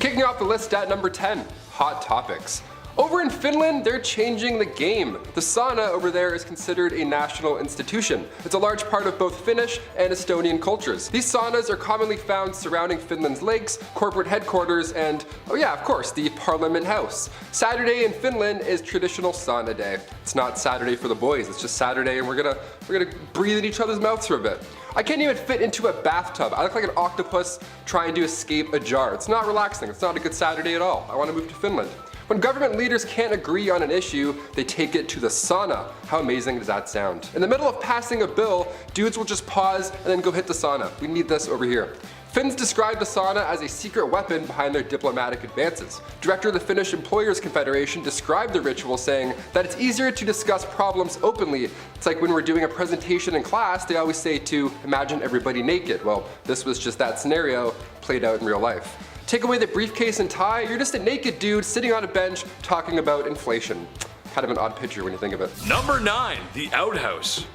Kicking off the list at number 10, hot topics. Over in Finland, they're changing the game. The sauna over there is considered a national institution. It's a large part of both Finnish and Estonian cultures. These saunas are commonly found surrounding Finland's lakes, corporate headquarters, and, oh yeah, of course, the Parliament House. Saturday in Finland is traditional sauna day. It's not Saturday for the boys, it's just Saturday, and we're gonna breathe in each other's mouths for a bit. I can't even fit into a bathtub. I look like an octopus trying to escape a jar. It's not relaxing. It's not a good Saturday at all. I want to move to Finland. When government leaders can't agree on an issue, they take it to the sauna. How amazing does that sound? In the middle of passing a bill, dudes will just pause and then go hit the sauna. We need this over here. Finns describe the sauna as a secret weapon behind their diplomatic advances. Director of the Finnish Employers Confederation described the ritual, saying that it's easier to discuss problems openly. It's like when we're doing a presentation in class, they always say to imagine everybody naked. Well, this was just that scenario played out in real life. Take away the briefcase and tie, you're just a naked dude sitting on a bench talking about inflation. Kind of an odd picture when you think of it. Number 9, the outhouse.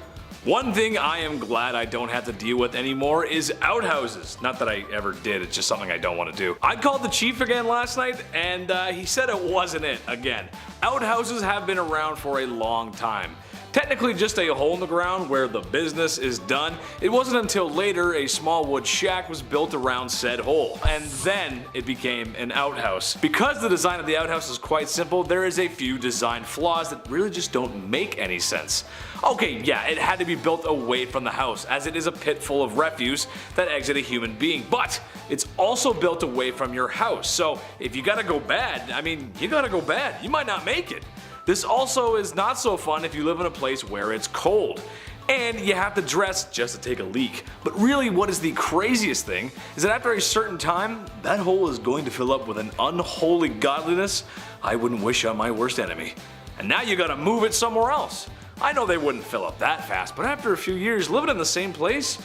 One thing I am glad I don't have to deal with anymore is outhouses. Not that I ever did, it's just something I don't want to do. I called the chief again last night and he said it wasn't it again. Outhouses have been around for a long time. Technically just a hole in the ground where the business is done. It wasn't until later a small wood shack was built around said hole, and then it became an outhouse. Because the design of the outhouse is quite simple, there is a few design flaws that really just don't make any sense. Okay, yeah, it had to be built away from the house, as it is a pit full of refuse that exit a human being, but it's also built away from your house, so if you gotta go bad, I mean, you gotta go bad. You might not make it. This also is not so fun if you live in a place where it's cold, and you have to dress just to take a leak. But really what is the craziest thing is that after a certain time, that hole is going to fill up with an unholy godliness I wouldn't wish on my worst enemy. And now you gotta move it somewhere else. I know they wouldn't fill up that fast, but after a few years living in the same place,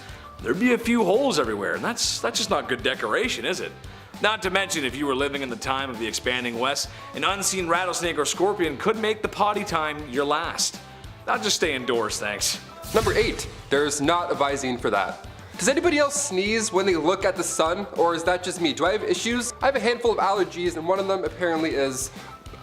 there'd be a few holes everywhere, and that's just not good decoration, is it? Not to mention, if you were living in the time of the expanding West, an unseen rattlesnake or scorpion could make the potty time your last. I'll just stay indoors, thanks. Number 8, there's not a Visine for that. Does anybody else sneeze when they look at the sun, or is that just me? Do I have issues? I have a handful of allergies, and one of them apparently is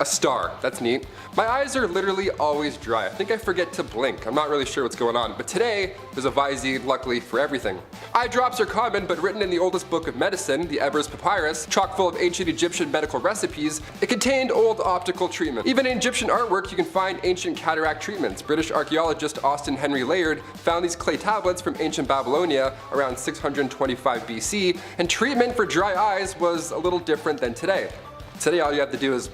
a star. That's neat. My eyes are literally always dry. I think I forget to blink. I'm not really sure what's going on, but today there's a Visine, luckily, for everything. Eye drops are common, but written in the oldest book of medicine, the Ebers Papyrus, chock full of ancient Egyptian medical recipes, it contained old optical treatment. Even in Egyptian artwork, you can find ancient cataract treatments. British archaeologist Austin Henry Layard found these clay tablets from ancient Babylonia around 625 BC, and treatment for dry eyes was a little different than today. Today all you have to do is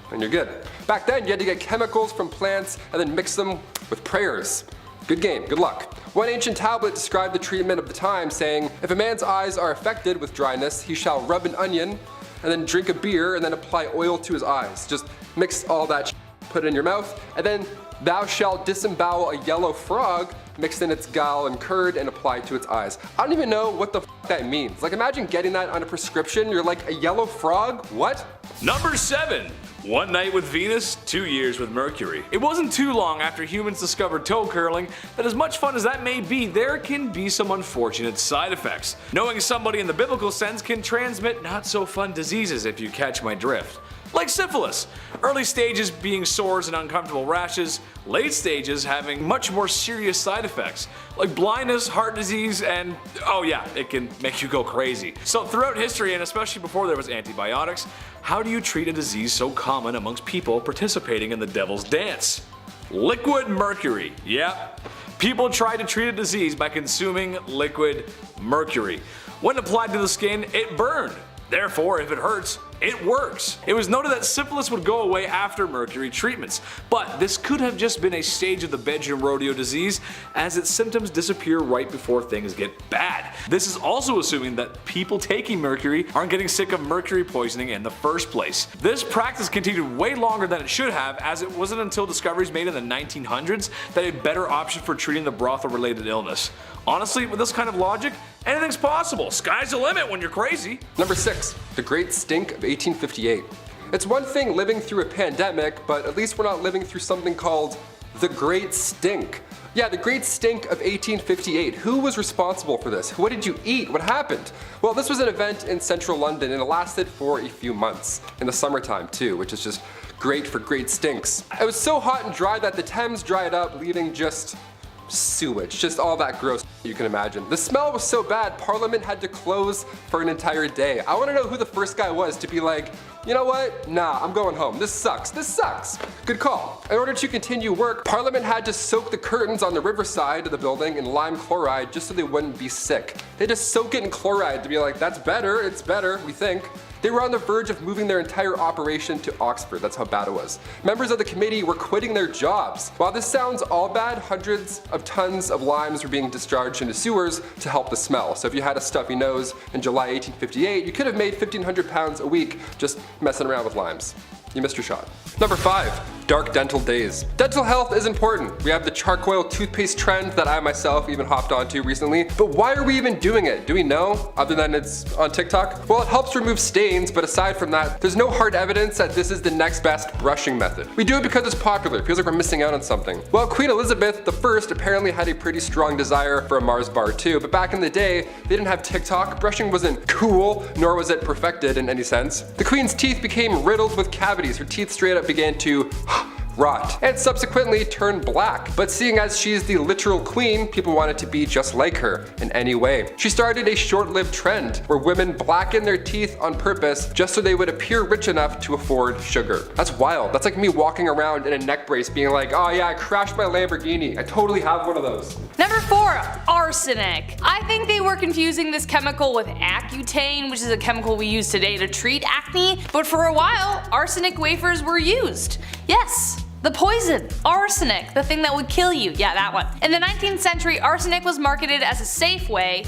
and you're good. Back then, you had to get chemicals from plants and then mix them with prayers. Good game, good luck. One ancient tablet described the treatment of the time, saying, if a man's eyes are affected with dryness, he shall rub an onion and then drink a beer and then apply oil to his eyes. Just mix all that put it in your mouth, and then thou shalt disembowel a yellow frog, mixed in its gall and curd and applied to its eyes. I don't even know what the that means. Like, imagine getting that on a prescription. You're like, a yellow frog? What? Number 7. One night with Venus, 2 years with Mercury. It wasn't too long after humans discovered toe curling that as much fun as that may be, there can be some unfortunate side effects. Knowing somebody in the biblical sense can transmit not so fun diseases, if you catch my drift. Like syphilis. Early stages being sores and uncomfortable rashes, late stages having much more serious side effects, like blindness, heart disease, and oh yeah, it can make you go crazy. So throughout history, and especially before there was antibiotics, how do you treat a disease so common amongst people participating in the devil's dance? Liquid mercury. Yep. People tried to treat a disease by consuming liquid mercury. When applied to the skin, it burned. Therefore, if it hurts, it works. It was noted that syphilis would go away after mercury treatments, but this could have just been a stage of the bedroom rodeo disease, as its symptoms disappear right before things get bad. This is also assuming that people taking mercury aren't getting sick of mercury poisoning in the first place. This practice continued way longer than it should have, as it wasn't until discoveries made in the 1900s that a better option for treating the brothel-related illness. Honestly, with this kind of logic, anything's possible. Sky's the limit when you're crazy. Number 6. The Great Stink of 1858. It's one thing living through a pandemic, but at least we're not living through something called the Great Stink. Yeah, the Great Stink of 1858. Who was responsible for this? What did you eat? What happened? Well, this was an event in central London and it lasted for a few months. In the summertime too, which is just great for great stinks. It was so hot and dry that the Thames dried up, leaving just sewage, just all that gross you can imagine. The smell was so bad, Parliament had to close for an entire day. I want to know who the first guy was to be like, you know what? Nah, I'm going home. This sucks. This sucks. Good call. In order to continue work, Parliament had to soak the curtains on the riverside of the building in lime chloride just so they wouldn't be sick. They had to soak it in chloride to be like, that's better, it's better, we think. They were on the verge of moving their entire operation to Oxford. That's how bad it was. Members of the committee were quitting their jobs. While this sounds all bad, hundreds of tons of limes were being discharged into sewers to help the smell. So if you had a stuffy nose in July 1858, you could have made 1,500 pounds a week just messing around with limes. You missed your shot. Number 5, dark dental days. Dental health is important. We have the charcoal toothpaste trend that I myself even hopped onto recently. But why are we even doing it? Do we know? Other than it's on TikTok? Well, it helps remove stains, but aside from that, there's no hard evidence that this is the next best brushing method. We do it because it's popular. It feels like we're missing out on something. Well, Queen Elizabeth I apparently had a pretty strong desire for a Mars bar too, but back in the day, they didn't have TikTok. Brushing wasn't cool, nor was it perfected in any sense. The Queen's teeth became riddled with cavities. Her teeth straight up began to rot, and subsequently turned black. But seeing as she's the literal queen, people wanted to be just like her in any way. She started a short-lived trend where women blacken their teeth on purpose just so they would appear rich enough to afford sugar. That's wild. That's like me walking around in a neck brace being like, oh yeah, I crashed my Lamborghini. I totally have one of those. Number 4, arsenic. I think they were confusing this chemical with Accutane, which is a chemical we use today to treat acne, but for a while, arsenic wafers were used. Yes. The poison, arsenic, the thing that would kill you, yeah, that one. In the 19th century, arsenic was marketed as a safe way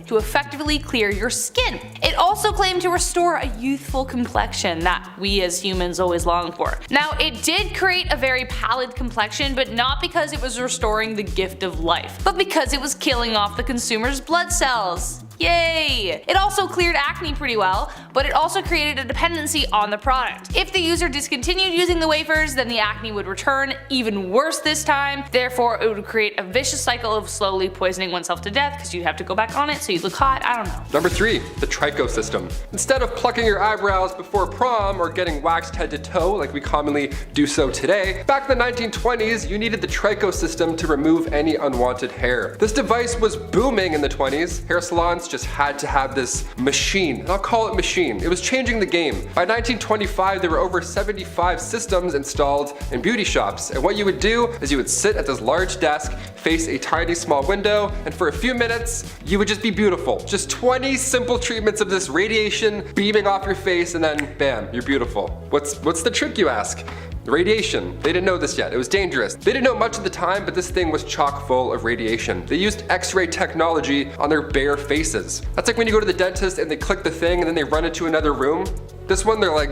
to effectively clear your skin. It also claimed to restore a youthful complexion that we as humans always long for. Now, it did create a very pallid complexion, but not because it was restoring the gift of life, but because it was killing off the consumer's blood cells. Yay! It also cleared acne pretty well, but it also created a dependency on the product. If the user discontinued using the wafers, then the acne would return, even worse this time. Therefore, it would create a vicious cycle of slowly poisoning oneself to death because you'd have to go back on it so you look hot, I don't know. Number 3, the tricho system. Instead of plucking your eyebrows before prom or getting waxed head to toe like we commonly do so today, back in the 1920s, you needed the tricho system to remove any unwanted hair. This device was booming in the 20s. Hair salons just had to have this machine. And I'll call it machine. It was changing the game. By 1925, there were over 75 systems installed in beauty shops. And what you would do is you would sit at this large desk, face a tiny small window, and for a few minutes, you would just be beautiful. Just 20 simple treatments of this radiation beaming off your face, and then bam, you're beautiful. What's the trick, you ask? Radiation. They didn't know this yet. It was dangerous. They didn't know much at the time, but this thing was chock full of radiation. They used X-ray technology on their bare faces. That's like when you go to the dentist and they click the thing and then they run into another room. This one, they're like,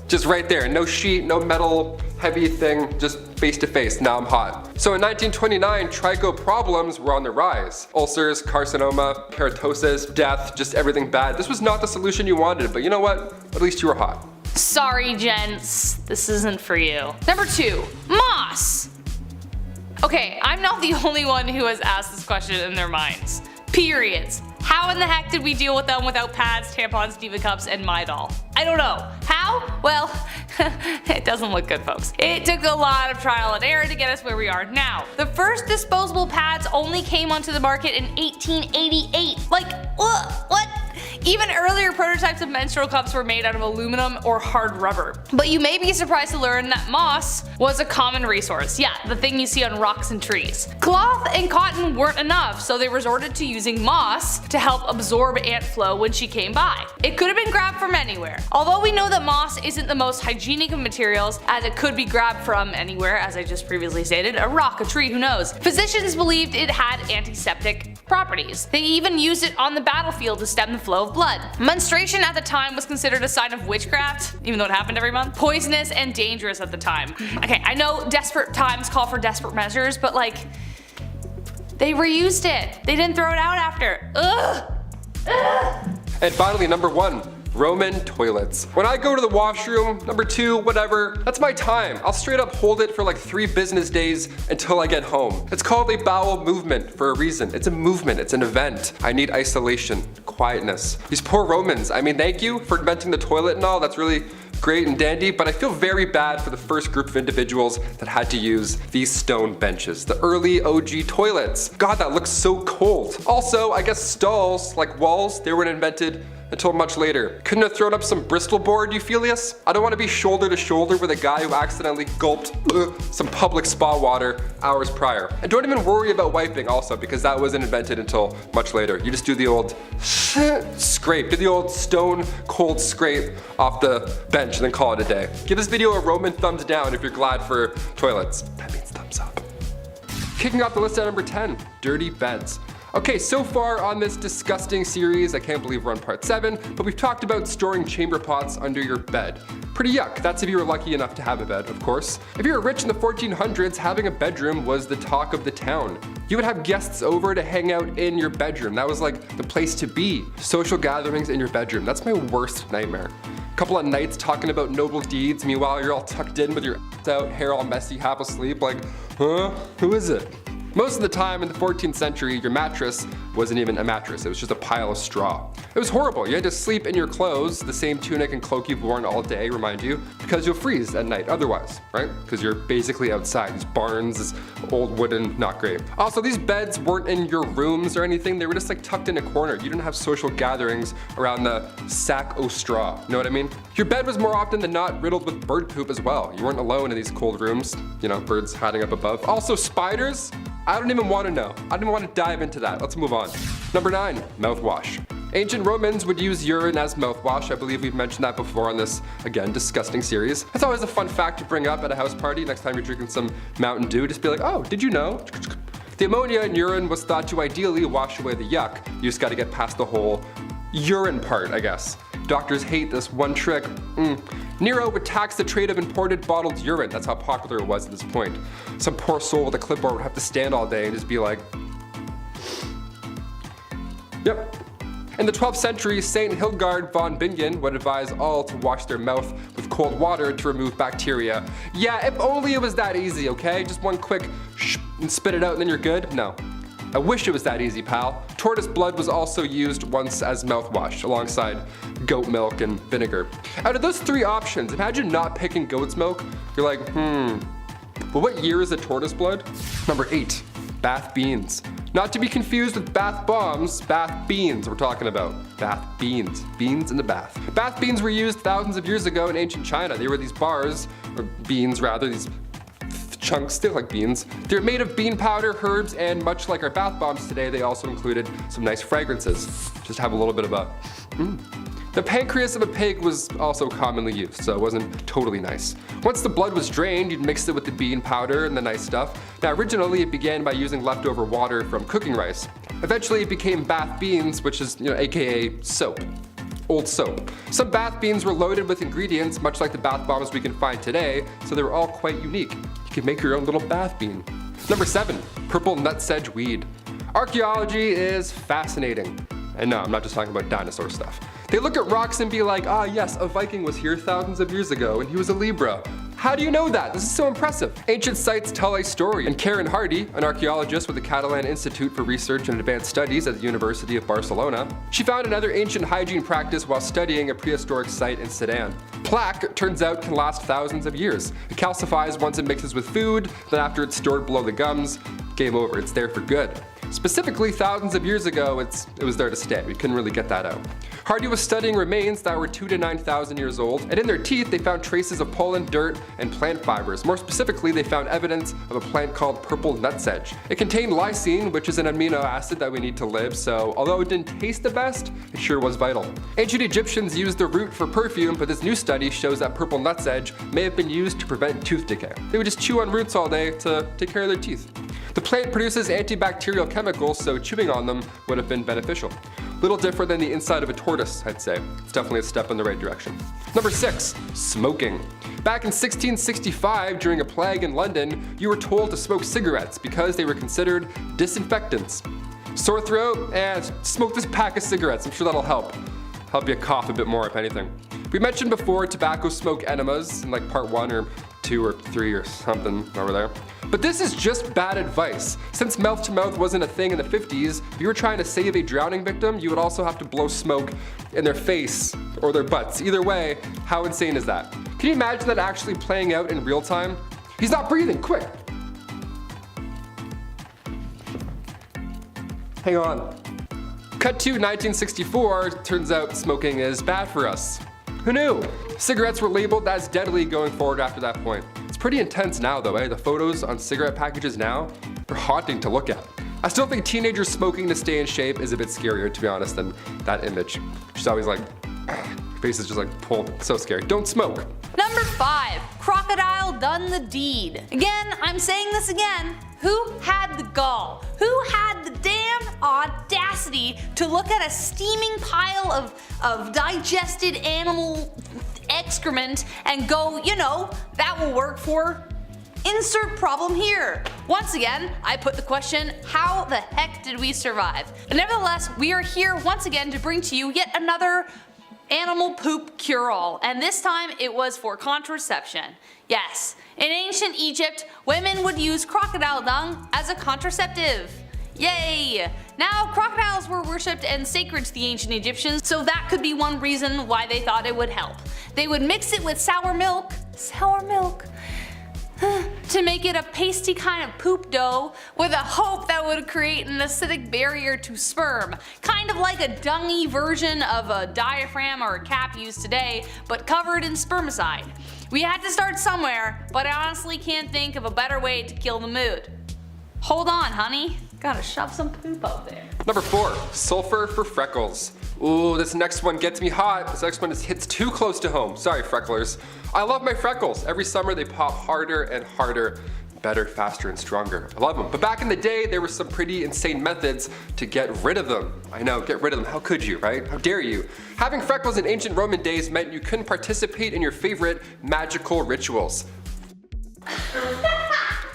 just right there. No sheet, no metal, heavy thing, just face to face. Now I'm hot. So in 1929, tricho problems were on the rise. Ulcers, carcinoma, keratosis, death, just everything bad. This was not the solution you wanted, but you know what? At least you were hot. Sorry, gents, this isn't for you. Number 2, moss. Okay, I'm not the only one who has asked this question in their minds. Periods. How in the heck did we deal with them without pads, tampons, Diva cups, and Midol? I don't know. How? Well, it doesn't look good, folks. It took a lot of trial and error to get us where we are now. The first disposable pads only came onto the market in 1888. Like, what? Even earlier prototypes of menstrual cups were made out of aluminum or hard rubber. But you may be surprised to learn that moss was a common resource. Yeah, the thing you see on rocks and trees. Cloth and cotton weren't enough, so they resorted to using moss to help absorb ant flow when she came by. It could have been grabbed from anywhere. Although we know that moss isn't the most hygienic of materials, as it could be grabbed from anywhere, as I just previously stated, a rock, a tree, who knows. Physicians believed it had antiseptic properties. They even used it on the battlefield to stem the flow of blood. Menstruation at the time was considered a sign of witchcraft, even though it happened every month. Poisonous and dangerous at the time. Okay, I know desperate times call for desperate measures, but like, they reused it. They didn't throw it out after. Ugh. And finally, number 1. Roman toilets. When I go to the washroom, number 2, whatever, that's my time. I'll straight up hold it for like 3 business days until I get home. It's called a bowel movement for a reason. It's a movement, it's an event. I need isolation, quietness. These poor Romans, I mean, thank you for inventing the toilet and all, that's really great and dandy, but I feel very bad for the first group of individuals that had to use these stone benches, the early OG toilets. God, that looks so cold. Also, I guess stalls, like walls, they weren't invented until much later. Couldn't have thrown up some Bristol board, Euphelius? I don't want to be shoulder to shoulder with a guy who accidentally gulped some public spa water hours prior. And don't even worry about wiping also, because that wasn't invented until much later. You just do the old scrape, do the old stone cold scrape off the bench and then call it a day. Give this video a Roman thumbs down if you're glad for toilets. That means thumbs up. Kicking off the list at number 10, dirty beds. Okay, so far on this disgusting series, I can't believe we're on part 7, but we've talked about storing chamber pots under your bed. Pretty yuck. That's if you were lucky enough to have a bed, of course. If you were rich in the 1400s, having a bedroom was the talk of the town. You would have guests over to hang out in your bedroom. That was like the place to be. Social gatherings in your bedroom. That's my worst nightmare. Couple of nights talking about noble deeds, meanwhile you're all tucked in with your ass out, hair all messy, half asleep, like, huh? Who is it? Most of the time in the 14th century, your mattress wasn't even a mattress, it was just a pile of straw. It was horrible. You had to sleep in your clothes, the same tunic and cloak you've worn all day, remind you, because you'll freeze at night otherwise, right? Because you're basically outside. These barns, this old wooden, not great. Also, these beds weren't in your rooms or anything, they were just like tucked in a corner. You didn't have social gatherings around the sack o' straw, you know what I mean? Your bed was more often than not riddled with bird poop as well. You weren't alone in these cold rooms, you know, birds hiding up above. Also, spiders, I don't even want to know. I don't even want to dive into that. Let's move on. Number 9, mouthwash. Ancient Romans would use urine as mouthwash. I believe we've mentioned that before on this, again, disgusting series. That's always a fun fact to bring up at a house party. Next time you're drinking some Mountain Dew, just be like, oh, did you know? The ammonia in urine was thought to ideally wash away the yuck. You just got to get past the whole urine part, I guess. Doctors hate this one trick. Nero would tax the trade of imported bottled urine. That's how popular it was at this point. Some poor soul with a clipboard would have to stand all day and just be like, yep. In the 12th century, Saint Hildegard von Bingen would advise all to wash their mouth with cold water to remove bacteria. Yeah, if only it was that easy, okay? Just one quick shh and spit it out and then you're good? No. I wish it was that easy, pal. Tortoise blood was also used once as mouthwash, alongside goat milk and vinegar. Out of those 3 options, imagine not picking goat's milk. You're like, but what year is the tortoise blood? Number 8, bath beans. Not to be confused with bath bombs, bath beans we're talking about. Bath beans, beans in the bath. Bath beans were used thousands of years ago in ancient China. They were these bars, or beans rather, these chunks, they look like beans. They're made of bean powder, herbs, and much like our bath bombs today, they also included some nice fragrances. Just have a little bit of a The pancreas of a pig was also commonly used, so it wasn't totally nice. Once the blood was drained, you'd mix it with the bean powder and the nice stuff. Now originally it began by using leftover water from cooking rice. Eventually it became bath beans, which is, aka soap. Old soap. Some bath beans were loaded with ingredients much like the bath bombs we can find today, so they were all quite unique. You could make your own little bath bean. Number 7, purple nutsedge weed. Archaeology is fascinating. And no, I'm not just talking about dinosaur stuff. They look at rocks and be like, ah yes, a Viking was here thousands of years ago and he was a Libra. How do you know that? This is so impressive. Ancient sites tell a story, and Karen Hardy, an archaeologist with the Catalan Institute for Research and Advanced Studies at the University of Barcelona, she found another ancient hygiene practice while studying a prehistoric site in Sudan. Plaque, turns out, can last thousands of years. It calcifies once it mixes with food, then after it's stored below the gums, game over, it's there for good. Specifically, thousands of years ago, it was there to stay. We couldn't really get that out. Hardy was studying remains that were 2,000 to 9,000 years old, and in their teeth they found traces of pollen, dirt, and plant fibers. More specifically, they found evidence of a plant called purple nutsedge. It contained lysine, which is an amino acid that we need to live, so although it didn't taste the best, it sure was vital. Ancient Egyptians used the root for perfume, but this new study shows that purple nutsedge may have been used to prevent tooth decay. They would just chew on roots all day to take care of their teeth. The plant produces antibacterial chemicals, so chewing on them would have been beneficial. Little different than the inside of a tortoise, I'd say. It's definitely a step in the right direction. Number 6, smoking. Back in 1665, during a plague in London, you were told to smoke cigarettes because they were considered disinfectants. Sore throat? Smoke this pack of cigarettes, I'm sure that'll help. help you cough a bit more if anything. We mentioned before tobacco smoke enemas in like part 1 or 2 or 3 or something over there. But this is just bad advice. Since mouth to mouth wasn't a thing in the 50s, if you were trying to save a drowning victim, you would also have to blow smoke in their face or their butts. Either way, how insane is that? Can you imagine that actually playing out in real time? He's not breathing, quick! Hang on. Cut to 1964, turns out smoking is bad for us. Who knew? Cigarettes were labeled as deadly going forward after that point. It's pretty intense now though, eh? The photos on cigarette packages now are haunting to look at. I still think teenagers smoking to stay in shape is a bit scarier, to be honest, than that image. She's always like, her face is just like pulled, so scary. Don't smoke. Number 5, crocodile done the deed. Again, I'm saying this again. Who had the gall? Who had the damn audacity to look at a steaming pile of digested animal excrement and go, you know, that will work for insert problem here. Once again, I put the question, how the heck did we survive? But nevertheless, we are here once again to bring to you yet another animal poop cure-all, and this time it was for contraception. Yes, in ancient Egypt, women would use crocodile dung as a contraceptive. Yay! Now, crocodiles were worshipped and sacred to the ancient Egyptians, so that could be one reason why they thought it would help. They would mix it with sour milk, to make it a pasty kind of poop dough with a hope that would create an acidic barrier to sperm. Kind of like a dungy version of a diaphragm or a cap used today, but covered in spermicide. We had to start somewhere, but I honestly can't think of a better way to kill the mood. Hold on, honey. Gotta shove some poop out there. Number 4, sulfur for freckles. Ooh, this next one gets me hot. This next one hits too close to home. Sorry, frecklers. I love my freckles. Every summer they pop harder and harder. Better, faster, and stronger. I love them. But back in the day, there were some pretty insane methods to get rid of them. I know, get rid of them. How could you, right? How dare you? Having freckles in ancient Roman days meant you couldn't participate in your favorite magical rituals.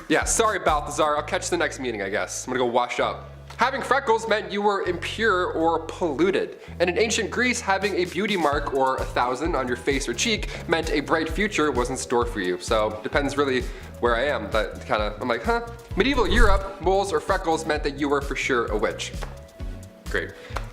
Yeah, sorry Balthazar, I'll catch the next meeting I guess. I'm gonna go wash up. Having freckles meant you were impure or polluted. And in ancient Greece, having a beauty mark or 1,000 on your face or cheek meant a bright future was in store for you. So depends really where I am. But I'm like, huh? Medieval Europe, moles or freckles meant that you were for sure a witch. Great.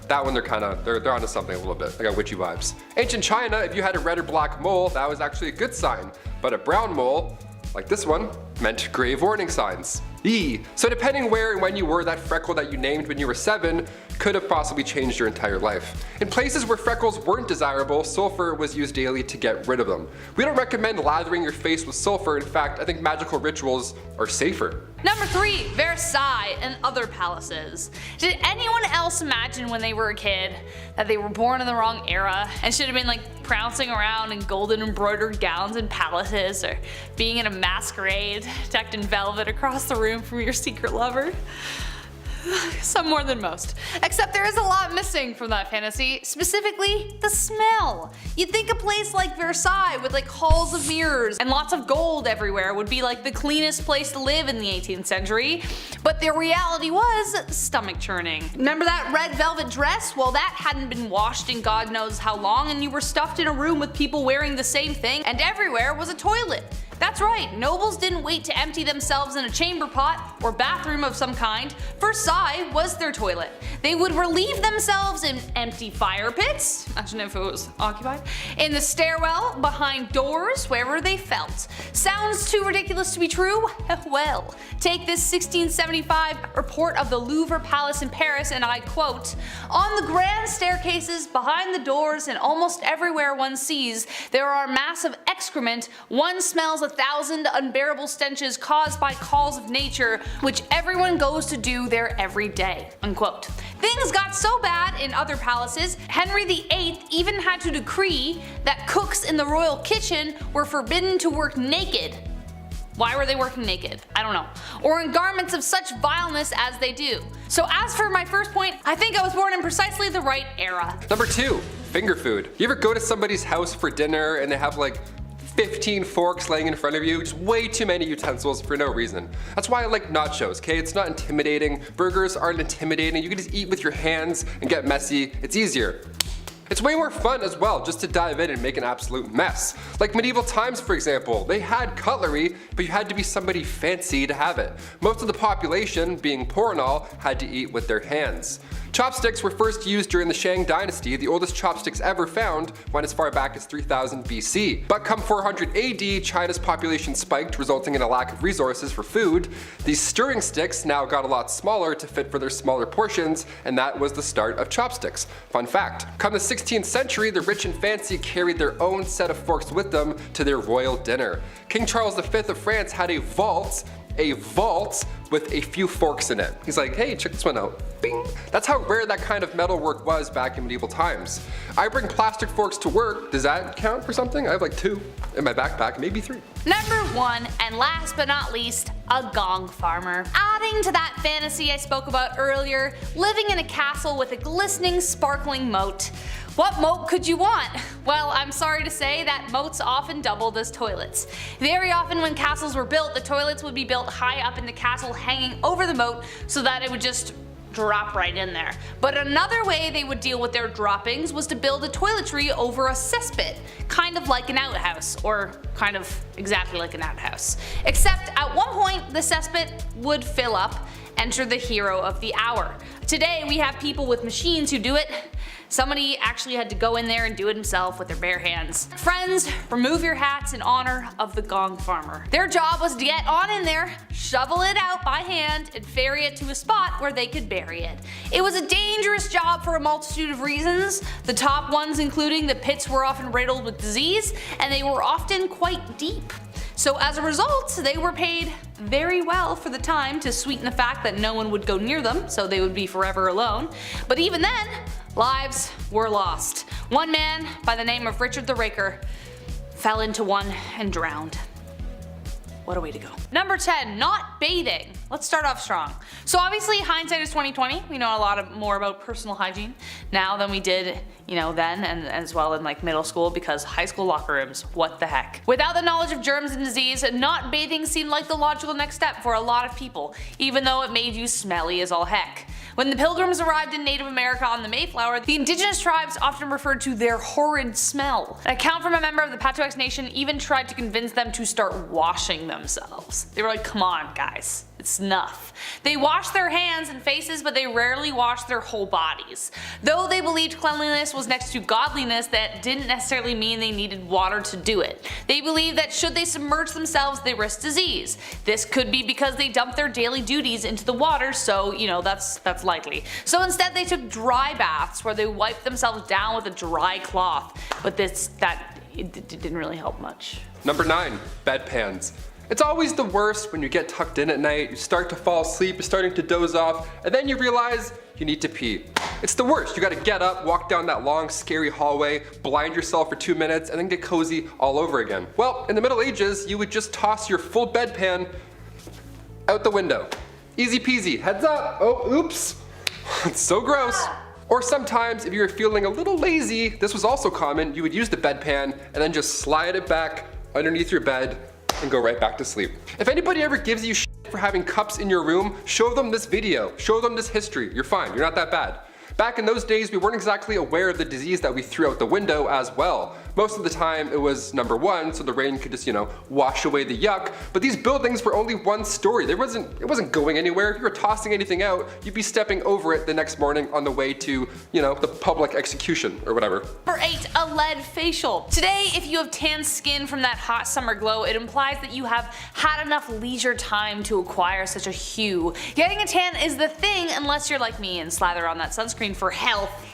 That one they're onto something a little bit. I got witchy vibes. Ancient China, if you had a red or black mole, that was actually a good sign. But a brown mole, like this one, meant grave warning signs. Eee. So depending where and when you were, that freckle that you named when you were 7 could have possibly changed your entire life. In places where freckles weren't desirable, sulfur was used daily to get rid of them. We don't recommend lathering your face with sulfur. In fact, I think magical rituals are safer. Number 3, Versailles and other palaces. Did anyone else imagine when they were a kid that they were born in the wrong era and should have been like prancing around in golden embroidered gowns in palaces, or being in a masquerade decked in velvet across the room from your secret lover? Some more than most. Except there is a lot missing from that fantasy, specifically the smell. You'd think a place like Versailles with like halls of mirrors and lots of gold everywhere would be like the cleanest place to live in the 18th century, but the reality was stomach churning. Remember that red velvet dress? Well, that hadn't been washed in God knows how long, and you were stuffed in a room with people wearing the same thing, and everywhere was a toilet. That's right, nobles didn't wait to empty themselves in a chamber pot or bathroom of some kind. Versailles was their toilet. They would relieve themselves in empty fire pits, imagine if it was occupied, in the stairwell, behind doors, wherever they felt. Sounds too ridiculous to be true? Well, take this 1675 report of the Louvre Palace in Paris, and I quote, "On the grand staircases, behind the doors, and almost everywhere one sees, there are masses of excrement. One smells 1,000 unbearable stenches caused by calls of nature, which everyone goes to do there every day." Unquote. Things got so bad in other palaces, Henry VIII even had to decree that cooks in the royal kitchen were forbidden to work naked. Why were they working naked? I don't know. Or in garments of such vileness as they do. So as for my first point, I think I was born in precisely the right era. Number 2, finger food. You ever go to somebody's house for dinner and they have like 15 forks laying in front of you, just way too many utensils for no reason. That's why I like nachos, okay? It's not intimidating. Burgers aren't intimidating. You can just eat with your hands and get messy. It's easier. It's way more fun as well just to dive in and make an absolute mess. Like medieval times, for example, they had cutlery, but you had to be somebody fancy to have it. Most of the population, being poor and all, had to eat with their hands. Chopsticks were first used during the Shang dynasty. The oldest chopsticks ever found went as far back as 3000 BC. But come 400 AD, China's population spiked, resulting in a lack of resources for food. These stirring sticks now got a lot smaller to fit for their smaller portions, and that was the start of chopsticks. Fun fact. Come the 16th century, the rich and fancy carried their own set of forks with them to their royal dinner. King Charles V of France had a vault with a few forks in it. He's like, hey, check this one out. Bing. That's how rare that kind of metalwork was back in medieval times. I bring plastic forks to work. Does that count for something? I have like 2 in my backpack, maybe 3. Number 1, and last but not least, a gong farmer. Adding to that fantasy I spoke about earlier, living in a castle with a glistening, sparkling moat. What moat could you want? Well, I'm sorry to say that moats often doubled as toilets. Very often when castles were built, the toilets would be built high up in the castle hanging over the moat so that it would just drop right in there. But another way they would deal with their droppings was to build a toiletry over a cesspit, kind of like an outhouse, or kind of exactly like an outhouse. Except at one point the cesspit would fill up. Enter the hero of the hour. Today we have people with machines who do it. Somebody actually had to go in there and do it himself with their bare hands. Friends, remove your hats in honor of the gong farmer. Their job was to get on in there, shovel it out by hand, and ferry it to a spot where they could bury it. It was a dangerous job for a multitude of reasons, the top ones including the pits were often riddled with disease, and they were often quite deep. So as a result, they were paid very well for the time to sweeten the fact that no one would go near them, so they would be forever alone. But even then, lives were lost. One man by the name of Richard the Raker fell into one and drowned. What a way to go. Number 10, not bathing. Let's start off strong. So obviously hindsight is 2020. We know a lot more about personal hygiene now than we did, then and as well in like middle school, because high school locker rooms, what the heck. Without the knowledge of germs and disease, not bathing seemed like the logical next step for a lot of people, even though it made you smelly as all heck. When the Pilgrims arrived in Native America on the Mayflower, the indigenous tribes often referred to their horrid smell. An account from a member of the Patuxet Nation even tried to convince them to start washing themselves. They were like, come on guys, it's enough. They washed their hands and faces, but they rarely washed their whole bodies. Though they believed cleanliness was next to godliness, that didn't necessarily mean they needed water to do it. They believed that should they submerge themselves, they risked disease. This could be because they dumped their daily duties into the water, so that's likely. So instead they took dry baths where they wiped themselves down with a dry cloth, but it didn't really help much. Number 9, bedpans. It's always the worst when you get tucked in at night, you start to fall asleep, you're starting to doze off, and then you realize you need to pee. It's the worst. You gotta get up, walk down that long, scary hallway, blind yourself for 2 minutes, and then get cozy all over again. Well, in the Middle Ages, you would just toss your full bedpan out the window. Easy peasy. Heads up. Oh, oops. It's so gross. Or sometimes, if you were feeling a little lazy, this was also common, you would use the bedpan and then just slide it back underneath your bed and go right back to sleep. If anybody ever gives you shit for having cups in your room, show them this video, show them this history. You're fine, you're not that bad. Back in those days, we weren't exactly aware of the disease that we threw out the window as well. Most of the time it was number 1, so the rain could just, wash away the yuck, but these buildings were only one story. It wasn't going anywhere. If you were tossing anything out, you'd be stepping over it the next morning on the way to, the public execution or whatever. Number 8, a lead facial. Today, if you have tan skin from that hot summer glow, it implies that you have had enough leisure time to acquire such a hue. Getting a tan is the thing unless you're like me and slather on that sunscreen for health,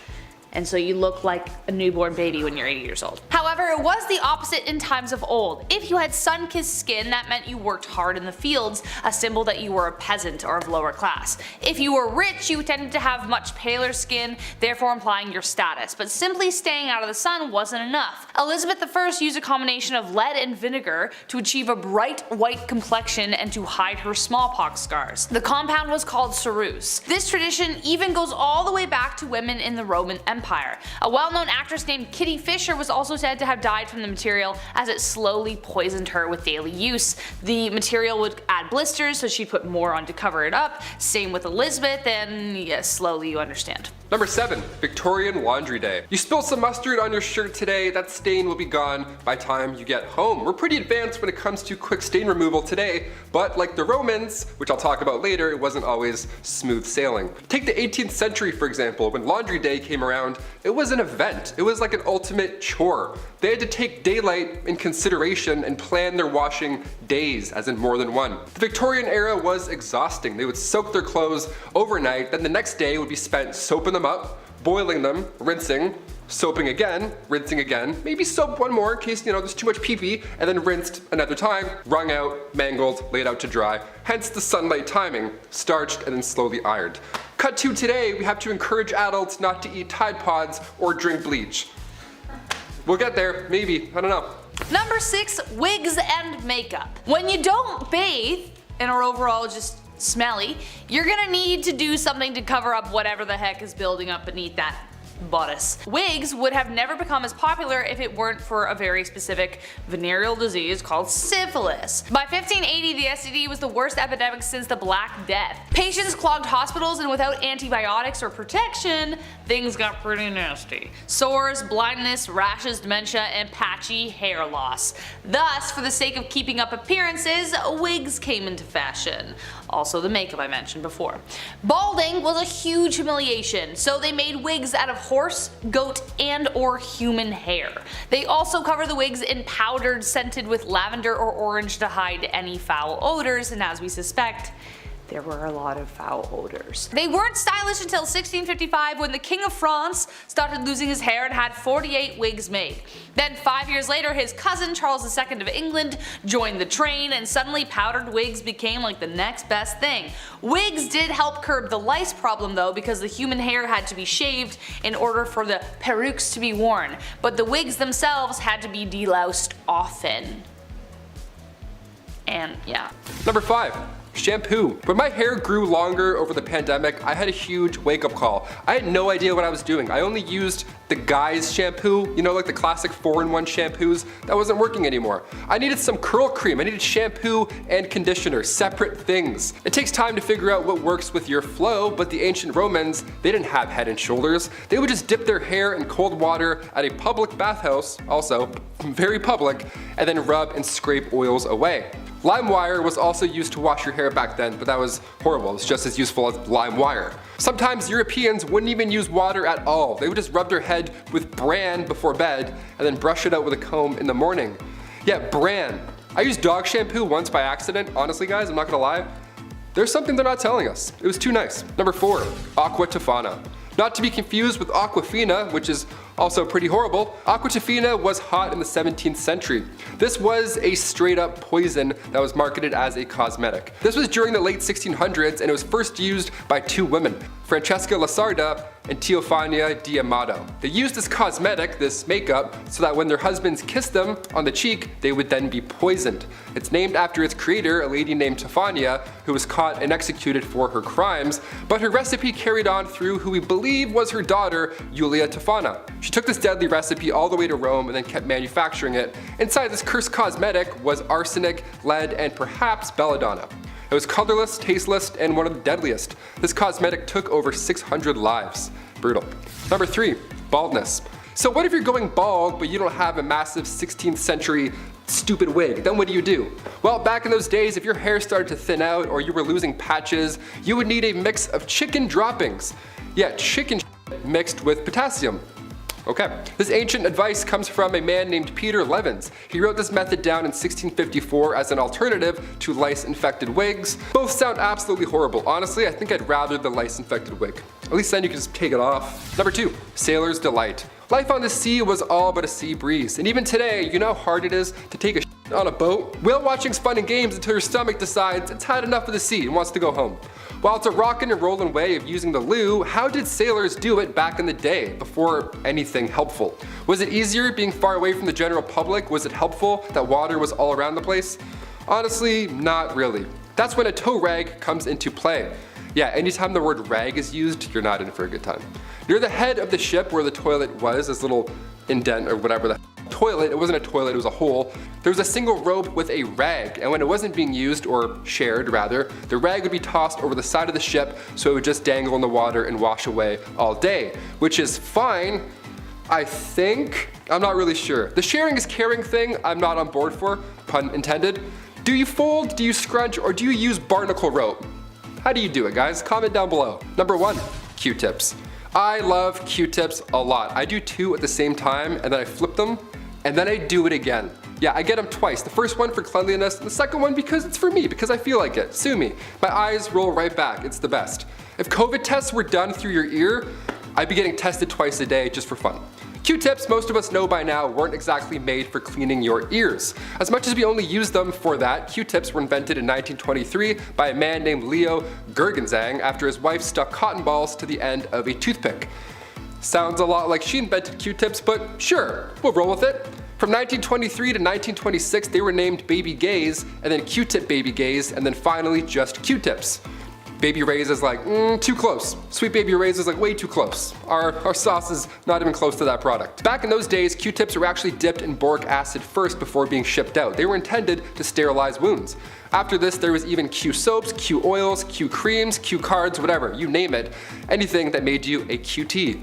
and so you look like a newborn baby when you're 80 years old. However, it was the opposite in times of old. If you had sun-kissed skin, that meant you worked hard in the fields, a symbol that you were a peasant or of lower class. If you were rich, you tended to have much paler skin, therefore implying your status, but simply staying out of the sun wasn't enough. Elizabeth I used a combination of lead and vinegar to achieve a bright white complexion and to hide her smallpox scars. The compound was called ceruse. This tradition even goes all the way back to women in the Roman Empire. Empire. A well-known actress named Kitty Fisher was also said to have died from the material as it slowly poisoned her with daily use. The material would add blisters, so she'd put more on to cover it up. Same with Elizabeth, and yes, slowly you understand. Number 7. Victorian Laundry Day. You spill some mustard on your shirt today, that stain will be gone by time you get home. We're pretty advanced when it comes to quick stain removal today, but like the Romans, which I'll talk about later, it wasn't always smooth sailing. Take the 18th century for example. When Laundry Day came around, it was an event. It was like an ultimate chore. They had to take daylight in consideration and plan their washing days, as in more than one. The Victorian era was exhausting. They would soak their clothes overnight, then the next day would be spent soaping them up, boiling them, rinsing, soaping again, rinsing again, maybe soap one more in case there's too much pee-pee, and then rinsed another time, wrung out, mangled, laid out to dry. Hence the sunlight timing, starched and then slowly ironed. Cut to today, we have to encourage adults not to eat Tide Pods or drink bleach. We'll get there, maybe, I don't know. Number 6, wigs and makeup. When you don't bathe and are overall just smelly, you're gonna need to do something to cover up whatever the heck is building up beneath that bodice. Wigs would have never become as popular if it weren't for a very specific venereal disease called syphilis. By 1580, the STD was the worst epidemic since the Black Death. Patients clogged hospitals, and without antibiotics or protection, things got pretty nasty. Sores, blindness, rashes, dementia, and patchy hair loss. Thus, for the sake of keeping up appearances, wigs came into fashion. Also the makeup I mentioned before. Balding was a huge humiliation, so they made wigs out of horse, goat, and or human hair. They also cover the wigs in powdered scented with lavender or orange to hide any foul odors, and as we suspect, there were a lot of foul odors. They weren't stylish until 1655 when the King of France started losing his hair and had 48 wigs made. Then 5 years later, his cousin Charles II of England joined the train, and suddenly powdered wigs became like the next best thing. Wigs did help curb the lice problem though, because the human hair had to be shaved in order for the perukes to be worn, but the wigs themselves had to be deloused often. And yeah. Number 5. Shampoo. When my hair grew longer over the pandemic, I had a huge wake-up call. I had no idea what I was doing. I only used the Guy's shampoo, like the classic 4-in-1 shampoos. That wasn't working anymore. I needed some curl cream. I needed shampoo and conditioner, separate things. It takes time to figure out what works with your flow, but the ancient Romans, they didn't have Head and Shoulders. They would just dip their hair in cold water at a public bathhouse, also very public, and then rub and scrape oils away. Lime wire was also used to wash your hair back then, but that was horrible. It's just as useful as lime wire. Sometimes Europeans wouldn't even use water at all. They would just rub their head with bran before bed and then brush it out with a comb in the morning. Yeah, bran. I used dog shampoo once by accident. Honestly guys, I'm not gonna lie. There's something they're not telling us. It was too nice. Number 4, Aqua Tofana. Not to be confused with Aquafina, which is also pretty horrible. Aqua Tofana was hot in the 17th century. This was a straight up poison that was marketed as a cosmetic. This was during the late 1600s and it was first used by 2 women, Francesca Lasarda and Teofania di Amato. They used this cosmetic, this makeup, so that when their husbands kissed them on the cheek, they would then be poisoned. It's named after its creator, a lady named Teofania, who was caught and executed for her crimes, but her recipe carried on through who we believe was her daughter, Julia Tofana. She took this deadly recipe all the way to Rome and then kept manufacturing it. Inside this cursed cosmetic was arsenic, lead, and perhaps belladonna. It was colorless, tasteless, and one of the deadliest. This cosmetic took over 600 lives. Brutal. Number 3, baldness. So what if you're going bald but you don't have a massive 16th century stupid wig? Then what do? Well, back in those days, if your hair started to thin out or you were losing patches, you would need a mix of chicken droppings. Yeah, chicken mixed with potassium. Okay. This ancient advice comes from a man named Peter Levens. He wrote this method down in 1654 as an alternative to lice-infected wigs. Both sound absolutely horrible. Honestly, I think I'd rather the lice-infected wig. At least then you can just take it off. Number 2, Sailor's Delight. Life on the sea was all but a sea breeze, and even today, you know how hard it is to take a on a boat? Whale watching's fun and games until your stomach decides it's had enough of the sea and wants to go home. While it's a rockin' and rollin' way of using the loo, how did sailors do it back in the day, before anything helpful? Was it easier being far away from the general public? Was it helpful that water was all around the place? Honestly, not really. That's when a tow rag comes into play. Yeah, anytime the word rag is used, you're not in for a good time. Near the head of the ship where the toilet was, this little indent or whatever the toilet, it wasn't a toilet, it was a hole, there was a single rope with a rag, and when it wasn't being used, or shared rather, the rag would be tossed over the side of the ship so it would just dangle in the water and wash away all day, which is fine, I think. I'm not really sure. The sharing is caring thing, I'm not on board for, pun intended. Do you fold, do you scrunch, or do you use barnacle rope? How do you do it, guys? Comment down below. Number 1, Q-tips. I love Q-tips a lot. I do 2 at the same time, and then I flip them, and then I do it again. Yeah, I get them twice. The first one for cleanliness, and the second one because it's for me, because I feel like it. Sue me. My eyes roll right back. It's the best. If COVID tests were done through your ear, I'd be getting tested twice a day just for fun. Q-tips, most of us know by now, weren't exactly made for cleaning your ears. As much as we only use them for that, Q-tips were invented in 1923 by a man named Leo Gergenzang after his wife stuck cotton balls to the end of a toothpick. Sounds a lot like she invented Q-tips, but sure, we'll roll with it. From 1923 to 1926, they were named Baby Gays, and then Q-tip Baby Gays, and then finally just Q-tips. Baby Ray's is like, too close. Sweet Baby Ray's is like way too close. Our sauce is not even close to that product. Back in those days, Q-tips were actually dipped in boric acid first before being shipped out. They were intended to sterilize wounds. After this, there was even Q soaps, Q oils, Q creams, Q cards, whatever, you name it. Anything that made you a QT.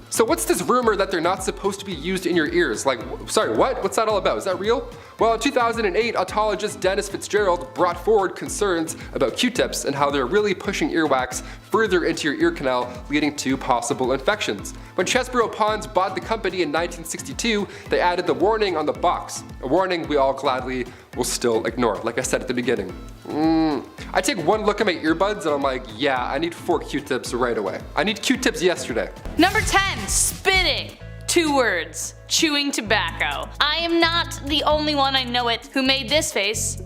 So what's this rumor that they're not supposed to be used in your ears? Like, sorry, what? What's that all about? Is that real? Well, in 2008, otologist Dennis Fitzgerald brought forward concerns about Q-tips and how they're really pushing earwax further into your ear canal, leading to possible infections. When Chesbrough Ponds bought the company in 1962, they added the warning on the box, a warning we all gladly will still ignore, like I said at the beginning. I take one look at my earbuds and I'm like, yeah, I need 4 Q-tips right away. I need Q-tips yesterday. Number 10, spitting. 2 words, chewing tobacco. I am not the only one, I know it, who made this face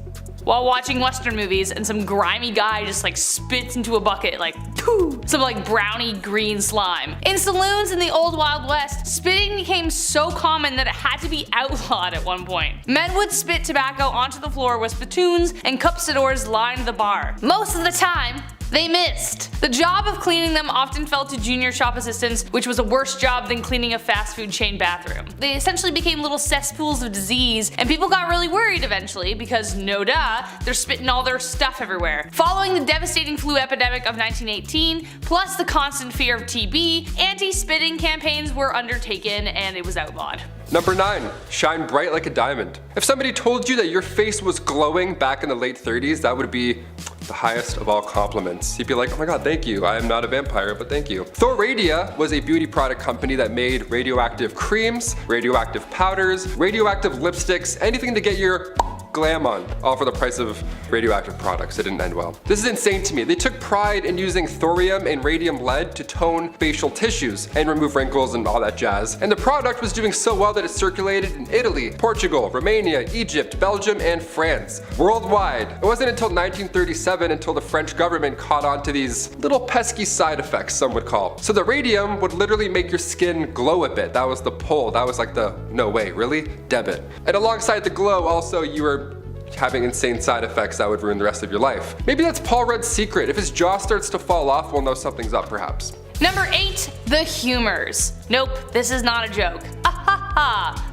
while watching Western movies and some grimy guy just like spits into a bucket like pooh, some like browny green slime. In saloons in the old Wild West, spitting became so common that it had to be outlawed at one point. Men would spit tobacco onto the floor with spittoons and cup-sidors lined the bar. Most of the time, they missed. The job of cleaning them often fell to junior shop assistants, which was a worse job than cleaning a fast food chain bathroom. They essentially became little cesspools of disease, and people got really worried eventually because, no duh, they're spitting all their stuff everywhere. Following the devastating flu epidemic of 1918, plus the constant fear of TB, anti-spitting campaigns were undertaken and it was outlawed. Number 9, shine bright like a diamond. If somebody told you that your face was glowing back in the late 30s, that would be the highest of all compliments. You'd be like, oh my god, thank you. I am not a vampire, but thank you. Thoradia was a beauty product company that made radioactive creams, radioactive powders, radioactive lipsticks, anything to get your glam on, all for the price of radioactive products. It didn't end well. This is insane to me. They took pride in using thorium and radium lead to tone facial tissues and remove wrinkles and all that jazz. And the product was doing so well that it circulated in Italy, Portugal, Romania, Egypt, Belgium, and France. Worldwide. It wasn't until 1937 until the French government caught on to these little pesky side effects, some would call. So the radium would literally make your skin glow a bit. That was the pull. That was like the, no way, really? Debit. And alongside the glow, also you were having insane side effects that would ruin the rest of your life. Maybe that's Paul Rudd's secret. If his jaw starts to fall off, we'll know something's up perhaps. Number 8, the humors. Nope, this is not a joke.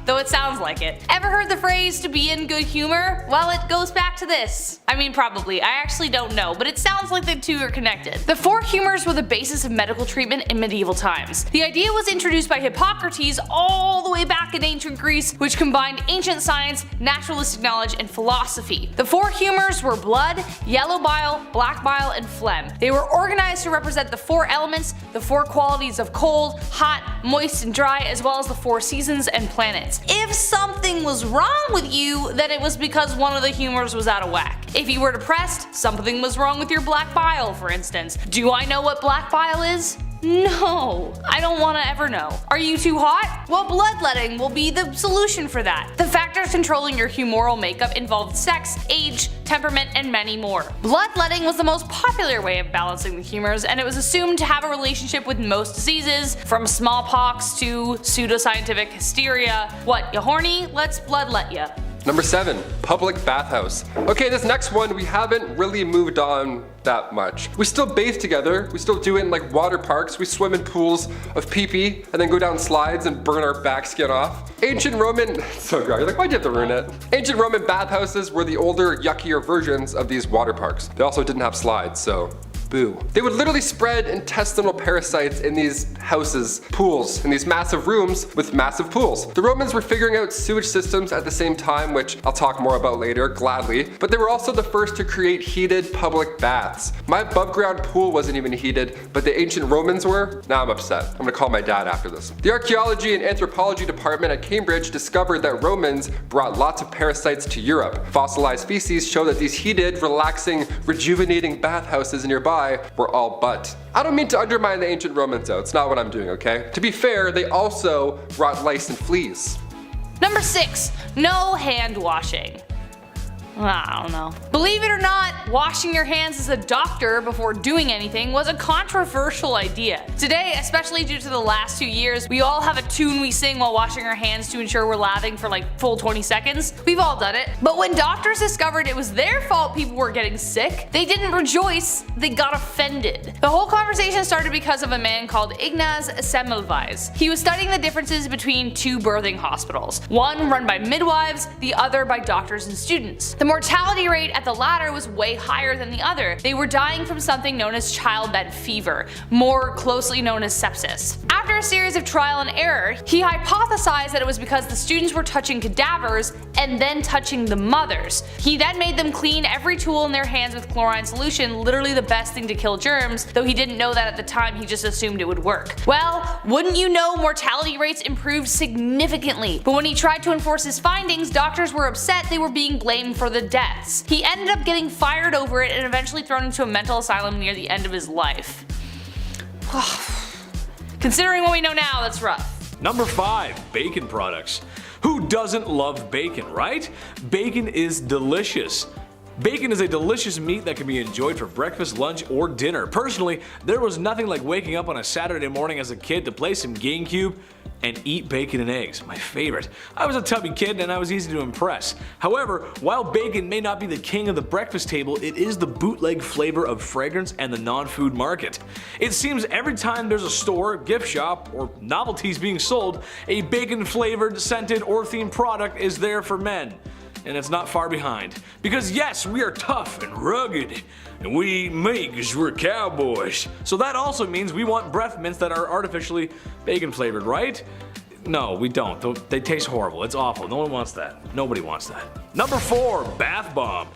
Though it sounds like it. Ever heard the phrase to be in good humor? Well, it goes back to this. I mean, probably. I actually don't know, but it sounds like the two are connected. The 4 humors were the basis of medical treatment in medieval times. The idea was introduced by Hippocrates all the way back in ancient Greece, which combined ancient science, naturalistic knowledge, and philosophy. The 4 humors were blood, yellow bile, black bile, and phlegm. They were organized to represent the 4 elements, the 4 qualities of cold, hot, moist, and dry, as well as the 4 seasons and planets. If something was wrong with you, then it was because one of the humors was out of whack. If you were depressed, something was wrong with your black bile, for instance. Do I know what black bile is? No, I don't want to ever know. Are you too hot? Well, bloodletting will be the solution for that. The factors controlling your humoral makeup involved sex, age, temperament, and many more. Bloodletting was the most popular way of balancing the humors, and it was assumed to have a relationship with most diseases, from smallpox to pseudoscientific hysteria. What, you horny? Let's bloodlet ya. Number 7, public bathhouse. Okay, this next one we haven't really moved on that much. We still bathe together, we still do it in like water parks, we swim in pools of pee-pee and then go down slides and burn our back skin off. Ancient Roman, so good, you're like, why'd you have to ruin it? Ancient Roman bathhouses were the older, yuckier versions of these water parks. They also didn't have slides, so boo. They would literally spread intestinal parasites in these houses, pools, in these massive rooms with massive pools. The Romans were figuring out sewage systems at the same time, which I'll talk more about later, gladly, but they were also the first to create heated public baths. My above ground pool wasn't even heated, but the ancient Romans were. Now I'm upset. I'm gonna call my dad after this. The archaeology and anthropology department at Cambridge discovered that Romans brought lots of parasites to Europe. Fossilized feces show that these heated, relaxing, rejuvenating bathhouses nearby were all but. I don't mean to undermine the ancient Romans though, it's not what I'm doing, okay? To be fair, they also brought lice and fleas. Number 6, no hand washing. I don't know. Believe it or not, washing your hands as a doctor before doing anything was a controversial idea. Today, especially due to the last 2 years, we all have a tune we sing while washing our hands to ensure we're lathering for like full 20 seconds. We've all done it. But when doctors discovered it was their fault people were getting sick, they didn't rejoice, they got offended. The whole conversation started because of a man called Ignaz Semmelweis. He was studying the differences between two birthing hospitals, one run by midwives, the other by doctors and students. The mortality rate at the latter was way higher than the other. They were dying from something known as childbed fever, more closely known as sepsis. After a series of trial and error, he hypothesized that it was because the students were touching cadavers and then touching the mothers. He then made them clean every tool in their hands with chlorine solution, literally the best thing to kill germs, though he didn't know that at the time, he just assumed it would work. Well, wouldn't you know, mortality rates improved significantly, but when he tried to enforce his findings, doctors were upset they were being blamed for the deaths. He ended up getting fired over it and eventually thrown into a mental asylum near the end of his life. Considering what we know now, that's rough. Number 5, bacon products. Who doesn't love bacon, right? Bacon is delicious. Bacon is a delicious meat that can be enjoyed for breakfast, lunch, or dinner. Personally, there was nothing like waking up on a Saturday morning as a kid to play some GameCube and eat bacon and eggs, my favorite. I was a tubby kid and I was easy to impress. However, while bacon may not be the king of the breakfast table, it is the bootleg flavor of fragrance and the non-food market. It seems every time there's a store, gift shop, or novelties being sold, a bacon flavored, scented, or themed product is there for men. And it's not far behind. Because yes, we are tough and rugged, and we eat meat because we're cowboys. So that also means we want breath mints that are artificially bacon flavored, right? No, we don't. They taste horrible. It's awful. No one wants that. Nobody wants that. Number 4, bath bomb.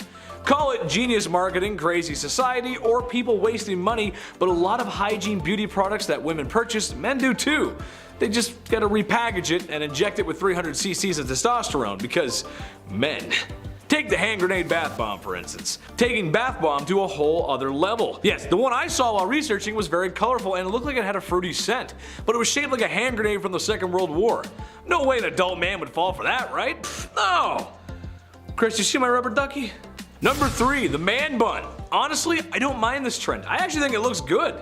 Call it genius marketing, crazy society, or people wasting money, but a lot of hygiene beauty products that women purchase, men do too. They just gotta repackage it and inject it with 300 cc's of testosterone because men. Take the hand grenade bath bomb for instance. Taking bath bomb to a whole other level. Yes, the one I saw while researching was very colorful and it looked like it had a fruity scent, but it was shaped like a hand grenade from the Second World War. No way an adult man would fall for that, right? No! Chris, you see my rubber ducky? Number 3, the man bun. Honestly, I don't mind this trend. I actually think it looks good.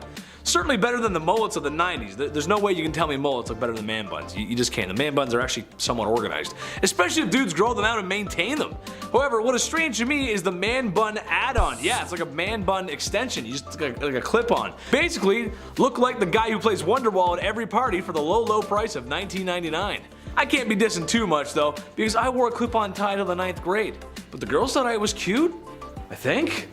Certainly better than the mullets of the 90s. There's no way you can tell me mullets look better than man buns. You just can't. The man buns are actually somewhat organized, especially if dudes grow them out and maintain them. However, what is strange to me is the man bun add-on. Yeah, it's like a man bun extension. You just like a clip-on. Basically, look like the guy who plays Wonderwall at every party for the low price of $19.99. I can't be dissing too much though, because I wore a clip-on tie till the 9th grade. But the girls thought I was cute? I think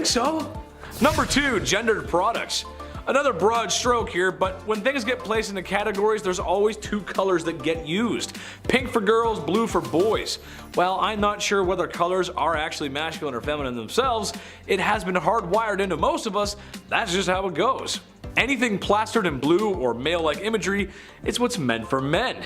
so. Number 2, gendered products. Another broad stroke here, but when things get placed into categories, there's always 2 colors that get used. Pink for girls, blue for boys. While I'm not sure whether colors are actually masculine or feminine themselves, it has been hardwired into most of us, that's just how it goes. Anything plastered in blue or male-like imagery, it's what's meant for men.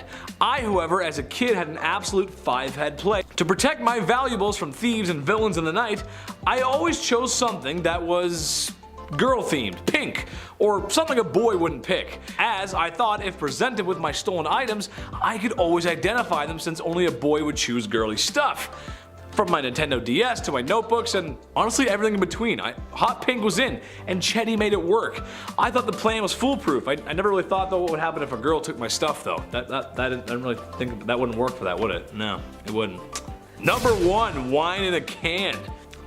I, however, as a kid had an absolute 5-head play. To protect my valuables from thieves and villains in the night, I always chose something that was girl-themed, pink, or something a boy wouldn't pick, as I thought if presented with my stolen items, I could always identify them since only a boy would choose girly stuff. From my Nintendo DS to my notebooks and honestly everything in between. Hot pink was in and Chetty made it work. I thought the plan was foolproof. I never really thought though what would happen if a girl took my stuff though. I didn't really think that wouldn't work for that, would it? No, it wouldn't. Number 1, wine in a can.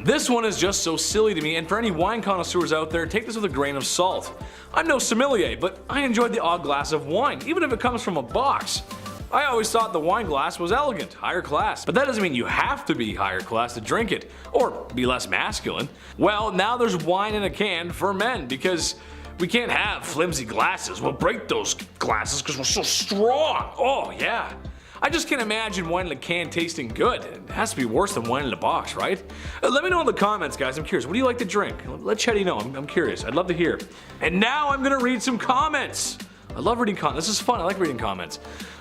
This one is just so silly to me, and for any wine connoisseurs out there, take this with a grain of salt. I'm no sommelier, but I enjoyed the odd glass of wine, even if it comes from a box. I always thought the wine glass was elegant, higher class, but that doesn't mean you have to be higher class to drink it, or be less masculine. Well, now there's wine in a can for men, because we can't have flimsy glasses. We'll break those glasses because we're so strong. Oh yeah. I just can't imagine wine in a can tasting good. It has to be worse than wine in a box, right? Let me know in the comments, guys. I'm curious. What do you like to drink? Let Chetty know. I'm curious. I'd love to hear. And now I'm gonna read some comments. I love reading comments. This is fun. I like reading comments.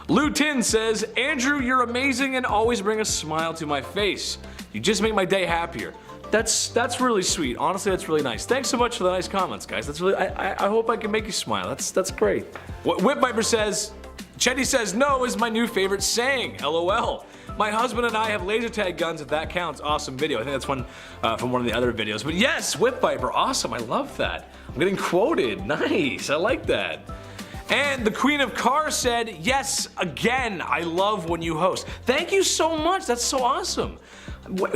Lou Tin says, Andrew, you're amazing and always bring a smile to my face. You just make my day happier. That's really sweet. Honestly, that's really nice. Thanks so much for the nice comments, guys. That's really. I hope I can make you smile. That's great. Whip Viper says, Chetty says no is my new favorite saying. LOL. My husband and I have laser tag guns if that counts. Awesome video. I think that's one from one of the other videos. But yes, Whip Viper, awesome. I love that. I'm getting quoted. Nice. I like that. And the Queen of Cars said, yes, again, I love when you host. Thank you so much. That's so awesome.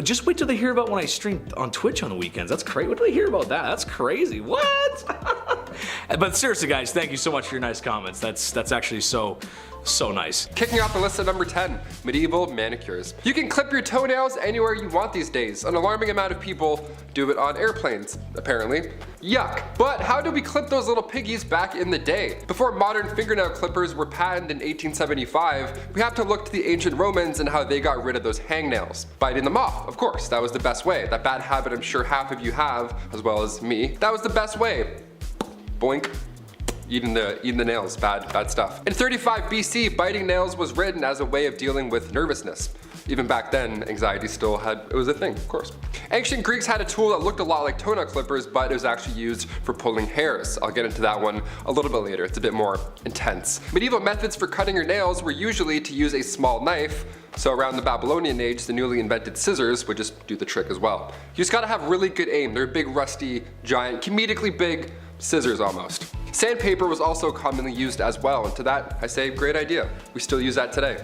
Just wait till they hear about when I stream on Twitch on the weekends. That's crazy. What do they hear about that? That's crazy. What? But seriously, guys, thank you so much for your nice comments. That's actually so nice. Kicking off the list at number 10, medieval manicures. You can clip your toenails anywhere you want these days. An alarming amount of people do it on airplanes, apparently. Yuck. But how did we clip those little piggies back in the day? Before modern fingernail clippers were patented in 1875, we have to look to the ancient Romans and how they got rid of those hangnails. Biting them off, of course. That was the best way. That bad habit I'm sure half of you have, as well as me. That was the best way. Boink. Eating the nails, bad stuff. In 35 BC, biting nails was written as a way of dealing with nervousness. Even back then, anxiety it was a thing, of course. Ancient Greeks had a tool that looked a lot like toenail clippers, but it was actually used for pulling hairs. I'll get into that one a little bit later. It's a bit more intense. Medieval methods for cutting your nails were usually to use a small knife. So around the Babylonian age, the newly invented scissors would just do the trick as well. You just gotta have really good aim. They're big, rusty, giant, comedically big scissors almost. Sandpaper was also commonly used as well, and to that I say great idea. We still use that today.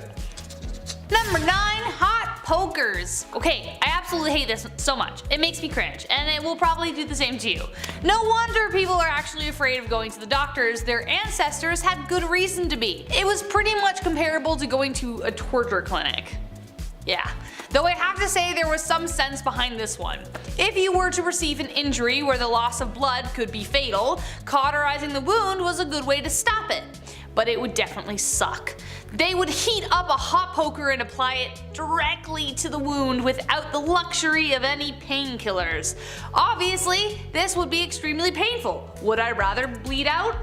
Number 9, hot pokers. Okay, I absolutely hate this so much. It makes me cringe, and it will probably do the same to you. No wonder people are actually afraid of going to the doctors. Their ancestors had good reason to be. It was pretty much comparable to going to a torture clinic. Yeah. Though I have to say there was some sense behind this one. If you were to receive an injury where the loss of blood could be fatal, cauterizing the wound was a good way to stop it. But it would definitely suck. They would heat up a hot poker and apply it directly to the wound without the luxury of any painkillers. Obviously, this would be extremely painful. Would I rather bleed out?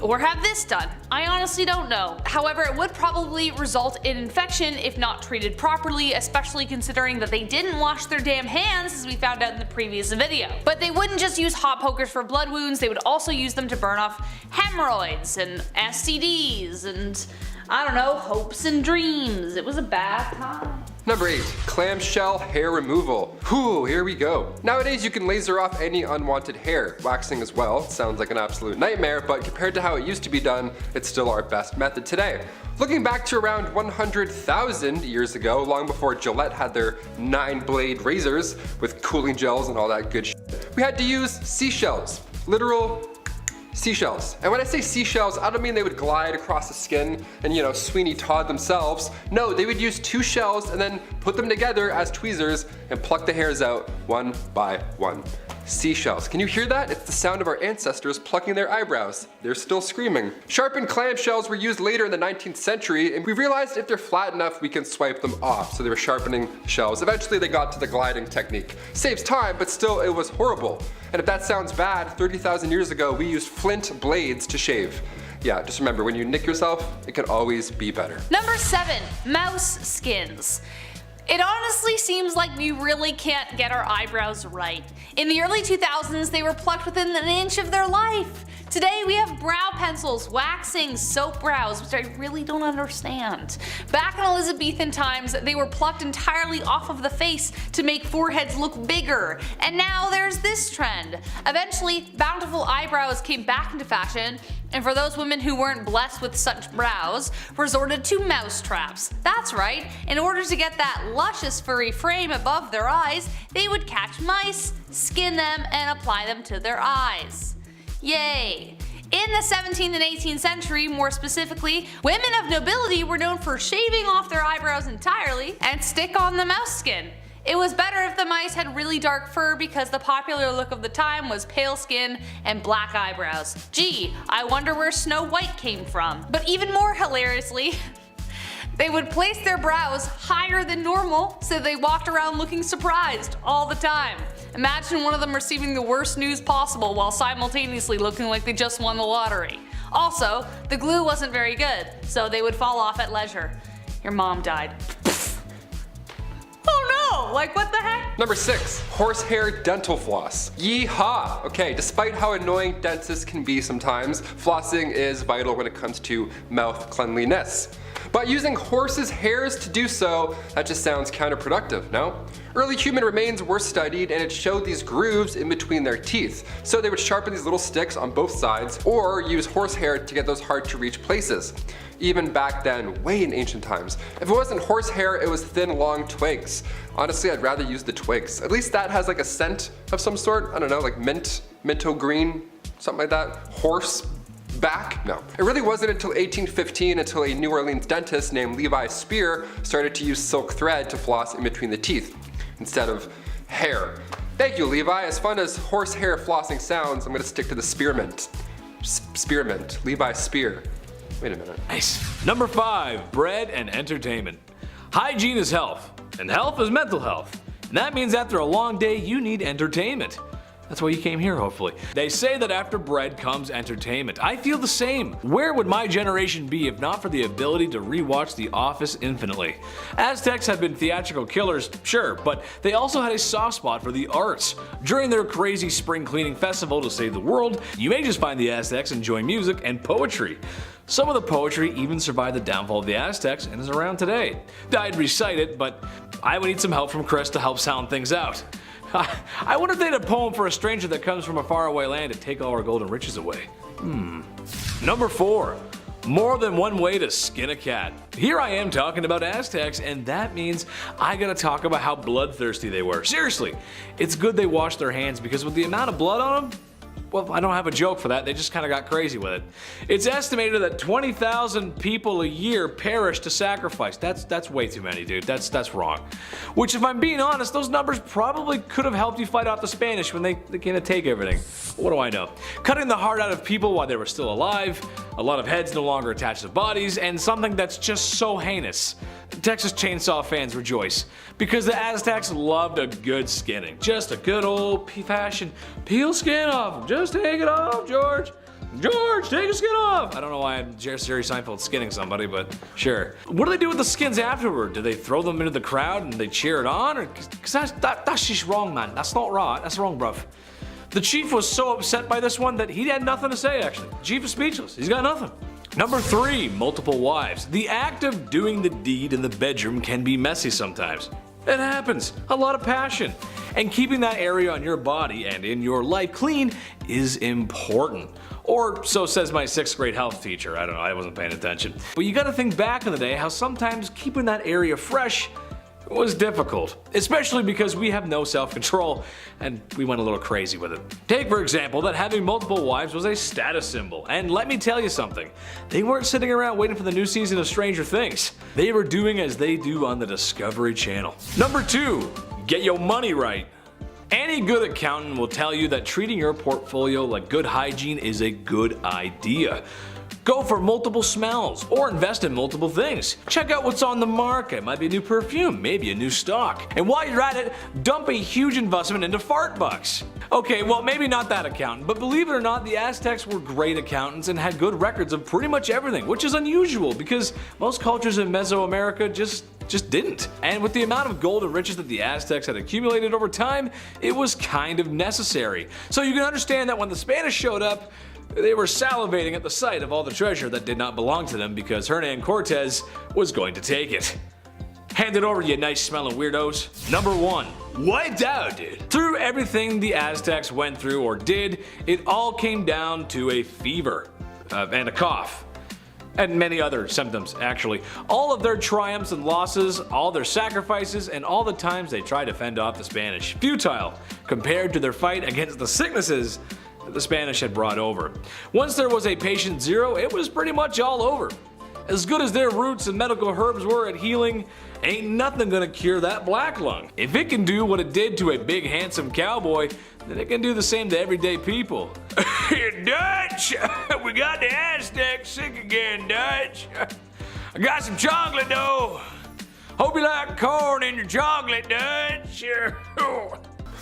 Or have this done? I honestly don't know. However, it would probably result in infection if not treated properly, especially considering that they didn't wash their damn hands as we found out in the previous video. But they wouldn't just use hot pokers for blood wounds, they would also use them to burn off hemorrhoids and STDs and I don't know, hopes and dreams. It was a bad time. Number 8, clamshell hair removal. Whew, here we go. Nowadays you can laser off any unwanted hair. Waxing as well, sounds like an absolute nightmare, but compared to how it used to be done, it's still our best method today. Looking back to around 100,000 years ago, long before Gillette had their 9-blade razors with cooling gels and all that good shit, we had to use seashells. Literal seashells. And when I say seashells, I don't mean they would glide across the skin and Sweeney Todd themselves. No, they would use 2 shells and then put them together as tweezers and pluck the hairs out one by one. Seashells. Can you hear that? It's the sound of our ancestors plucking their eyebrows. They're still screaming. Sharpened clamshells were used later in the 19th century, and we realized if they're flat enough, we can swipe them off. So they were sharpening shells. Eventually they got to the gliding technique. Saves time, but still it was horrible. And if that sounds bad, 30,000 years ago, we used flint blades to shave. Yeah, just remember, when you nick yourself, it can always be better. Number 7, mouse skins. It honestly seems like we really can't get our eyebrows right. In the early 2000s, they were plucked within an inch of their life. Today we have brow pencils, waxing, soap brows, which I really don't understand. Back in Elizabethan times, they were plucked entirely off of the face to make foreheads look bigger. And now there's this trend. Eventually, bountiful eyebrows came back into fashion, and for those women who weren't blessed with such brows, resorted to mouse traps. That's right, in order to get that luscious furry frame above their eyes, they would catch mice, skin them, and apply them to their eyes. Yay! In the 17th and 18th century, more specifically, women of nobility were known for shaving off their eyebrows entirely and stick on the mouse skin. It was better if the mice had really dark fur because the popular look of the time was pale skin and black eyebrows. Gee, I wonder where Snow White came from. But even more hilariously, they would place their brows higher than normal so they walked around looking surprised all the time. Imagine one of them receiving the worst news possible while simultaneously looking like they just won the lottery. Also, the glue wasn't very good, so they would fall off at leisure. Your mom died. Oh no! Like what the heck? Number 6. Horsehair dental floss. Yeehaw! Okay, despite how annoying dentists can be sometimes, flossing is vital when it comes to mouth cleanliness. But using horses' hairs to do so, that just sounds counterproductive, no? Early human remains were studied and it showed these grooves in between their teeth. So they would sharpen these little sticks on both sides or use horsehair to get those hard to reach places. Even back then, way in ancient times. If it wasn't horsehair, it was thin, long twigs. Honestly, I'd rather use the twigs. At least that has like a scent of some sort. I don't know, like minto green, something like that. Horse back? No. It really wasn't until 1815 until a New Orleans dentist named Levi Spear started to use silk thread to floss in between the teeth instead of hair. Thank you, Levi. As fun as horsehair flossing sounds, I'm gonna stick to the spearmint. Spearmint. Levi Spear. Wait a minute. Nice. Number 5, bread and entertainment. Hygiene is health, and health is mental health. And that means after a long day, you need entertainment. That's why you came here, hopefully. They say that after bread comes entertainment. I feel the same. Where would my generation be if not for the ability to rewatch The Office infinitely? Aztecs have been theatrical killers, sure, but they also had a soft spot for the arts. During their crazy spring cleaning festival to save the world, you may just find the Aztecs enjoying music and poetry. Some of the poetry even survived the downfall of the Aztecs and is around today. I'd recite it, but I would need some help from Chris to help sound things out. I wonder if they had a poem for a stranger that comes from a faraway land to take all our golden riches away. Number 4. More than one way to skin a cat. Here I am talking about Aztecs, and that means I gotta talk about how bloodthirsty they were. Seriously, it's good they washed their hands because with the amount of blood on them, well, I don't have a joke for that, they just kinda got crazy with it. It's estimated that 20,000 people a year perish to sacrifice. That's way too many, dude. That's wrong. Which, if I'm being honest, those numbers probably could have helped you fight off the Spanish when they came to take everything. What do I know? Cutting the heart out of people while they were still alive, a lot of heads no longer attached to bodies, and something that's just so heinous. Texas Chainsaw fans rejoice, because the Aztecs loved a good skinning. Just a good old fashion peel skin off. Just take it off, George. George, take the skin off. I don't know why I'm Jerry Seinfeld skinning somebody, but sure. What do they do with the skins afterward? Do they throw them into the crowd and they cheer it on? Or, cause that's just wrong, man. That's not right. That's wrong, bruv. The chief was so upset by this one that he had nothing to say, actually. The chief is speechless. He's got nothing. Number 3, multiple wives. The act of doing the deed in the bedroom can be messy sometimes. It happens. A lot of passion. And keeping that area on your body and in your life clean is important. Or so says my 6th grade health teacher. I don't know, I wasn't paying attention. But you gotta think back in the day how sometimes keeping that area fresh was difficult, especially because we have no self-control and we went a little crazy with it. Take for example that having multiple wives was a status symbol, and let me tell you something, they weren't sitting around waiting for the new season of Stranger Things. They were doing as they do on the Discovery Channel. Number 2, get your money right. Any good accountant will tell you that treating your portfolio like good hygiene is a good idea. Go for multiple smells, or invest in multiple things. Check out what's on the market. Might be a new perfume, maybe a new stock. And while you're at it, dump a huge investment into fart bucks. Okay, well maybe not that accountant, but believe it or not, the Aztecs were great accountants and had good records of pretty much everything, which is unusual because most cultures in Mesoamerica just just didn't. And with the amount of gold and riches that the Aztecs had accumulated over time, it was kind of necessary. So you can understand that when the Spanish showed up, they were salivating at the sight of all the treasure that did not belong to them because Hernan Cortez was going to take it. Hand it over, you nice smelling weirdos. Number 1. Wiped out, dude. Through everything the Aztecs went through or did, it all came down to a fever and a cough. And many other symptoms, actually. All of their triumphs and losses, all their sacrifices, and all the times they tried to fend off the Spanish. Futile, compared to their fight against the sicknesses that the Spanish had brought over. Once there was a patient zero, it was pretty much all over. As good as their roots and medical herbs were at healing, ain't nothing gonna cure that black lung. If it can do what it did to a big handsome cowboy, then it can do the same to everyday people. Dutch! We got the Aztecs sick again, Dutch. I got some chocolate though. Hope you like corn in your chocolate, Dutch.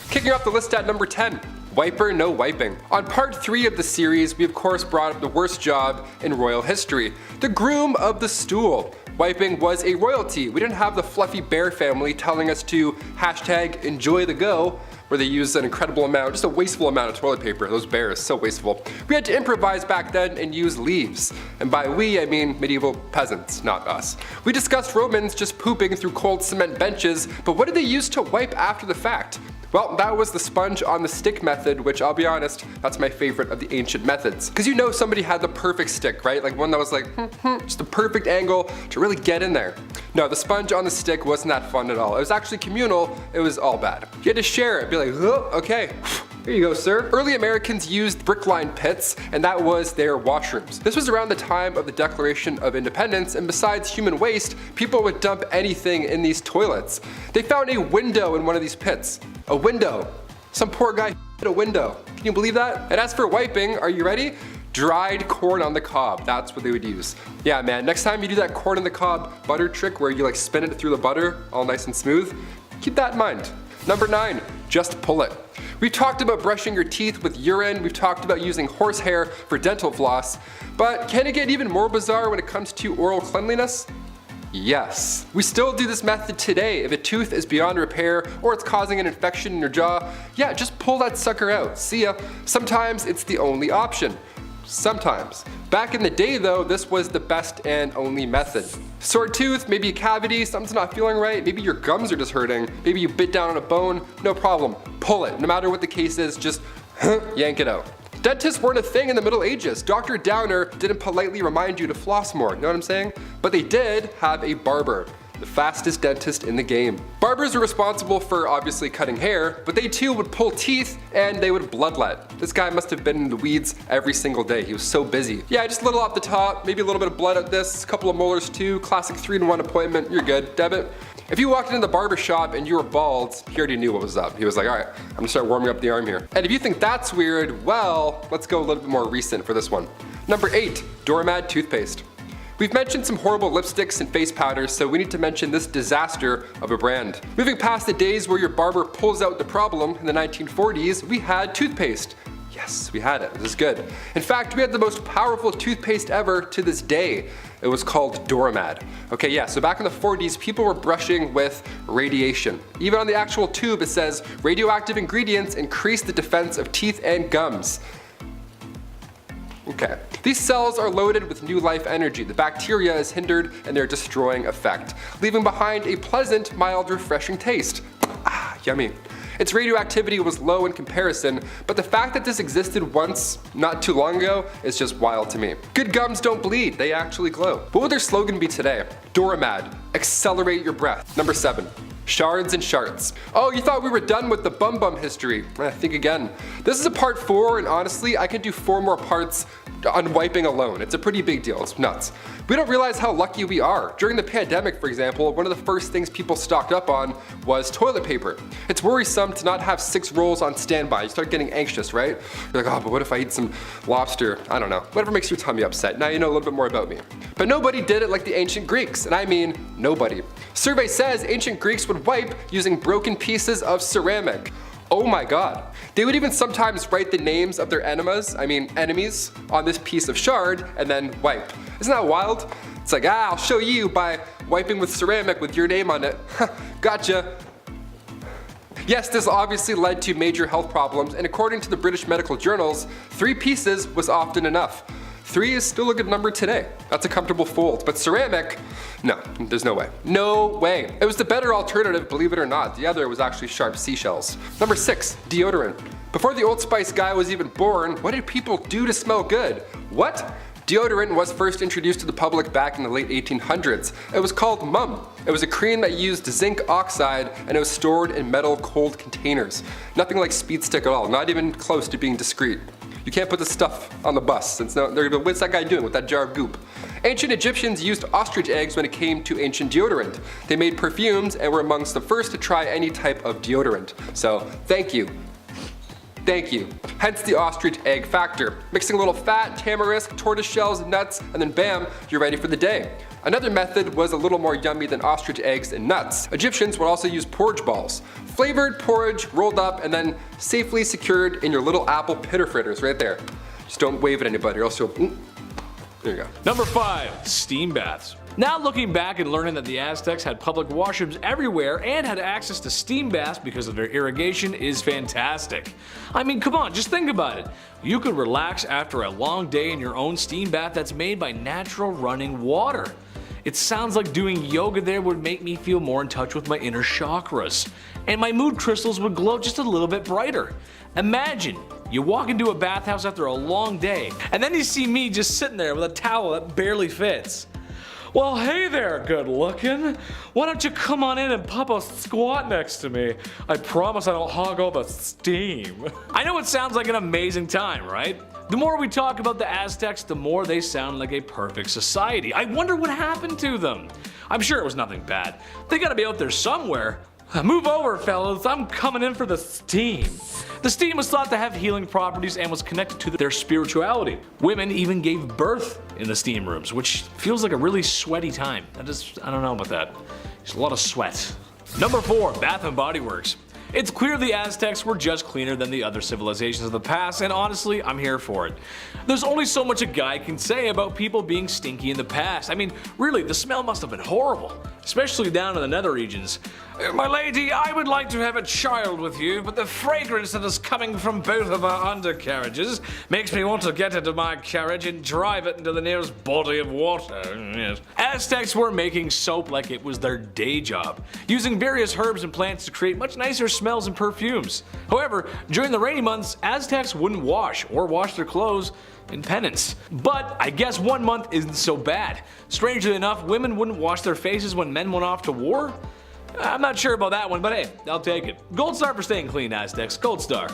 Kicking off the list at number 10. Wiper no wiping. On part 3 of the series, we of course brought up the worst job in royal history, the groom of the stool. Wiping was a royalty. We didn't have the fluffy bear family telling us to hashtag enjoy the go, where they used an incredible amount, just a wasteful amount of toilet paper. Those bears, so wasteful. We had to improvise back then and use leaves. And by we, I mean medieval peasants, not us. We discussed Romans just pooping through cold cement benches, but what did they use to wipe after the fact? Well, that was the sponge on the stick method, which I'll be honest, that's my favorite of the ancient methods. Because you know somebody had the perfect stick, right? Like one that was like, just the perfect angle to really get in there. No, the sponge on the stick wasn't that fun at all. It was actually communal, it was all bad. You had to share it, be like, oh, okay. Here you go, sir. Early Americans used brick-lined pits, and that was their washrooms. This was around the time of the Declaration of Independence, and besides human waste, people would dump anything in these toilets. They found a window in one of these pits. A window. Some poor guy hit a window. Can you believe that? And as for wiping, are you ready? Dried corn on the cob, that's what they would use. Yeah man, next time you do that corn on the cob butter trick where you like spin it through the butter, all nice and smooth, keep that in mind. Number 9, just pull it. We've talked about brushing your teeth with urine, we've talked about using horsehair for dental floss, but can it get even more bizarre when it comes to oral cleanliness? Yes. We still do this method today. If a tooth is beyond repair or it's causing an infection in your jaw, yeah, just pull that sucker out. See ya. Sometimes it's the only option. Sometimes. Back in the day though, this was the best and only method. Sore tooth, maybe a cavity, something's not feeling right, maybe your gums are just hurting, maybe you bit down on a bone, no problem. Pull it. No matter what the case is, just yank it out. Dentists weren't a thing in the Middle Ages. Dr. Downer didn't politely remind you to floss more, you know what I'm saying? But they did have a barber, the fastest dentist in the game. Barbers are responsible for obviously cutting hair, but they too would pull teeth and they would bloodlet. This guy must have been in the weeds every single day. He was so busy. Yeah, just a little off the top, maybe a little bit of blood at this, a couple of molars too, classic 3-in-1 appointment, you're good, debit. If you walked into the barber shop and you were bald, he already knew what was up. He was like, all right, I'm gonna start warming up the arm here. And if you think that's weird, well, let's go a little bit more recent for this one. Number 8, Doormat toothpaste. We've mentioned some horrible lipsticks and face powders, so we need to mention this disaster of a brand. Moving past the days where your barber pulls out the problem in the 1940s, we had toothpaste. Yes, we had it. This is good. In fact, we had the most powerful toothpaste ever to this day. It was called Doormat. Okay, yeah, so back in the 40s, people were brushing with radiation. Even on the actual tube, it says, radioactive ingredients increase the defense of teeth and gums. Okay. These cells are loaded with new life energy. The bacteria is hindered in their destroying effect, leaving behind a pleasant, mild, refreshing taste. Ah, yummy. Its radioactivity was low in comparison, but the fact that this existed once, not too long ago, is just wild to me. Good gums don't bleed, they actually glow. What would their slogan be today? Doormat, accelerate your breath. Number 7. Shards and sharts. Oh, you thought we were done with the bum bum history. Think again. This is a part 4, and honestly, I could do 4 more parts on wiping alone. It's a pretty big deal, it's nuts. We don't realize how lucky we are. During the pandemic, for example, one of the first things people stocked up on was toilet paper. It's worrisome to not have 6 rolls on standby. You start getting anxious, right? You're like, oh, but what if I eat some lobster? I don't know. Whatever makes your tummy upset. Now you know a little bit more about me. But nobody did it like the ancient Greeks, and I mean nobody. Survey says ancient Greeks would wipe using broken pieces of ceramic. Oh my god. They would even sometimes write the names of their enemies on this piece of shard and then wipe. Isn't that wild? It's like, I'll show you by wiping with ceramic with your name on it. Gotcha. Yes, this obviously led to major health problems, and according to the British medical journals, 3 pieces was often enough. 3 is still a good number today. That's a comfortable fold, but ceramic, no, there's no way. No way. It was the better alternative, believe it or not. The other was actually sharp seashells. Number 6, deodorant. Before the Old Spice guy was even born, what did people do to smell good? What? Deodorant was first introduced to the public back in the late 1800s. It was called Mum. It was a cream that used zinc oxide and it was stored in metal cold containers. Nothing like Speed Stick at all, not even close to being discreet. You can't put this stuff on the bus, since they're gonna be, what's that guy doing with that jar of goop? Ancient Egyptians used ostrich eggs when it came to ancient deodorant. They made perfumes and were amongst the first to try any type of deodorant. So, thank you. Thank you. Hence the ostrich egg factor. Mixing a little fat, tamarisk, tortoise shells, nuts, and then bam, you're ready for the day. Another method was a little more yummy than ostrich eggs and nuts. Egyptians would also use porridge balls. Flavored porridge rolled up and then safely secured in your little apple pitter fritters right there. Just don't wave at anybody or else you'll, there you go. Number 5, steam baths. Now looking back and learning that the Aztecs had public washrooms everywhere and had access to steam baths because of their irrigation is fantastic. I mean, come on, just think about it. You could relax after a long day in your own steam bath that's made by natural running water. It sounds like doing yoga there would make me feel more in touch with my inner chakras, and my mood crystals would glow just a little bit brighter. Imagine, you walk into a bathhouse after a long day, and then you see me just sitting there with a towel that barely fits. Well, hey there, good looking. Why don't you come on in and pop a squat next to me? I promise I don't hog all the steam. I know it sounds like an amazing time, right? The more we talk about the Aztecs, the more they sound like a perfect society. I wonder what happened to them. I'm sure it was nothing bad. They gotta be out there somewhere. Move over, fellas, I'm coming in for the steam. The steam was thought to have healing properties and was connected to their spirituality. Women even gave birth in the steam rooms, which feels like a really sweaty time. I don't know about that. There's a lot of sweat. Number 4, Bath and Body Works. It's clear the Aztecs were just cleaner than the other civilizations of the past, and honestly, I'm here for it. There's only so much a guy can say about people being stinky in the past. I mean, really, the smell must have been horrible, especially down in the nether regions. My lady, I would like to have a child with you, but the fragrance that is coming from both of our undercarriages makes me want to get into my carriage and drive it into the nearest body of water. Yes. Aztecs were making soap like it was their day job, using various herbs and plants to create much nicer smells and perfumes. However, during the rainy months, Aztecs wouldn't wash or wash their clothes in penance. But I guess 1 month isn't so bad. Strangely enough, women wouldn't wash their faces when men went off to war. I'm not sure about that one, but hey, I'll take it. Gold star for staying clean, Aztecs. Gold star.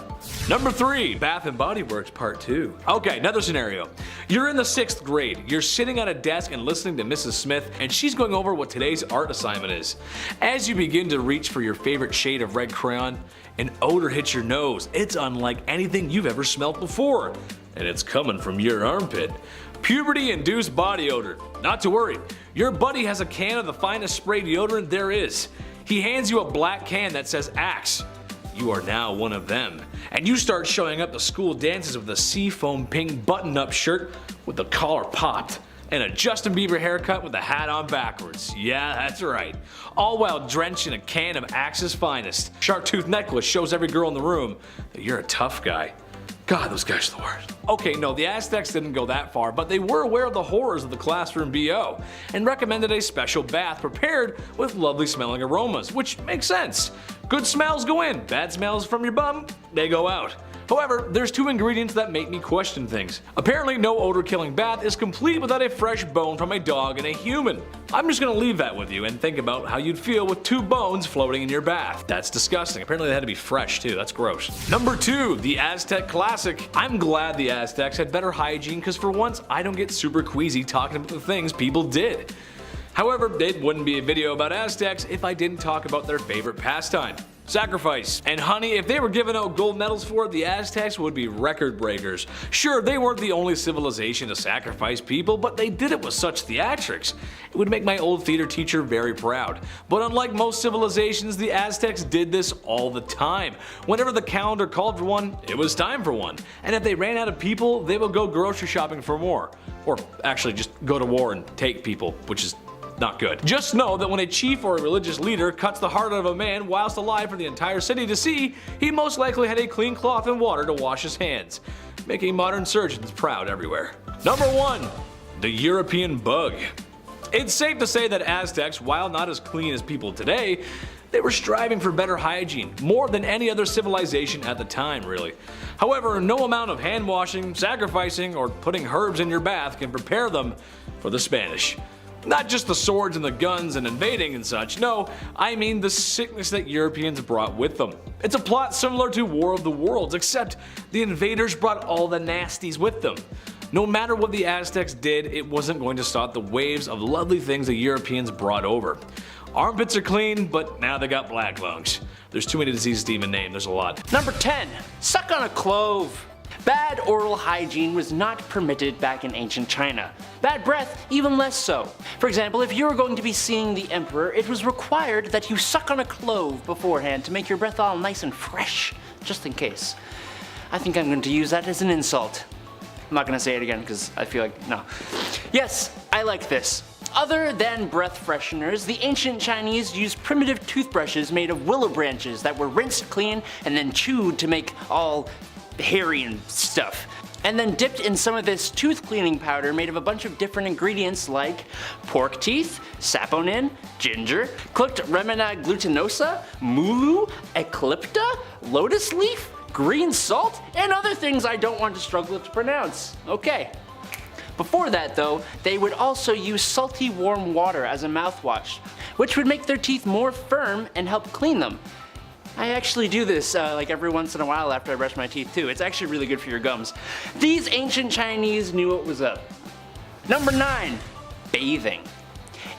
Number 3, Bath and Body Works Part 2. Okay, another scenario. You're in the 6th grade. You're sitting at a desk and listening to Mrs. Smith, and she's going over what today's art assignment is. As you begin to reach for your favorite shade of red crayon, an odor hits your nose. It's unlike anything you've ever smelled before. And it's coming from your armpit. Puberty-induced body odor. Not to worry, your buddy has a can of the finest spray deodorant there is. He hands you a black can that says Axe. You are now one of them. And you start showing up to school dances with a seafoam pink button-up shirt with the collar popped. And a Justin Bieber haircut with the hat on backwards. Yeah, that's right. All while drenched in a can of Axe's finest. Shark tooth necklace shows every girl in the room that you're a tough guy. God, those guys are the worst. Okay, no, the Aztecs didn't go that far, but they were aware of the horrors of the classroom BO and recommended a special bath prepared with lovely smelling aromas, which makes sense. Good smells go in, bad smells from your bum, they go out. However, there's 2 ingredients that make me question things. Apparently, no odor-killing bath is complete without a fresh bone from a dog and a human. I'm just gonna leave that with you and think about how you'd feel with 2 bones floating in your bath. That's disgusting. Apparently they had to be fresh too, that's gross. Number 2, the Aztec Classic. I'm glad the Aztecs had better hygiene because for once, I don't get super queasy talking about the things people did. However, it wouldn't be a video about Aztecs if I didn't talk about their favorite pastime. Sacrifice. And honey, if they were giving out gold medals for it, the Aztecs would be record breakers. Sure, they weren't the only civilization to sacrifice people, but they did it with such theatrics. It would make my old theater teacher very proud. But unlike most civilizations, the Aztecs did this all the time. Whenever the calendar called for one, it was time for one. And if they ran out of people, they would go grocery shopping for more. Or actually just go to war and take people, which is not good. Just know that when a chief or a religious leader cuts the heart out of a man whilst alive for the entire city to see, he most likely had a clean cloth and water to wash his hands, making modern surgeons proud everywhere. Number 1. The European bug. It's safe to say that Aztecs, while not as clean as people today, they were striving for better hygiene, more than any other civilization at the time, really. However, no amount of hand washing, sacrificing, or putting herbs in your bath can prepare them for the Spanish. Not just the swords and the guns and invading and such, no, I mean the sickness that Europeans brought with them. It's a plot similar to War of the Worlds, except the invaders brought all the nasties with them. No matter what the Aztecs did, it wasn't going to stop the waves of lovely things the Europeans brought over. Armpits are clean, but now they got black lungs. There's too many diseases to even name, there's a lot. Number 10. Suck on a clove. Bad oral hygiene was not permitted back in ancient China. Bad breath, even less so. For example, if you were going to be seeing the emperor, it was required that you suck on a clove beforehand to make your breath all nice and fresh, just in case. I think I'm going to use that as an insult. I'm not going to say it again because I feel like, no. Yes, I like this. Other than breath fresheners, the ancient Chinese used primitive toothbrushes made of willow branches that were rinsed clean and then chewed to make all hairy and stuff. And then dipped in some of this tooth cleaning powder made of a bunch of different ingredients like pork teeth, saponin, ginger, cooked Remina glutinosa, mulu, eclipta, lotus leaf, green salt, and other things I don't want to struggle to pronounce. Okay. Before that though, they would also use salty warm water as a mouthwash, which would make their teeth more firm and help clean them. I actually do this like every once in a while after I brush my teeth too. It's actually really good for your gums. These ancient Chinese knew what was up. Number 9. Bathing.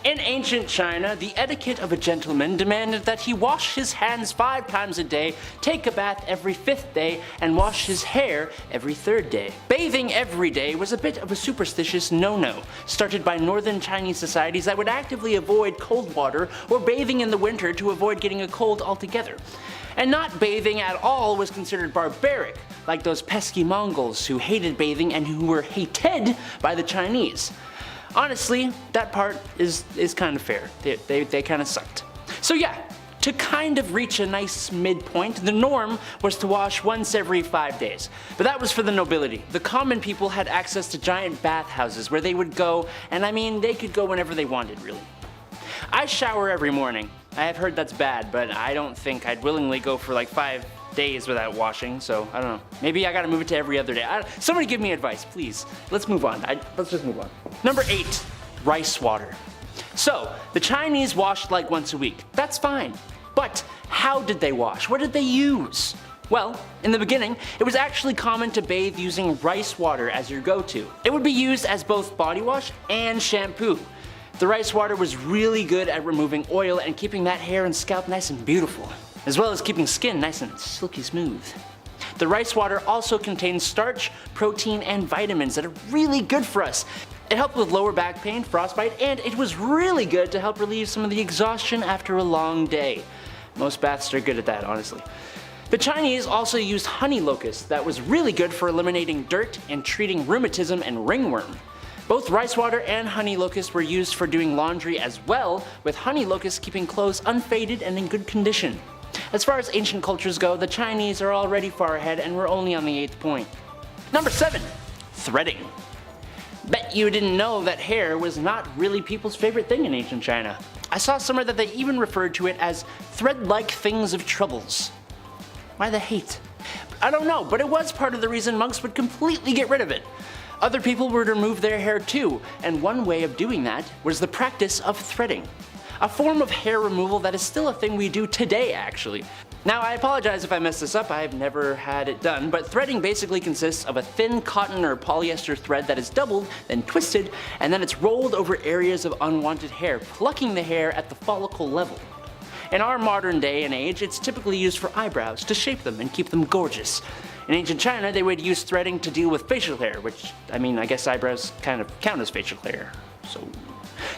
In ancient China, the etiquette of a gentleman demanded that he wash his hands 5 times a day, take a bath every 5th day, and wash his hair every 3rd day. Bathing every day was a bit of a superstitious no-no, started by northern Chinese societies that would actively avoid cold water or bathing in the winter to avoid getting a cold altogether. And not bathing at all was considered barbaric, like those pesky Mongols who hated bathing and who were hated by the Chinese. Honestly, that part is kind of fair. They kind of sucked. So yeah, to kind of reach a nice midpoint, the norm was to wash once every 5 days. But that was for the nobility. The common people had access to giant bathhouses where they would go, and I mean, they could go whenever they wanted, really. I shower every morning. I have heard that's bad, but I don't think I'd willingly go for like 5 days without washing, so I don't know. Maybe I gotta move it to every other day. Somebody give me advice, please. Let's move on. Let's just move on. Number 8. Rice water. So, the Chinese washed like once a week. That's fine. But how did they wash? What did they use? Well, in the beginning, it was actually common to bathe using rice water as your go-to. It would be used as both body wash and shampoo. The rice water was really good at removing oil and keeping that hair and scalp nice and beautiful, as well as keeping skin nice and silky smooth. The rice water also contains starch, protein, and vitamins that are really good for us. It helped with lower back pain, frostbite, and it was really good to help relieve some of the exhaustion after a long day. Most baths are good at that, honestly. The Chinese also used honey locust that was really good for eliminating dirt and treating rheumatism and ringworm. Both rice water and honey locust were used for doing laundry as well, with honey locust keeping clothes unfaded and in good condition. As far as ancient cultures go, the Chinese are already far ahead and we're only on the 8th point. Number 7. Threading. Bet you didn't know that hair was not really people's favorite thing in ancient China. I saw somewhere that they even referred to it as thread-like things of troubles. Why the hate? I don't know, but it was part of the reason monks would completely get rid of it. Other people would remove their hair too, and one way of doing that was the practice of threading. A form of hair removal that is still a thing we do today, actually. Now, I apologize if I messed this up, I've never had it done, but threading basically consists of a thin cotton or polyester thread that is doubled, then twisted, and then it's rolled over areas of unwanted hair, plucking the hair at the follicle level. In our modern day and age, it's typically used for eyebrows to shape them and keep them gorgeous. In ancient China, they would use threading to deal with facial hair, which, I guess eyebrows kind of count as facial hair. So,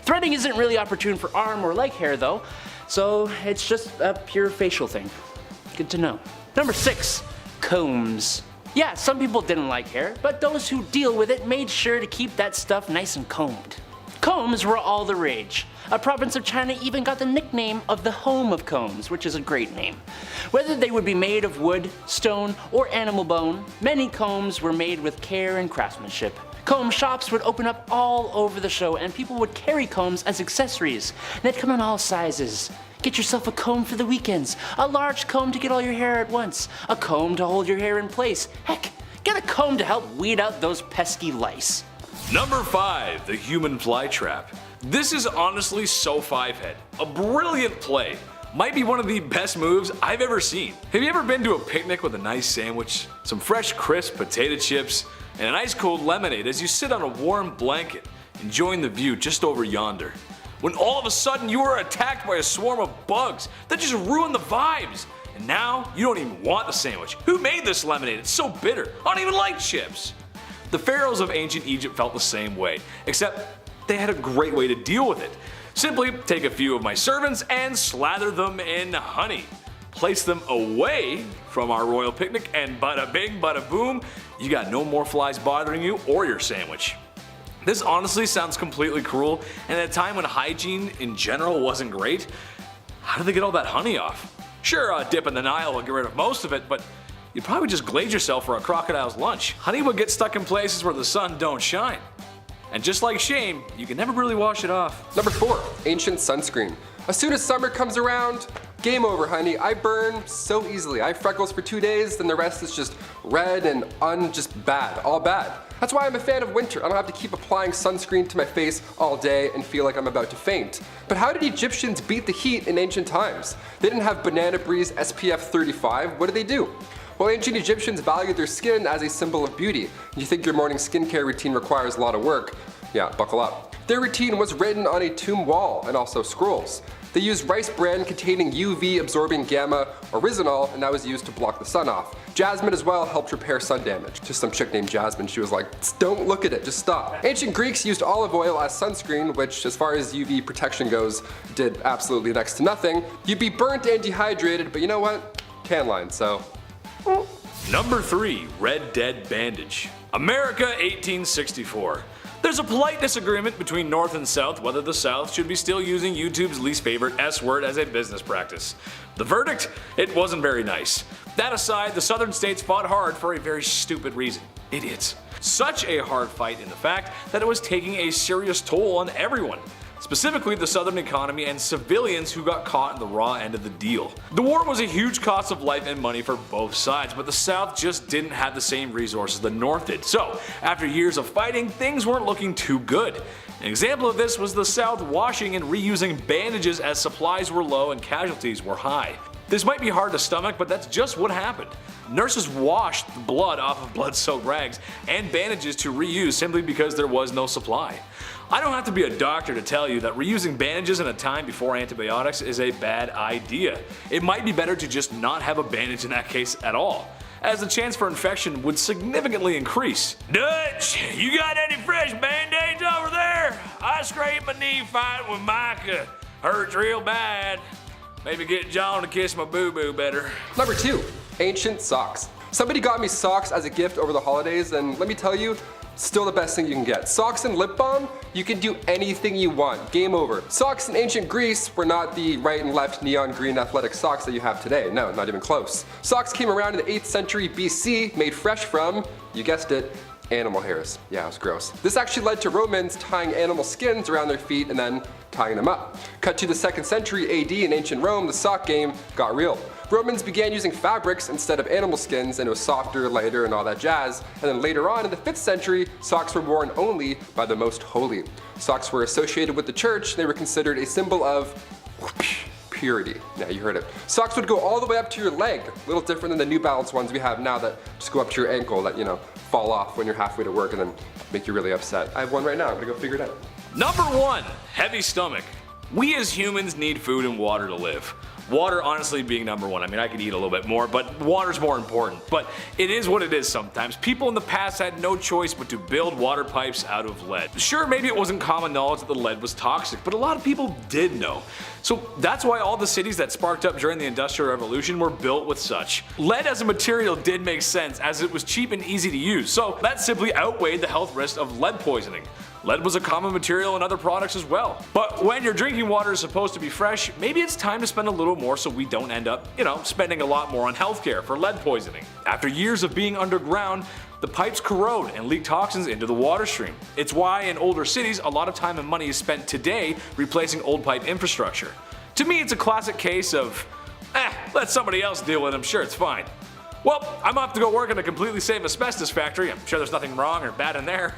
threading isn't really opportune for arm or leg hair though, so it's just a pure facial thing. Good to know. Number 6, combs. Yeah, some people didn't like hair, but those who deal with it made sure to keep that stuff nice and combed. Combs were all the rage. A province of China even got the nickname of the home of combs, which is a great name. Whether they would be made of wood, stone, or animal bone, many combs were made with care and craftsmanship. Comb shops would open up all over the show and people would carry combs as accessories. They'd come in all sizes. Get yourself a comb for the weekends, a large comb to get all your hair at once, a comb to hold your hair in place. Heck, get a comb to help weed out those pesky lice. Number 5, the human fly trap. This is honestly so 5-head. A brilliant play. Might be one of the best moves I've ever seen. Have you ever been to a picnic with a nice sandwich, some fresh crisp potato chips, and an ice cold lemonade as you sit on a warm blanket, enjoying the view just over yonder? When all of a sudden you are attacked by a swarm of bugs that just ruin the vibes. And now you don't even want the sandwich. Who made this lemonade? It's so bitter. I don't even like chips. The pharaohs of ancient Egypt felt the same way, except they had a great way to deal with it. Simply take a few of my servants and slather them in honey. Place them away from our royal picnic and bada bing bada boom, you got no more flies bothering you or your sandwich. This honestly sounds completely cruel, and at a time when hygiene in general wasn't great, how did they get all that honey off? Sure, a dip in the Nile will get rid of most of it, but you'd probably just glaze yourself for a crocodile's lunch. Honey would get stuck in places where the sun don't shine. And just like shame, you can never really wash it off. Number 4, ancient sunscreen. As soon as summer comes around, game over, honey. I burn so easily. I have freckles for 2 days, then the rest is just red and just bad, all bad. That's why I'm a fan of winter. I don't have to keep applying sunscreen to my face all day and feel like I'm about to faint. But how did Egyptians beat the heat in ancient times? They didn't have Banana Breeze SPF 35. What did they do? Well, ancient Egyptians valued their skin as a symbol of beauty. You think your morning skincare routine requires a lot of work? Yeah, buckle up. Their routine was written on a tomb wall and also scrolls. They used rice bran containing UV absorbing gamma oryzanol, and that was used to block the sun off. Jasmine as well helped repair sun damage. Just some chick named Jasmine, she was like, don't look at it, just stop. Ancient Greeks used olive oil as sunscreen, which as far as UV protection goes, did absolutely next to nothing. You'd be burnt and dehydrated, but you know what? Tan line, so. Number 3, Red Dead Bandage. America 1864. There's a polite disagreement between North and South whether the South should be still using YouTube's least favorite S word as a business practice. The verdict? It wasn't very nice. That aside, the Southern states fought hard for a very stupid reason. Idiots. Such a hard fight in the fact that it was taking a serious toll on everyone. Specifically the Southern economy and civilians who got caught in the raw end of the deal. The war was a huge cost of life and money for both sides, but the South just didn't have the same resources the North did. So, after years of fighting, things weren't looking too good. An example of this was the South washing and reusing bandages as supplies were low and casualties were high. This might be hard to stomach, but that's just what happened. Nurses washed the blood off of blood-soaked rags and bandages to reuse simply because there was no supply. I don't have to be a doctor to tell you that reusing bandages in a time before antibiotics is a bad idea. It might be better to just not have a bandage in that case at all, as the chance for infection would significantly increase. Dutch, you got any fresh band-aids over there? I scraped my knee fighting with Micah. Hurts real bad. Maybe get John to kiss my boo-boo better. Number 2, ancient socks. Somebody got me socks as a gift over the holidays, and let me tell you, still the best thing you can get. Socks and lip balm, you can do anything you want. Game over. Socks in ancient Greece were not the right and left neon green athletic socks that you have today. No, not even close. Socks came around in the 8th century BC, made fresh from, you guessed it, animal hairs. Yeah, it was gross. This actually led to Romans tying animal skins around their feet and then tying them up. Cut to the 2nd century AD in ancient Rome, the sock game got real. Romans began using fabrics instead of animal skins, and it was softer, lighter, and all that jazz. And then later on in the 5th century, socks were worn only by the most holy. Socks were associated with the church, and they were considered a symbol of purity. Yeah, you heard it. Socks would go all the way up to your leg. A little different than the New Balance ones we have now that just go up to your ankle that, fall off when you're halfway to work and then make you really upset. I have one right now. I'm gonna go figure it out. Number 1, heavy stomach. We as humans need food and water to live. Water honestly being number one. I mean, I could eat a little bit more, but water's more important. But it is what it is sometimes. People in the past had no choice but to build water pipes out of lead. Sure, maybe it wasn't common knowledge that the lead was toxic, but a lot of people did know. So that's why all the cities that sparked up during the Industrial Revolution were built with such. Lead as a material did make sense as it was cheap and easy to use, so that simply outweighed the health risks of lead poisoning. Lead was a common material in other products as well. But when your drinking water is supposed to be fresh, maybe it's time to spend a little more so we don't end up, spending a lot more on healthcare for lead poisoning. After years of being underground, the pipes corrode and leak toxins into the water stream. It's why in older cities, a lot of time and money is spent today replacing old pipe infrastructure. To me, it's a classic case of, let somebody else deal with it, I'm sure it's fine. Well, I'm off to go work in a completely safe asbestos factory. I'm sure there's nothing wrong or bad in there.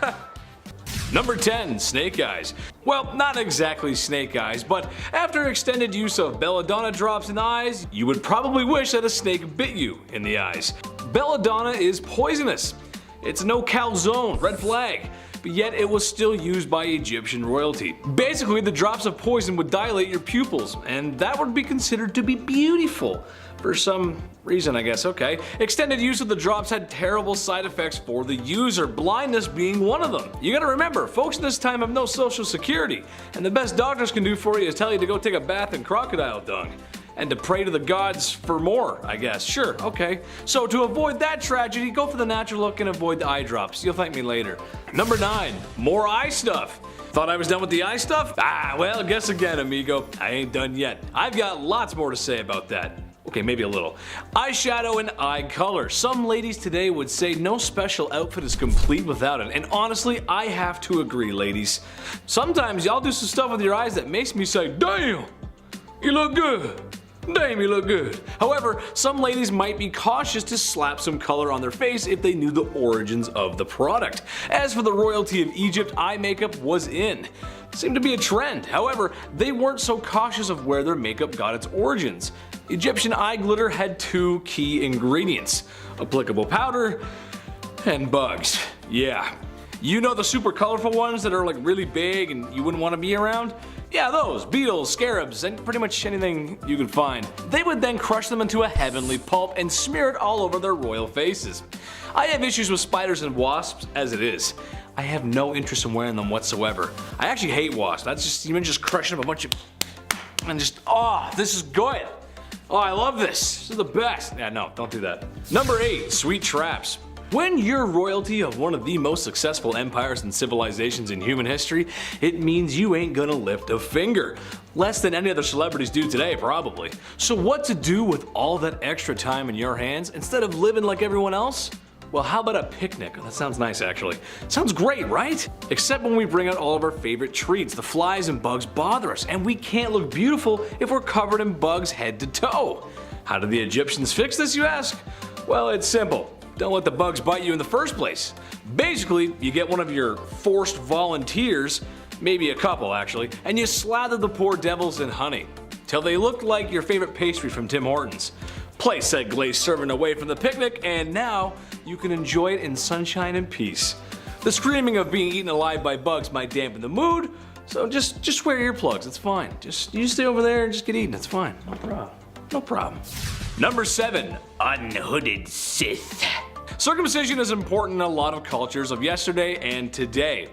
Number 10. Snake eyes. Well, not exactly snake eyes, but after extended use of belladonna drops in the eyes, you would probably wish that a snake bit you in the eyes. Belladonna is poisonous. It's a no calzone, red flag, but yet it was still used by Egyptian royalty. Basically, the drops of poison would dilate your pupils, and that would be considered to be beautiful. For some reason, I guess, okay. Extended use of the drops had terrible side effects for the user, blindness being one of them. You gotta remember, folks in this time have no social security, and the best doctors can do for you is tell you to go take a bath in crocodile dung. And to pray to the gods for more, I guess. Sure, okay. So to avoid that tragedy, go for the natural look and avoid the eye drops. You'll thank me later. Number 9. More eye stuff. Thought I was done with the eye stuff? Well, guess again, amigo. I ain't done yet. I've got lots more to say about that. Okay, maybe a little. Eyeshadow and eye color. Some ladies today would say no special outfit is complete without it, and honestly, I have to agree, ladies. Sometimes y'all do some stuff with your eyes that makes me say, damn, you look good. Damn, you look good. However, some ladies might be cautious to slap some color on their face if they knew the origins of the product. As for the royalty of Egypt, eye makeup was in. Seemed to be a trend. However, they weren't so cautious of where their makeup got its origins. Egyptian eye glitter had 2 key ingredients: applicable powder and bugs. Yeah. You know the super colorful ones that are like really big and you wouldn't want to be around? Yeah, those, beetles, scarabs, and pretty much anything you could find. They would then crush them into a heavenly pulp and smear it all over their royal faces. I have issues with spiders and wasps as it is. I have no interest in wearing them whatsoever. I actually hate wasps. That's just, even just crushing up a bunch of, and just, this is good. Oh, I love this. This is the best. Yeah, no, don't do that. Number 8, sweet traps. When you're royalty of one of the most successful empires and civilizations in human history, it means you ain't gonna lift a finger. Less than any other celebrities do today, probably. So what to do with all that extra time in your hands instead of living like everyone else? Well, how about a picnic? That sounds nice, actually. Sounds great, right? Except when we bring out all of our favorite treats, the flies and bugs bother us, and we can't look beautiful if we're covered in bugs head to toe. How did the Egyptians fix this, you ask? Well, it's simple. Don't let the bugs bite you in the first place. Basically, you get one of your forced volunteers, maybe a couple actually, and you slather the poor devils in honey, till they look like your favorite pastry from Tim Hortons. Place said glazed serving away from the picnic, and now you can enjoy it in sunshine and peace. The screaming of being eaten alive by bugs might dampen the mood, so just wear earplugs, it's fine. You stay over there and just get eaten, it's fine, no problem. No problem. Number 7, unhooded Sith. Circumcision is important in a lot of cultures of yesterday and today.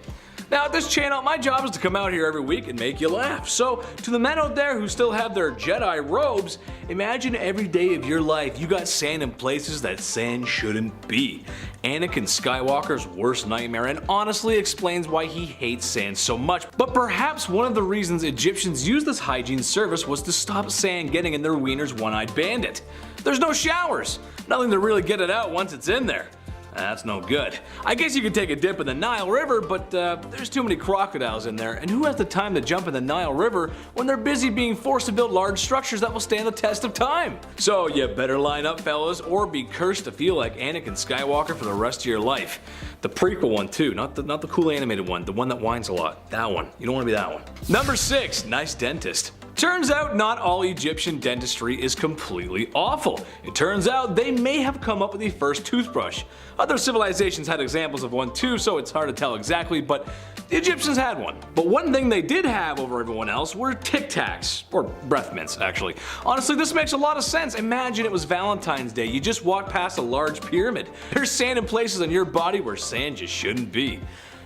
Now at this channel, my job is to come out here every week and make you laugh. So to the men out there who still have their Jedi robes, imagine every day of your life you got sand in places that sand shouldn't be. Anakin Skywalker's worst nightmare, and honestly explains why he hates sand so much. But perhaps one of the reasons Egyptians used this hygiene service was to stop sand getting in their wiener's one-eyed bandit. There's no showers, nothing to really get it out once it's in there. That's no good. I guess you could take a dip in the Nile River, but there's too many crocodiles in there, and who has the time to jump in the Nile River when they're busy being forced to build large structures that will stand the test of time? So you better line up, fellas, or be cursed to feel like Anakin Skywalker for the rest of your life. The prequel one too, not the cool animated one, the one that whines a lot. That one. You don't want to be that one. Number 6, nice dentist. Turns out not all Egyptian dentistry is completely awful. It turns out they may have come up with the first toothbrush. Other civilizations had examples of one too, so it's hard to tell exactly, but The Egyptians had one. But one thing they did have over everyone else were Tic Tacs, or breath mints actually. Honestly, this makes a lot of sense. Imagine it was Valentine's Day, you just walked past a large pyramid. There's sand in places on your body where sand just shouldn't be.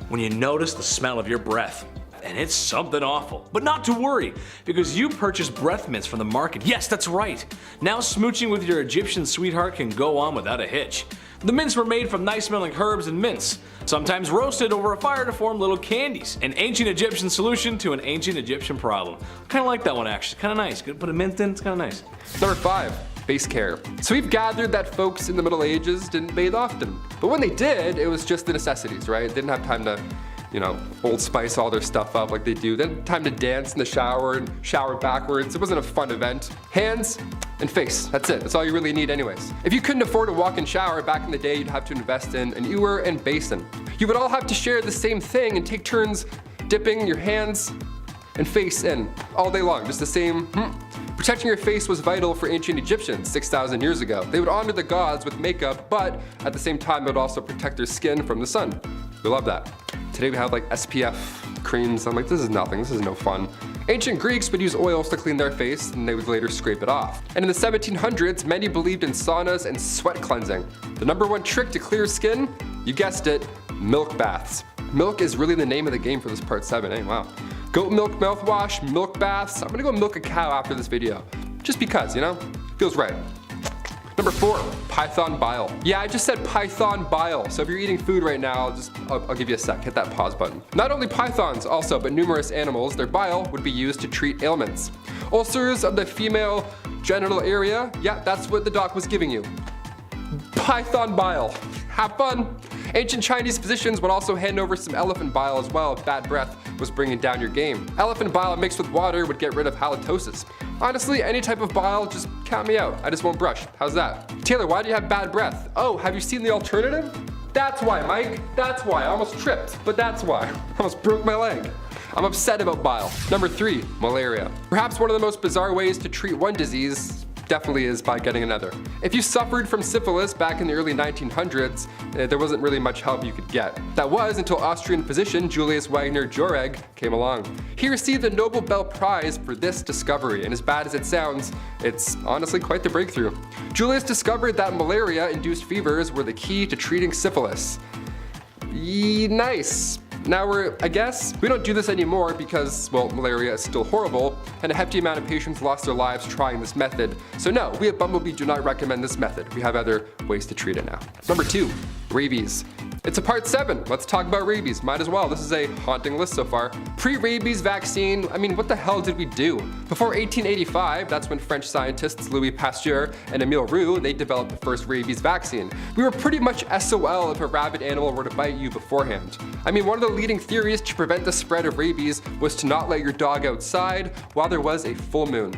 When you notice the smell of your breath, and it's something awful. But not to worry, because you purchased breath mints from the market. Yes, that's right. Now smooching with your Egyptian sweetheart can go on without a hitch. The mints were made from nice smelling herbs and mints, sometimes roasted over a fire to form little candies. An ancient Egyptian solution to an ancient Egyptian problem. Kinda like that one actually, kinda nice. Good, put a mint in, it's kinda nice. Number 5. Face care. So we've gathered that folks in the Middle Ages didn't bathe often. But when they did, it was just the necessities, right? They didn't have time to, Old Spice all their stuff up like they do. They didn't have time to dance in the shower and shower backwards. It wasn't a fun event. Hands and face, that's it. That's all you really need anyways. If you couldn't afford a walk-in shower back in the day, you'd have to invest in an ewer and basin. You would all have to share the same thing and take turns dipping your hands and face in all day long, just the same. Protecting your face was vital for ancient Egyptians 6,000 years ago. They would honor the gods with makeup, but at the same time, it would also protect their skin from the sun. We love that. Today we have like SPF creams. I'm like, this is nothing, this is no fun. Ancient Greeks would use oils to clean their face, and they would later scrape it off. And in the 1700s, many believed in saunas and sweat cleansing. The number one trick to clear skin, you guessed it, milk baths. Milk is really the name of the game for this part 7, eh? Wow. Goat milk mouthwash, milk baths. I'm gonna go milk a cow after this video. Just because, feels right. Number 4, python bile. Yeah, I just said python bile. So if you're eating food right now, I'll give you a sec, hit that pause button. Not only pythons also, but numerous animals, their bile would be used to treat ailments. Ulcers of the female genital area, yeah, that's what the doc was giving you. Python bile. Have fun. Ancient Chinese physicians would also hand over some elephant bile as well if bad breath was bringing down your game. Elephant bile mixed with water would get rid of halitosis. Honestly, any type of bile, just count me out. I just won't brush. How's that? Taylor, why do you have bad breath? Oh, have you seen the alternative? That's why, Mike. That's why. I almost tripped, but that's why. I almost broke my leg. I'm upset about bile. Number 3, malaria. Perhaps one of the most bizarre ways to treat one disease definitely is by getting another. If you suffered from syphilis back in the early 1900s, there wasn't really much help you could get. That was until Austrian physician Julius Wagner Jauregg came along. He received the Nobel Prize for this discovery, and as bad as it sounds, it's honestly quite the breakthrough. Julius discovered that malaria-induced fevers were the key to treating syphilis. Nice. Now I guess, we don't do this anymore because, well, malaria is still horrible, and a hefty amount of patients lost their lives trying this method. So no, we at Bumblebee do not recommend this method. We have other ways to treat it now. Number 2, rabies. It's a part 7. Let's talk about rabies. Might as well. This is a haunting list so far. Pre-rabies vaccine, I mean, what the hell did we do? Before 1885, that's when French scientists Louis Pasteur and Emile Roux, they developed the first rabies vaccine. We were pretty much SOL if a rabid animal were to bite you beforehand. I mean, one of the leading theories to prevent the spread of rabies was to not let your dog outside while there was a full moon.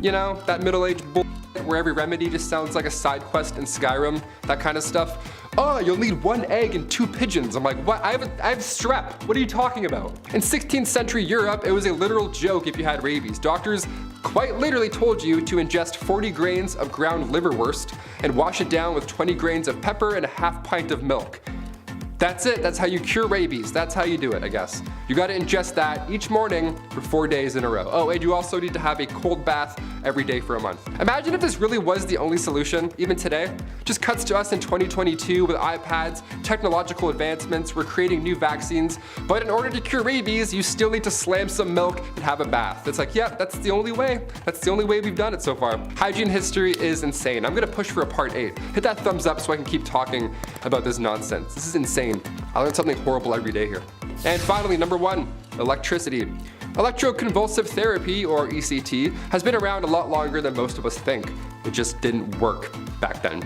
That middle-aged bull where every remedy just sounds like a side quest in Skyrim, that kind of stuff. Oh, you'll need 1 egg and 2 pigeons. I'm like, what? I have strep. What are you talking about? In 16th century Europe, it was a literal joke if you had rabies. Doctors quite literally told you to ingest 40 grains of ground liverwurst and wash it down with 20 grains of pepper and a half pint of milk. That's it. That's how you cure rabies. That's how you do it, I guess. You gotta ingest that each morning for 4 days in a row. Oh, and you also need to have a cold bath every day for a month. Imagine if this really was the only solution, even today. Just cuts to us in 2022 with iPads, technological advancements, we're creating new vaccines, but in order to cure rabies, you still need to slam some milk and have a bath. It's like, yeah, that's the only way. That's the only way we've done it so far. Hygiene history is insane. I'm gonna push for a part 8. Hit that thumbs up so I can keep talking about this nonsense. This is insane. I learn something horrible every day here. And finally, number 1, electricity. Electroconvulsive therapy, or ECT, has been around a lot longer than most of us think. It just didn't work back then,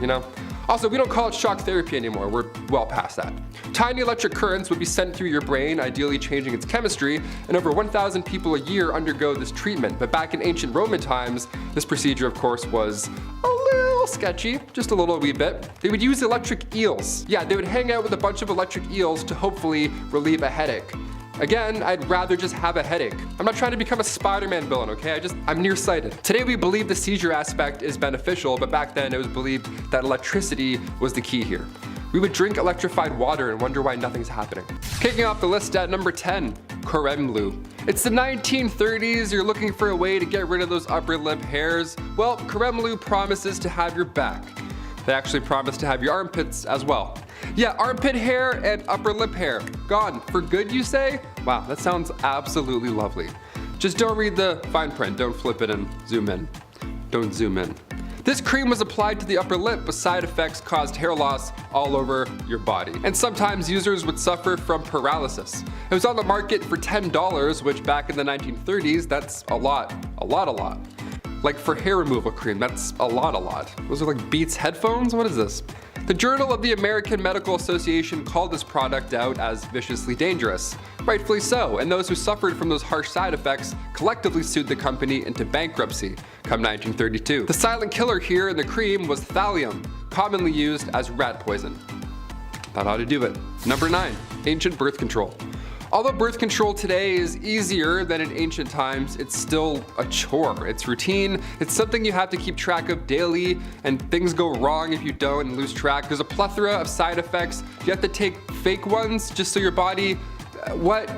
Also, we don't call it shock therapy anymore. We're well past that. Tiny electric currents would be sent through your brain, ideally changing its chemistry, and over 1,000 people a year undergo this treatment. But back in ancient Roman times, this procedure, of course, was a little sketchy, just a little wee bit. They would use electric eels. Yeah, they would hang out with a bunch of electric eels to hopefully relieve a headache. Again, I'd rather just have a headache. I'm not trying to become a Spider-Man villain, okay? I'm nearsighted. Today we believe the seizure aspect is beneficial, but back then it was believed that electricity was the key here. We would drink electrified water and wonder why nothing's happening. Kicking off the list at number 10, Coremlu. It's the 1930s, you're looking for a way to get rid of those upper lip hairs. Well, Coremlu promises to have your back. They actually promise to have your armpits as well. Yeah, armpit hair and upper lip hair. Gone. For good, you say? Wow, that sounds absolutely lovely. Just don't read the fine print. Don't flip it and zoom in. Don't zoom in. This cream was applied to the upper lip, but side effects caused hair loss all over your body. And sometimes users would suffer from paralysis. It was on the market for $10, which back in the 1930s, that's a lot. Like for hair removal cream, that's a lot. Those are like Beats headphones? What is this? The Journal of the American Medical Association called this product out as viciously dangerous. Rightfully so, and those who suffered from those harsh side effects collectively sued the company into bankruptcy come 1932. The silent killer here in the cream was thallium, commonly used as rat poison. That ought to do it. Number 9, ancient birth control. Although birth control today is easier than in ancient times, it's still a chore. It's routine, it's something you have to keep track of daily, and things go wrong if you don't and lose track. There's a plethora of side effects. You have to take fake ones just so your body,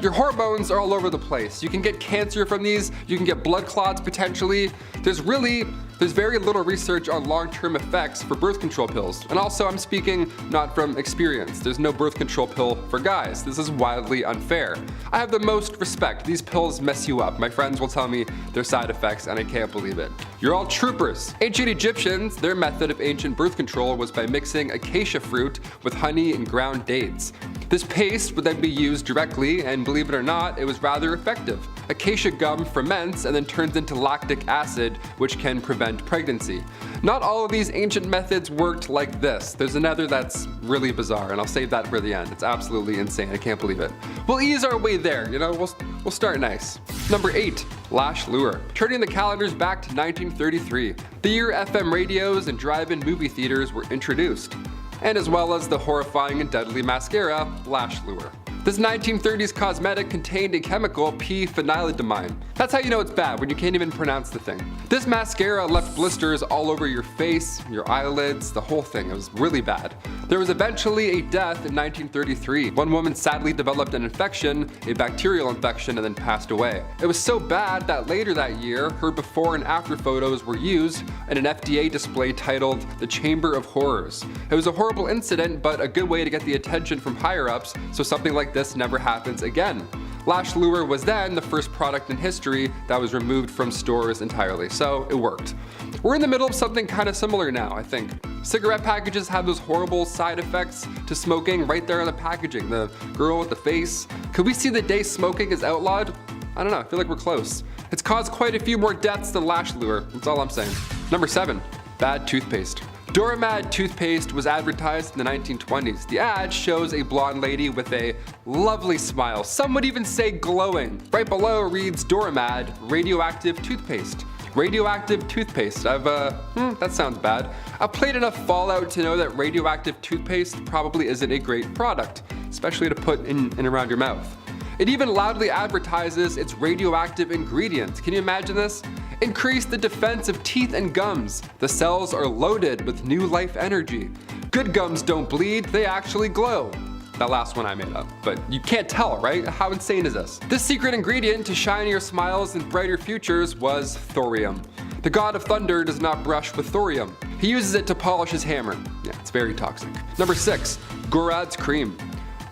your hormones are all over the place. You can get cancer from these, you can get blood clots potentially. There's very little research on long-term effects for birth control pills. And also, I'm speaking not from experience. There's no birth control pill for guys. This is wildly unfair. I have the most respect. These pills mess you up. My friends will tell me their side effects and I can't believe it. You're all troopers. Ancient Egyptians, their method of ancient birth control was by mixing acacia fruit with honey and ground dates. This paste would then be used directly, and believe it or not, it was rather effective. Acacia gum ferments and then turns into lactic acid, which can prevent pregnancy. Not all of these ancient methods worked like this. There's another that's really bizarre, and I'll save that for the end. It's absolutely insane. I can't believe it. We'll ease our way there, we'll start nice. Number 8, lash lure. Turning the calendars back to 1933, the year FM radios and drive-in movie theaters were introduced, and as well as the horrifying and deadly mascara, lash lure. This 1930s cosmetic contained a chemical, p-phenylenediamine. That's how you know it's bad, when you can't even pronounce the thing. This mascara left blisters all over your face, your eyelids, the whole thing. It was really bad. There was eventually a death in 1933. One woman sadly developed an infection, a bacterial infection, and then passed away. It was so bad that later that year, her before and after photos were used in an FDA display titled The Chamber of Horrors. It was a horrible incident, but a good way to get the attention from higher-ups, so something like this never happens again. Lash lure was then the first product in history that was removed from stores entirely, so it worked. We're in the middle of something kind of similar now, I think. Cigarette packages have those horrible side effects to smoking right there on the packaging. The girl with the face. Could we see the day smoking is outlawed? I don't know, I feel like we're close. It's caused quite a few more deaths than lash lure, that's all I'm saying. Number 7, bad toothpaste. Doramad toothpaste was advertised in the 1920s. The ad shows a blonde lady with a lovely smile. Some would even say glowing. Right below reads Doramad radioactive toothpaste. Radioactive toothpaste. That sounds bad. I've played enough Fallout to know that radioactive toothpaste probably isn't a great product, especially to put in and around your mouth. It even loudly advertises its radioactive ingredients. Can you imagine this? Increase the defense of teeth and gums. The cells are loaded with new life energy. Good gums don't bleed, they actually glow. That last one I made up, but you can't tell, right? How insane is this? This secret ingredient to shinier smiles and brighter futures was thorium. The god of thunder does not brush with thorium. He uses it to polish his hammer. Yeah, it's very toxic. Number 6, Gorad's cream.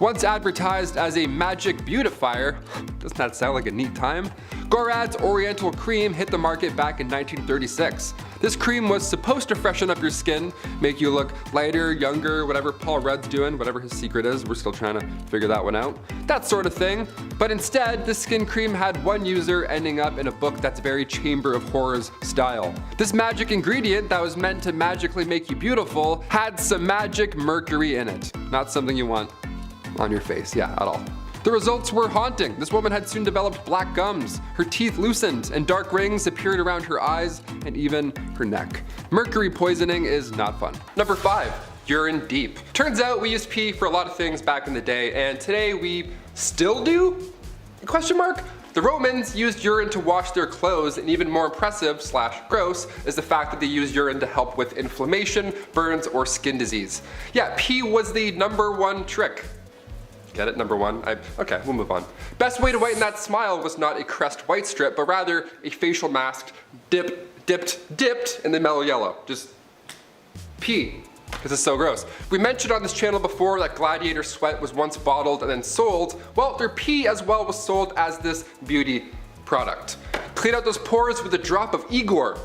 Once advertised as a magic beautifier, doesn't that sound like a neat time? Gorad's Oriental Cream hit the market back in 1936. This cream was supposed to freshen up your skin, make you look lighter, younger, whatever Paul Rudd's doing, whatever his secret is, we're still trying to figure that one out. That sort of thing. But instead, this skin cream had one user ending up in a book that's very Chamber of Horrors style. This magic ingredient that was meant to magically make you beautiful had some magic mercury in it. Not something you want on your face, yeah, at all. The results were haunting. This woman had soon developed black gums, her teeth loosened, and dark rings appeared around her eyes and even her neck. Mercury poisoning is not fun. Number 5, urine deep. Turns out we used pee for a lot of things back in the day, and today we still do? Question mark? The Romans used urine to wash their clothes, and even more impressive / gross is the fact that they used urine to help with inflammation, burns, or skin disease. Yeah, pee was the #1 trick. Get it? Number one? Okay, we'll move on. Best way to whiten that smile was not a Crest white strip, but rather a facial mask dipped in the mellow yellow. Just pee. This is so gross. We mentioned on this channel before that Gladiator sweat was once bottled and then sold. Well, their pee as well was sold as this beauty product. Clean out those pores with a drop of Igor.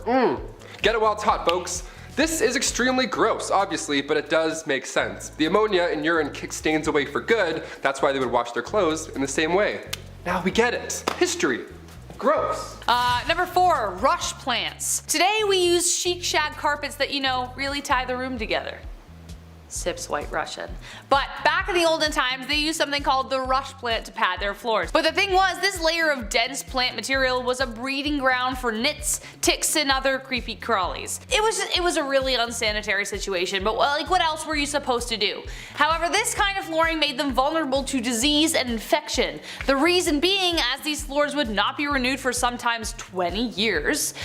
Get it while it's hot, folks. This is extremely gross, obviously, but it does make sense. The ammonia in urine kicks stains away for good. That's why they would wash their clothes in the same way. Now we get it. History. Gross. Number 4, rush plants. Today we use chic shag carpets that, you know, really tie the room together. Sips White Russian. But back in the olden times, they used something called the rush plant to pad their floors. But the thing was, this layer of dense plant material was a breeding ground for nits, ticks, and other creepy crawlies. It was a really unsanitary situation, but like, what else were you supposed to do? However, this kind of flooring made them vulnerable to disease and infection. The reason being, as these floors would not be renewed for sometimes 20 years,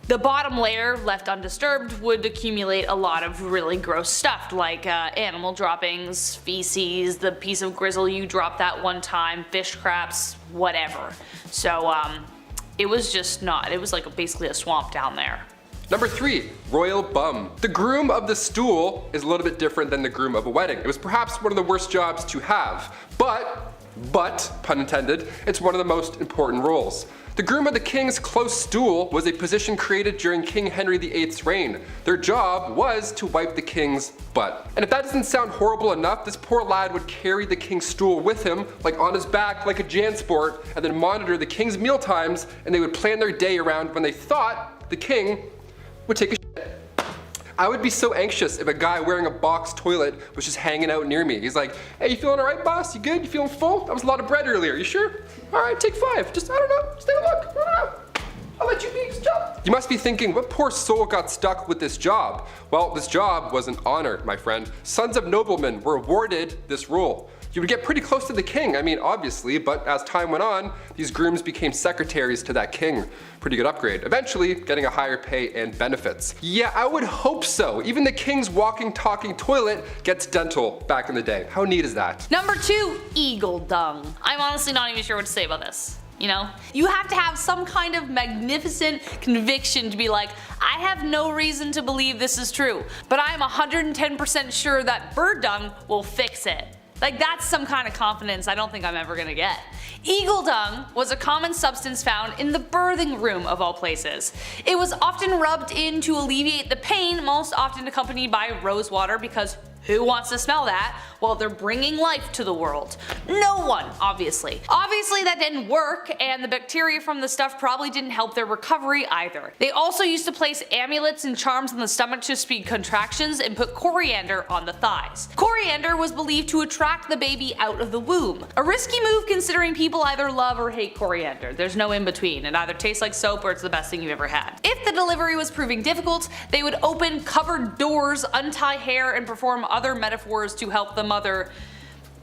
the bottom layer, left undisturbed, would accumulate a lot of really gross stuff like animal droppings, feces, the piece of grizzle you dropped that one time, fish scraps, whatever. So it was just not, it was like basically a swamp down there. Number 3, royal bum. The groom of the stool is a little bit different than the groom of a wedding. It was perhaps one of the worst jobs to have, but, pun intended, it's one of the most important roles. The groom of the king's close stool was a position created during King Henry VIII's reign. Their job was to wipe the king's butt. And if that doesn't sound horrible enough, this poor lad would carry the king's stool with him, like on his back, like a JanSport, and then monitor the king's meal times, and they would plan their day around when they thought the king would take a shit. I would be so anxious if a guy wearing a box toilet was just hanging out near me. He's like, hey, you feeling alright, boss? You good? You feeling full? That was a lot of bread earlier. You sure? Alright, take 5. Just, I don't know. Just take a look. I don't know. I'll let you be. Just jump. You must be thinking, what poor soul got stuck with this job? Well, this job was an honor, my friend. Sons of noblemen were awarded this role. You would get pretty close to the king, I mean, obviously, but as time went on, these grooms became secretaries to that king. Pretty good upgrade. Eventually, getting a higher pay and benefits. Yeah, I would hope so. Even the king's walking, talking toilet gets dental back in the day. How neat is that? Number 2, eagle dung. I'm honestly not even sure what to say about this. You know? You have to have some kind of magnificent conviction to be like, I have no reason to believe this is true, but I am 110% sure that bird dung will fix it. Like, that's some kind of confidence I don't think I'm ever gonna get. Eagle dung was a common substance found in the birthing room of all places. It was often rubbed in to alleviate the pain, most often accompanied by rose water, because who wants to smell that while they're bringing life to the world? No one, obviously. Obviously that didn't work, and the bacteria from the stuff probably didn't help their recovery either. They also used to place amulets and charms on the stomach to speed contractions and put coriander on the thighs. Coriander was believed to attract the baby out of the womb. A risky move considering people either love or hate coriander. There's no in between. It either tastes like soap or it's the best thing you've ever had. If the delivery was proving difficult, they would open cupboard doors, untie hair, and perform other metaphors to help the mother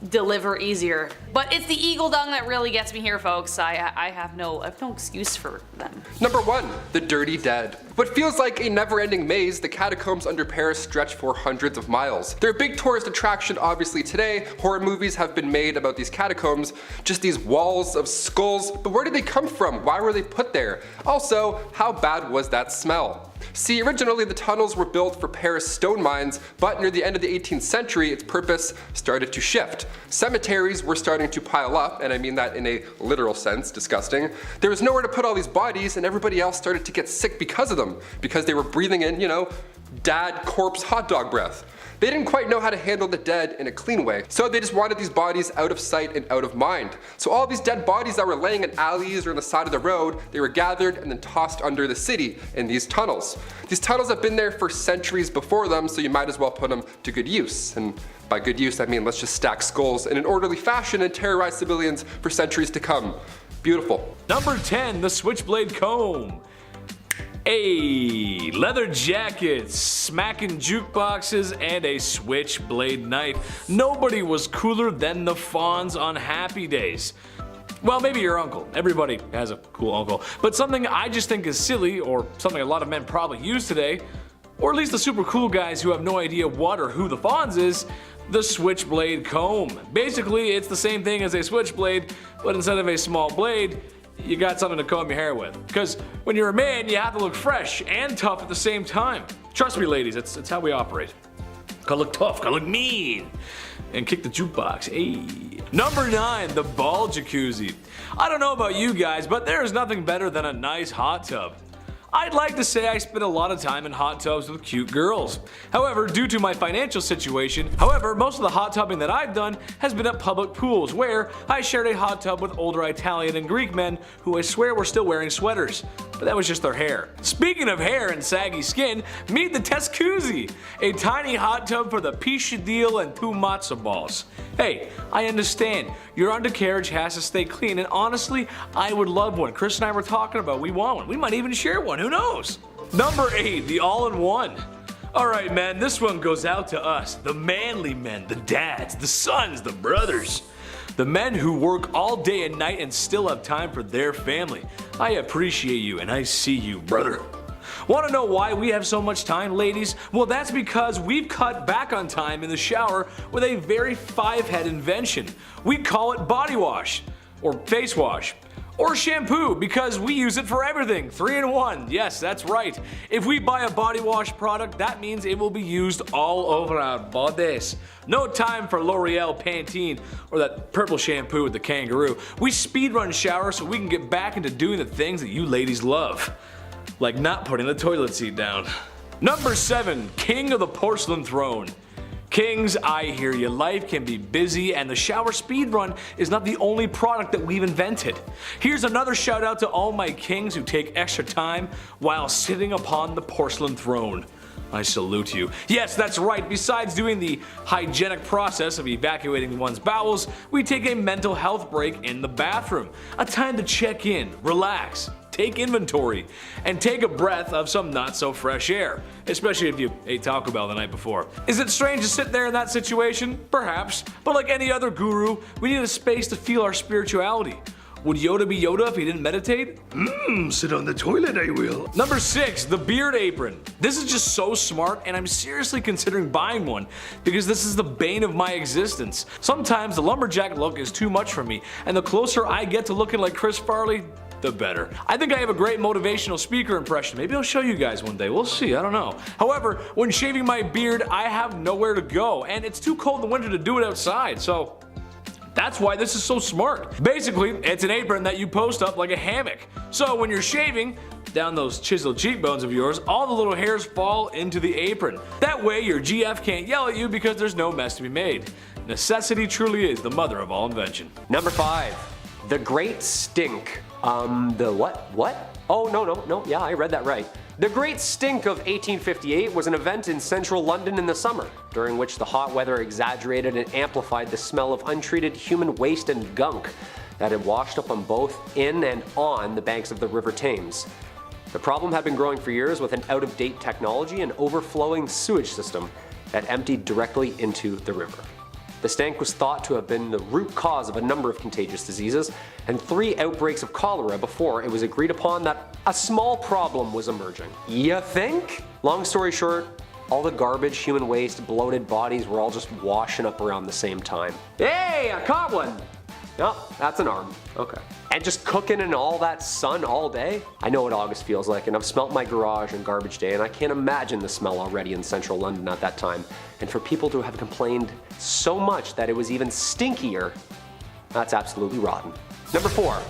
deliver easier. But it's the eagle dung that really gets me here, folks. I have no excuse for them. Number 1, the dirty dead. What feels like a never-ending maze, the catacombs under Paris stretch for hundreds of miles. They're a big tourist attraction obviously today. Horror movies have been made about these catacombs, just these walls of skulls, but where did they come from? Why were they put there? Also, how bad was that smell? See, originally the tunnels were built for Paris stone mines, but near the end of the 18th century, its purpose started to shift. Cemeteries were starting to pile up, and I mean that in a literal sense, disgusting. There was nowhere to put all these bodies, and everybody else started to get sick because of them, because they were breathing in, you know, dad corpse hot dog breath. They didn't quite know how to handle the dead in a clean way, so they just wanted these bodies out of sight and out of mind. So all these dead bodies that were laying in alleys or on the side of the road, they were gathered and then tossed under the city in these tunnels. These tunnels have been there for centuries before them, so you might as well put them to good use. And by good use, I mean let's just stack skulls in an orderly fashion and terrorize civilians for centuries to come. Beautiful. Number 10, the switchblade comb. A leather jackets, smacking jukeboxes, and a switchblade knife. Nobody was cooler than the Fawns on Happy Days. Well, maybe your uncle. Everybody has a cool uncle. But something I just think is silly, or something a lot of men probably use today, or at least the super cool guys who have no idea what or who the Fonz is, the switchblade comb. Basically, it's the same thing as a switchblade, but instead of a small blade, you got something to comb your hair with. Because when you're a man, you have to look fresh and tough at the same time. Trust me, ladies, it's how we operate. Gotta look tough, gotta look mean. And kick the jukebox, ayy. Number 9, the ball jacuzzi. I don't know about you guys, but there is nothing better than a nice hot tub. I'd like to say I spend a lot of time in hot tubs with cute girls. However, due to my financial situation, most of the hot tubbing that I've done has been at public pools where I shared a hot tub with older Italian and Greek men who I swear were still wearing sweaters. But that was just their hair. Speaking of hair and saggy skin, meet the Tescuzzi, a tiny hot tub for the piscadille and 2 matzo balls. Hey, I understand, your undercarriage has to stay clean, and honestly, I would love one. Chris and I were talking about we want one. We might even share one, who knows? Number 8, the all-in-one. Alright man, this one goes out to us, the manly men, the dads, the sons, the brothers. The men who work all day and night and still have time for their family. I appreciate you and I see you, brother. Want to know why we have so much time, ladies? Well, that's because we've cut back on time in the shower with a very 5-head invention. We call it body wash, or face wash, or shampoo, because we use it for everything. 3-in-1, yes, that's right. If we buy a body wash product, that means it will be used all over our bodies. No time for L'Oreal Pantene or that purple shampoo with the kangaroo. We speedrun shower so we can get back into doing the things that you ladies love. Like not putting the toilet seat down. Number 7, king of the porcelain throne. Kings, I hear you. Life can be busy and the shower speed run is not the only product that we've invented. Here's another shout out to all my kings who take extra time while sitting upon the porcelain throne. I salute you. Yes, that's right. Besides doing the hygienic process of evacuating one's bowels, we take a mental health break in the bathroom. A time to check in, relax, take inventory, and take a breath of some not so fresh air, especially if you ate Taco Bell the night before. Is it strange to sit there in that situation? Perhaps, but like any other guru, we need a space to feel our spirituality. Would Yoda be Yoda if he didn't meditate? Sit on the toilet, I will. Number 6, the beard apron. This is just so smart and I'm seriously considering buying one because this is the bane of my existence. Sometimes the lumberjack look is too much for me and the closer I get to looking like Chris Farley, the better. I think I have a great motivational speaker impression. Maybe I'll show you guys one day. We'll see. I don't know. However, when shaving my beard, I have nowhere to go and it's too cold in the winter to do it outside, so that's why this is so smart. Basically, it's an apron that you post up like a hammock. So when you're shaving down those chiseled cheekbones of yours, all the little hairs fall into the apron. That way your GF can't yell at you because there's no mess to be made. Necessity truly is the mother of all invention. Number 5, the Great Stink. The what? Oh, no, yeah, I read that right. The Great Stink of 1858 was an event in central London in the summer, during which the hot weather exaggerated and amplified the smell of untreated human waste and gunk that had washed up on both in and on the banks of the River Thames. The problem had been growing for years with an out-of-date technology and overflowing sewage system that emptied directly into the river. The stank was thought to have been the root cause of a number of contagious diseases and 3 outbreaks of cholera before it was agreed upon that a small problem was emerging. You think? Long story short, all the garbage, human waste, bloated bodies were all just washing up around the same time. Hey, I caught one! No, that's an arm. Okay. And just cooking in all that sun all day? I know what August feels like, and I've smelt my garage on garbage day, and I can't imagine the smell already in central London at that time. And for people to have complained so much that it was even stinkier, that's absolutely rotten. Number 4,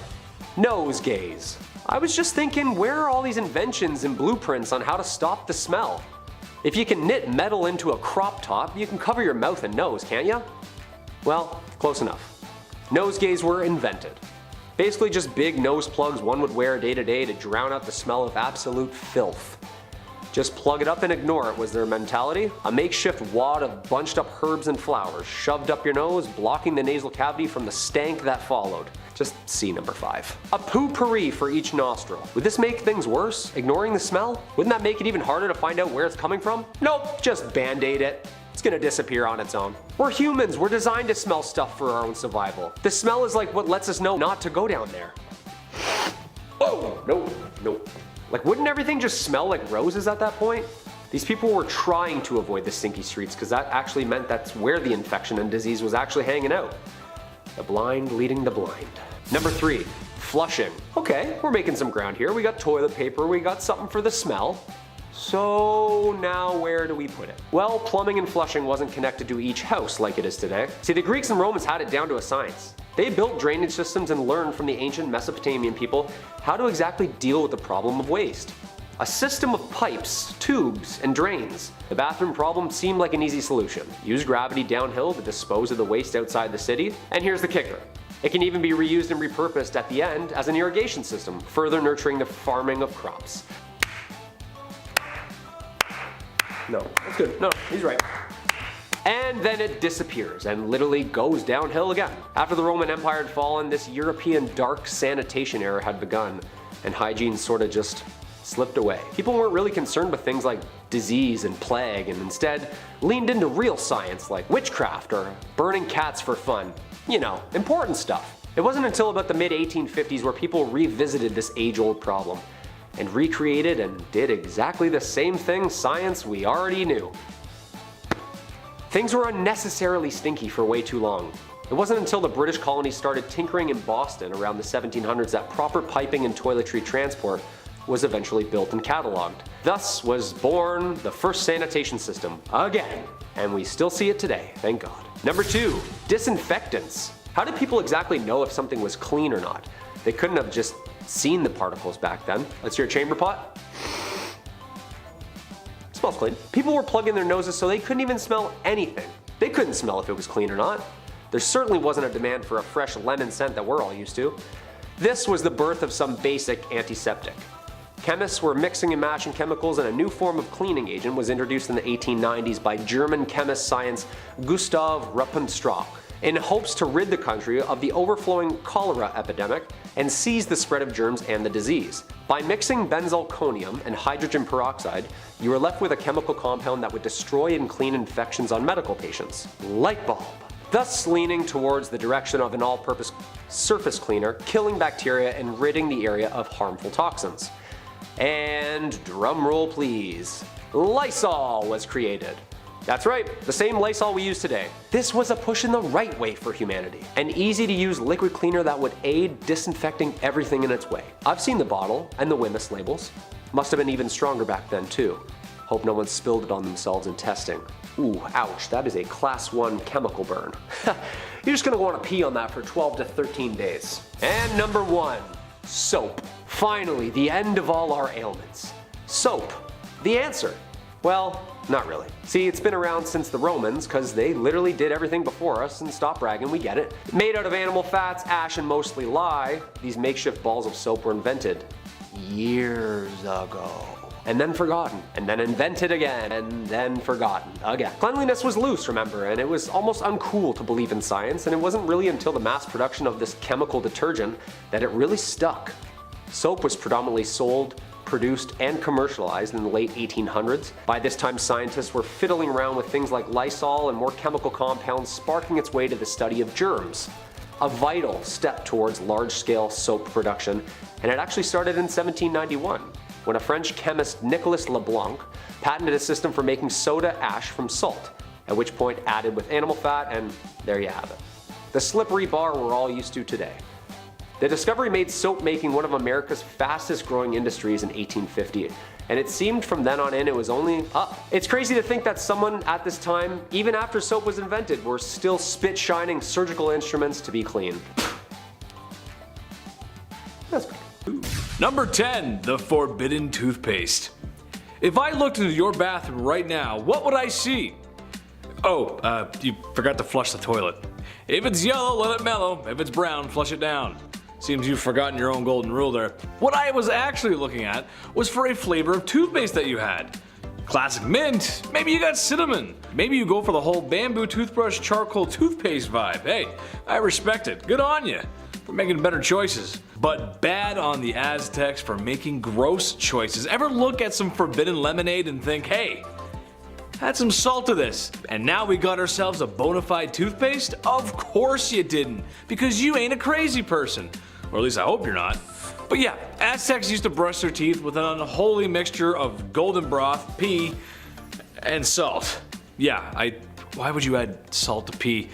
nosegays. I was just thinking, where are all these inventions and blueprints on how to stop the smell? If you can knit metal into a crop top, you can cover your mouth and nose, can't you? Well, close enough. Nosegays were invented. Basically just big nose plugs one would wear day to day to drown out the smell of absolute filth. Just plug it up and ignore it was their mentality. A makeshift wad of bunched up herbs and flowers shoved up your nose, blocking the nasal cavity from the stank that followed. Just see number 5. A potpourri for each nostril. Would this make things worse? Ignoring the smell? Wouldn't that make it even harder to find out where it's coming from? Nope, just band-aid it. It's gonna disappear on its own. We're humans, we're designed to smell stuff for our own survival. The smell is like what lets us know not to go down there. Oh, no. Like, wouldn't everything just smell like roses at that point? These people were trying to avoid the stinky streets because that actually meant that's where the infection and disease was actually hanging out. The blind leading the blind. Number 3, flushing. Okay, we're making some ground here. We got toilet paper, we got something for the smell. So now where do we put it? Well, plumbing and flushing wasn't connected to each house like it is today. See, the Greeks and Romans had it down to a science. They built drainage systems and learned from the ancient Mesopotamian people how to exactly deal with the problem of waste. A system of pipes, tubes, and drains. The bathroom problem seemed like an easy solution. Use gravity downhill to dispose of the waste outside the city. And here's the kicker. It can even be reused and repurposed at the end as an irrigation system, further nurturing the farming of crops. No, that's good. No, he's right. And then it disappears and literally goes downhill again. After the Roman Empire had fallen, this European dark sanitation era had begun, and hygiene sort of just slipped away. People weren't really concerned with things like disease and plague, and instead leaned into real science like witchcraft or burning cats for fun. You know, important stuff. It wasn't until about the mid-1850s where people revisited this age-old problem and recreated and did exactly the same thing science we already knew. Things were unnecessarily stinky for way too long. It wasn't until the British colonies started tinkering in Boston around the 1700s that proper piping and toiletry transport was eventually built and catalogued. Thus was born the first sanitation system, again, and we still see it today, thank God. Number 2, disinfectants. How did people exactly know if something was clean or not? They couldn't have just seen the particles back then. Let's hear a chamber pot. Smells clean. People were plugging their noses so they couldn't even smell anything. They couldn't smell if it was clean or not. There certainly wasn't a demand for a fresh lemon scent that we're all used to. This was the birth of some basic antiseptic. Chemists were mixing and matching chemicals, and a new form of cleaning agent was introduced in the 1890s by German chemist science Gustav Ruppenstrock, in hopes to rid the country of the overflowing cholera epidemic and seize the spread of germs and the disease. By mixing benzalkonium and hydrogen peroxide, you were left with a chemical compound that would destroy and clean infections on medical patients. Light bulb. Thus leaning towards the direction of an all-purpose surface cleaner, killing bacteria and ridding the area of harmful toxins. And drum roll please, Lysol was created. That's right, the same Lysol we use today. This was a push in the right way for humanity. An easy to use liquid cleaner that would aid disinfecting everything in its way. I've seen the bottle and the Wemyss labels. Must have been even stronger back then too. Hope no one spilled it on themselves in testing. Ooh, ouch, that is a class 1 chemical burn. You're just gonna wanna pee on that for 12 to 13 days. And number 1, soap. Finally, the end of all our ailments. Soap, the answer. Well, not really. See, it's been around since the Romans, because they literally did everything before us, and stop bragging, we get it. Made out of animal fats, ash, and mostly lye, these makeshift balls of soap were invented years ago. And then forgotten, and then invented again, and then forgotten again. Cleanliness was loose, remember, and it was almost uncool to believe in science, and it wasn't really until the mass production of this chemical detergent that it really stuck. Soap was predominantly sold, produced, and commercialized in the late 1800s. By this time, scientists were fiddling around with things like Lysol and more chemical compounds, sparking its way to the study of germs. A vital step towards large-scale soap production, and it actually started in 1791, when a French chemist Nicolas Leblanc patented a system for making soda ash from salt, at which point added with animal fat, and there you have it. The slippery bar we're all used to today. The discovery made soap making one of America's fastest growing industries in 1850, and it seemed from then on in it was only up. It's crazy to think that someone at this time, even after soap was invented, were still spit-shining surgical instruments to be clean. That's good. Number 10, the forbidden toothpaste. If I looked into your bathroom right now, what would I see? Oh, you forgot to flush the toilet. If it's yellow, let it mellow. If it's brown, flush it down. Seems you've forgotten your own golden rule there. What I was actually looking at was for a flavor of toothpaste that you had. Classic mint, maybe you got cinnamon. Maybe you go for the whole bamboo toothbrush charcoal toothpaste vibe. Hey, I respect it. Good on you for making better choices. But bad on the Aztecs for making gross choices. Ever look at some forbidden lemonade and think, hey, Add some salt to this, and now we got ourselves a bona fide toothpaste? Of course you didn't, because you ain't a crazy person. Or at least I hope you're not. But yeah, Aztecs used to brush their teeth with an unholy mixture of golden broth, pee, and salt. Yeah, why would you add salt to pee?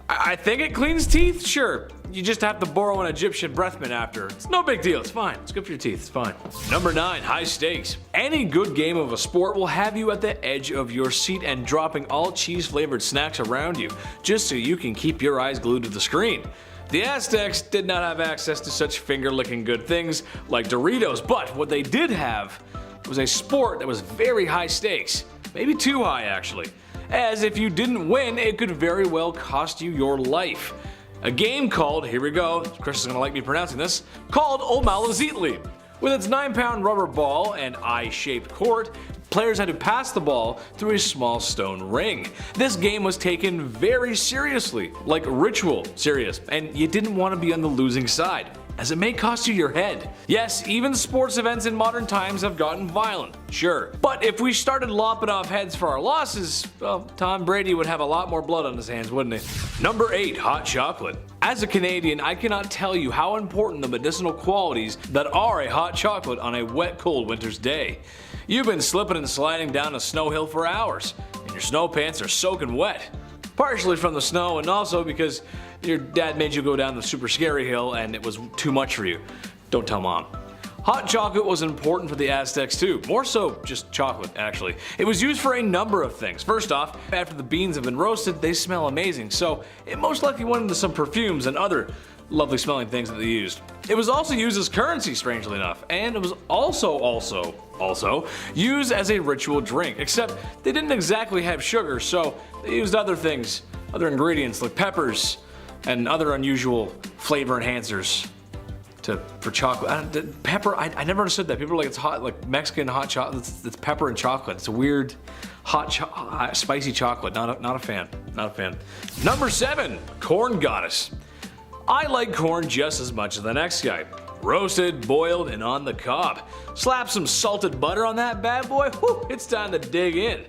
I think it cleans teeth, sure. You just have to borrow an Egyptian breath mint after. It's no big deal, it's fine. It's good for your teeth, it's fine. Number 9, high stakes. Any good game of a sport will have you at the edge of your seat and dropping all cheese-flavored snacks around you, just so you can keep your eyes glued to the screen. The Aztecs did not have access to such finger-licking good things like Doritos, but what they did have was a sport that was very high stakes. Maybe too high, actually. As if you didn't win, it could very well cost you your life. A game called, here we go, Chris is gonna like me pronouncing this, called Bumblebee. With its 9-pound rubber ball and eye-shaped court, players had to pass the ball through a small stone ring. This game was taken very seriously, like ritual serious, and you didn't want to be on the losing side, as it may cost you your head. Yes, even sports events in modern times have gotten violent, sure. But if we started lopping off heads for our losses, well, Tom Brady would have a lot more blood on his hands, wouldn't he? Number 8, hot chocolate. As a Canadian, I cannot tell you how important the medicinal qualities that are a hot chocolate on a wet, cold winter's day. You've been slipping and sliding down a snow hill for hours, and your snow pants are soaking wet. Partially from the snow and also because your dad made you go down the super scary hill and it was too much for you. Don't tell mom. Hot chocolate was important for the Aztecs too, more so just chocolate actually. It was used for a number of things. First off, after the beans have been roasted, they smell amazing, so it most likely went into some perfumes and other lovely smelling things that they used. It was also used as currency, strangely enough, and it was also used as a ritual drink, except they didn't exactly have sugar, so they used other things, other ingredients like peppers and other unusual flavor enhancers for chocolate. Pepper, I never understood that. People are like, it's hot, like Mexican hot chocolate, it's pepper and chocolate. It's a weird hot spicy chocolate. Not a fan. Number 7, corn goddess. I like corn just as much as the next guy. Roasted, boiled, and on the cob. Slap some salted butter on that bad boy, whew, it's time to dig in.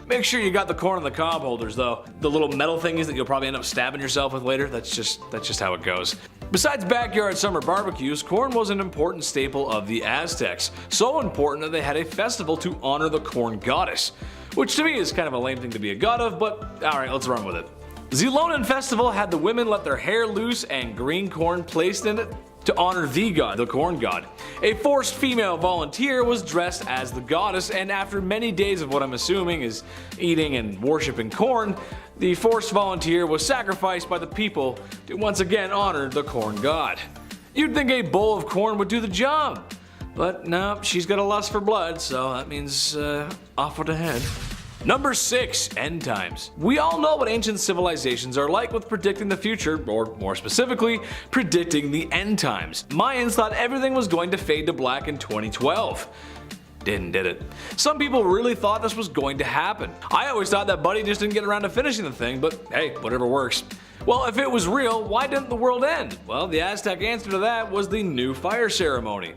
Make sure you got the corn on the cob holders though. The little metal thingies that you'll probably end up stabbing yourself with later, that's just how it goes. Besides backyard summer barbecues, corn was an important staple of the Aztecs. So important that they had a festival to honor the corn goddess. Which to me is kind of a lame thing to be a god of, but alright, let's run with it. Zilonan Festival had the women let their hair loose and green corn placed in it to honor the god, the corn god. A forced female volunteer was dressed as the goddess, and after many days of what I'm assuming is eating and worshipping corn, the forced volunteer was sacrificed by the people to once again honor the corn god. You'd think a bowl of corn would do the job, but no, she's got a lust for blood, so that means off with the head. Number 6, end times. We all know what ancient civilizations are like with predicting the future, or more specifically, predicting the end times. Mayans thought everything was going to fade to black in 2012. Did it? Some people really thought this was going to happen. I always thought that Buddy just didn't get around to finishing the thing, but hey, whatever works. Well, if it was real, why didn't the world end? Well, the Aztec answer to that was the new fire ceremony.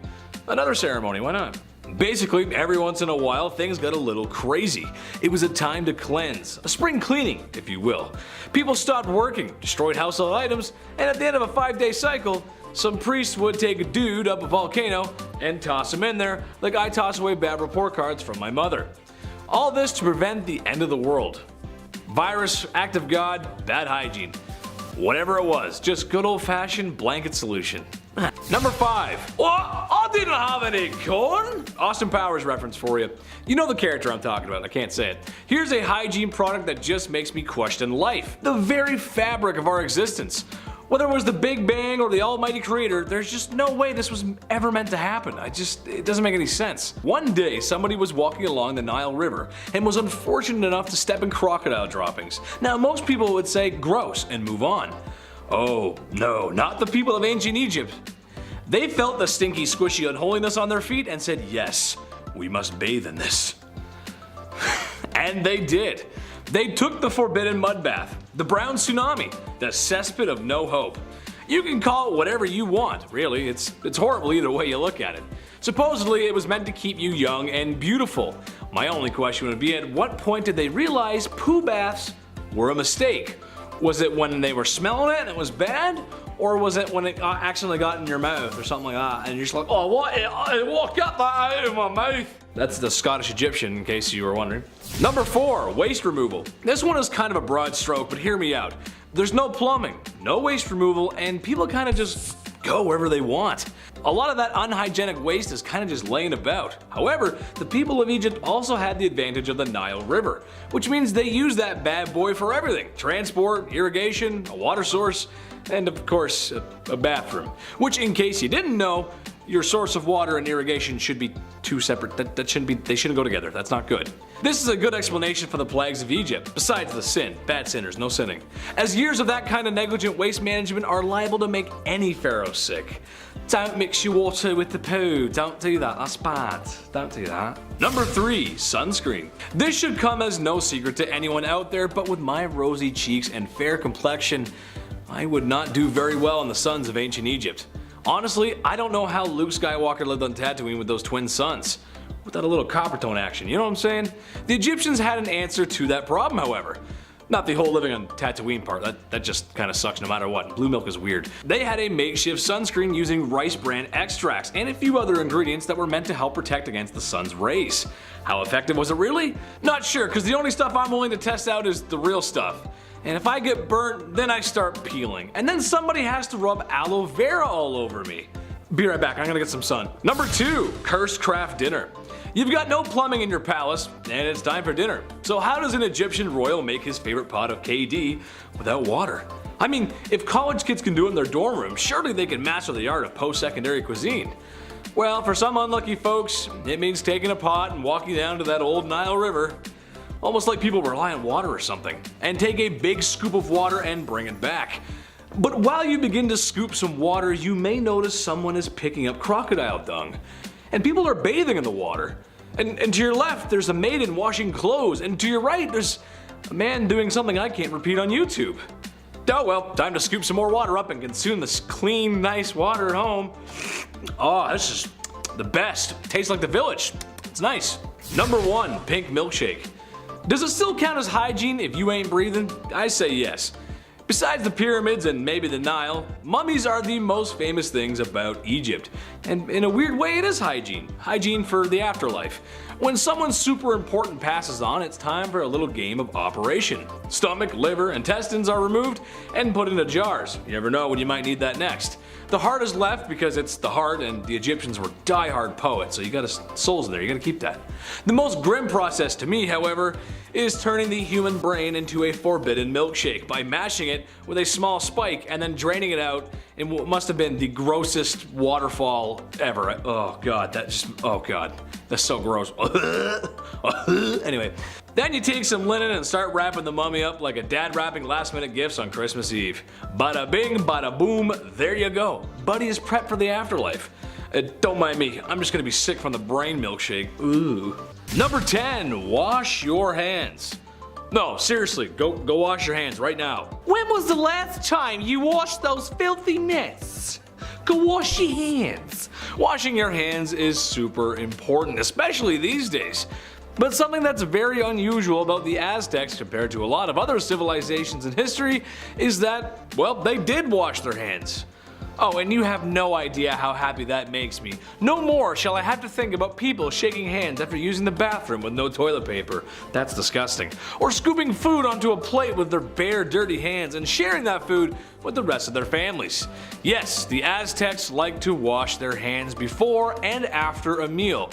Another ceremony, why not? Basically, every once in a while, things got a little crazy. It was a time to cleanse, a spring cleaning, if you will. People stopped working, destroyed household items, and at the end of a 5-day cycle, some priests would take a dude up a volcano and toss him in there like I toss away bad report cards from my mother. All this to prevent the end of the world. Virus, act of God, bad hygiene. Whatever it was, just good old-fashioned blanket solution. Number 5. Well, I didn't have any corn. Austin Powers reference for you. You know the character I'm talking about, I can't say it. Here's a hygiene product that just makes me question life. The very fabric of our existence. Whether it was the Big Bang or the almighty creator, there's just no way this was ever meant to happen. It doesn't make any sense. One day, somebody was walking along the Nile River and was unfortunate enough to step in crocodile droppings. Now, most people would say gross and move on. Oh, no, not the people of ancient Egypt. They felt the stinky, squishy unholiness on their feet and said, yes, we must bathe in this. And they did. They took the forbidden mud bath, the brown tsunami, the cesspit of no hope. You can call it whatever you want, really. It's horrible either way you look at it. Supposedly, it was meant to keep you young and beautiful. My only question would be, at what point did they realize poo baths were a mistake? Was it when they were smelling it and it was bad? Or was it when it accidentally got in your mouth or something like that and you're just like, oh what, what got that out of my mouth? That's the Scottish Egyptian, in case you were wondering. Number 4, waste removal. This one is kind of a broad stroke, but hear me out. There's no plumbing, no waste removal, and people kind of just go wherever they want. A lot of that unhygienic waste is kind of just laying about. However, the people of Egypt also had the advantage of the Nile River, which means they use that bad boy for everything. Transport, irrigation, a water source, and of course, a bathroom. Which, in case you didn't know, your source of water and irrigation should be two separate, they shouldn't go together, that's not good. This is a good explanation for the plagues of Egypt, besides the sin, bad sinners, no sinning. As years of that kind of negligent waste management are liable to make any pharaoh sick. Don't mix your water with the poo, don't do that, that's bad, don't do that. Number 3, sunscreen. This should come as no secret to anyone out there, but with my rosy cheeks and fair complexion, I would not do very well in the suns of ancient Egypt. Honestly, I don't know how Luke Skywalker lived on Tatooine with those twin suns. Without a little copper tone action, you know what I'm saying? The Egyptians had an answer to that problem, however. Not the whole living on Tatooine part, that just kinda sucks no matter what. Blue milk is weird. They had a makeshift sunscreen using rice bran extracts and a few other ingredients that were meant to help protect against the sun's rays. How effective was it really? Not sure, cause the only stuff I'm willing to test out is the real stuff. And if I get burnt, then I start peeling. And then somebody has to rub aloe vera all over me. Be right back, I'm gonna get some sun. Number 2, cursed craft dinner. You've got no plumbing in your palace, and it's time for dinner. So how does an Egyptian royal make his favorite pot of KD without water? I mean, if college kids can do it in their dorm room, surely they can master the art of post-secondary cuisine. Well, for some unlucky folks, it means taking a pot and walking down to that old Nile River. Almost like people rely on water or something, and take a big scoop of water and bring it back. But while you begin to scoop some water, you may notice someone is picking up crocodile dung. And people are bathing in the water. And to your left, there's a maiden washing clothes, and to your right, there's a man doing something I can't repeat on YouTube. Oh well, time to scoop some more water up and consume this clean, nice water at home. Oh, this is the best. Tastes like the village. It's nice. Number 1, pink milkshake. Does it still count as hygiene if you ain't breathing? I say yes. Besides the pyramids and maybe the Nile, mummies are the most famous things about Egypt. And in a weird way it is hygiene. Hygiene for the afterlife. When someone super important passes on, it's time for a little game of operation. Stomach, liver, intestines are removed and put into jars. You never know when you might need that next. The heart is left because it's the heart, and the Egyptians were die-hard poets, so you got souls in there, you gotta keep that. The most grim process to me, however, is turning the human brain into a forbidden milkshake by mashing it with a small spike and then draining it out in what must have been the grossest waterfall ever. Oh god, oh god, that's so gross. Anyway, then you take some linen and start wrapping the mummy up like a dad wrapping last minute gifts on Christmas Eve. Bada bing, bada boom, there you go. Buddy is prepped for the afterlife. Don't mind me, I'm just gonna be sick from the brain milkshake. Ooh. Number 10, wash your hands. No, seriously, go wash your hands right now. When was the last time you washed those filthy mitts? Go wash your hands. Washing your hands is super important, especially these days. But something that's very unusual about the Aztecs compared to a lot of other civilizations in history is that, well, they did wash their hands. Oh, and you have no idea how happy that makes me. No more shall I have to think about people shaking hands after using the bathroom with no toilet paper. That's disgusting. Or scooping food onto a plate with their bare, dirty hands and sharing that food with the rest of their families. Yes, the Aztecs like to wash their hands before and after a meal,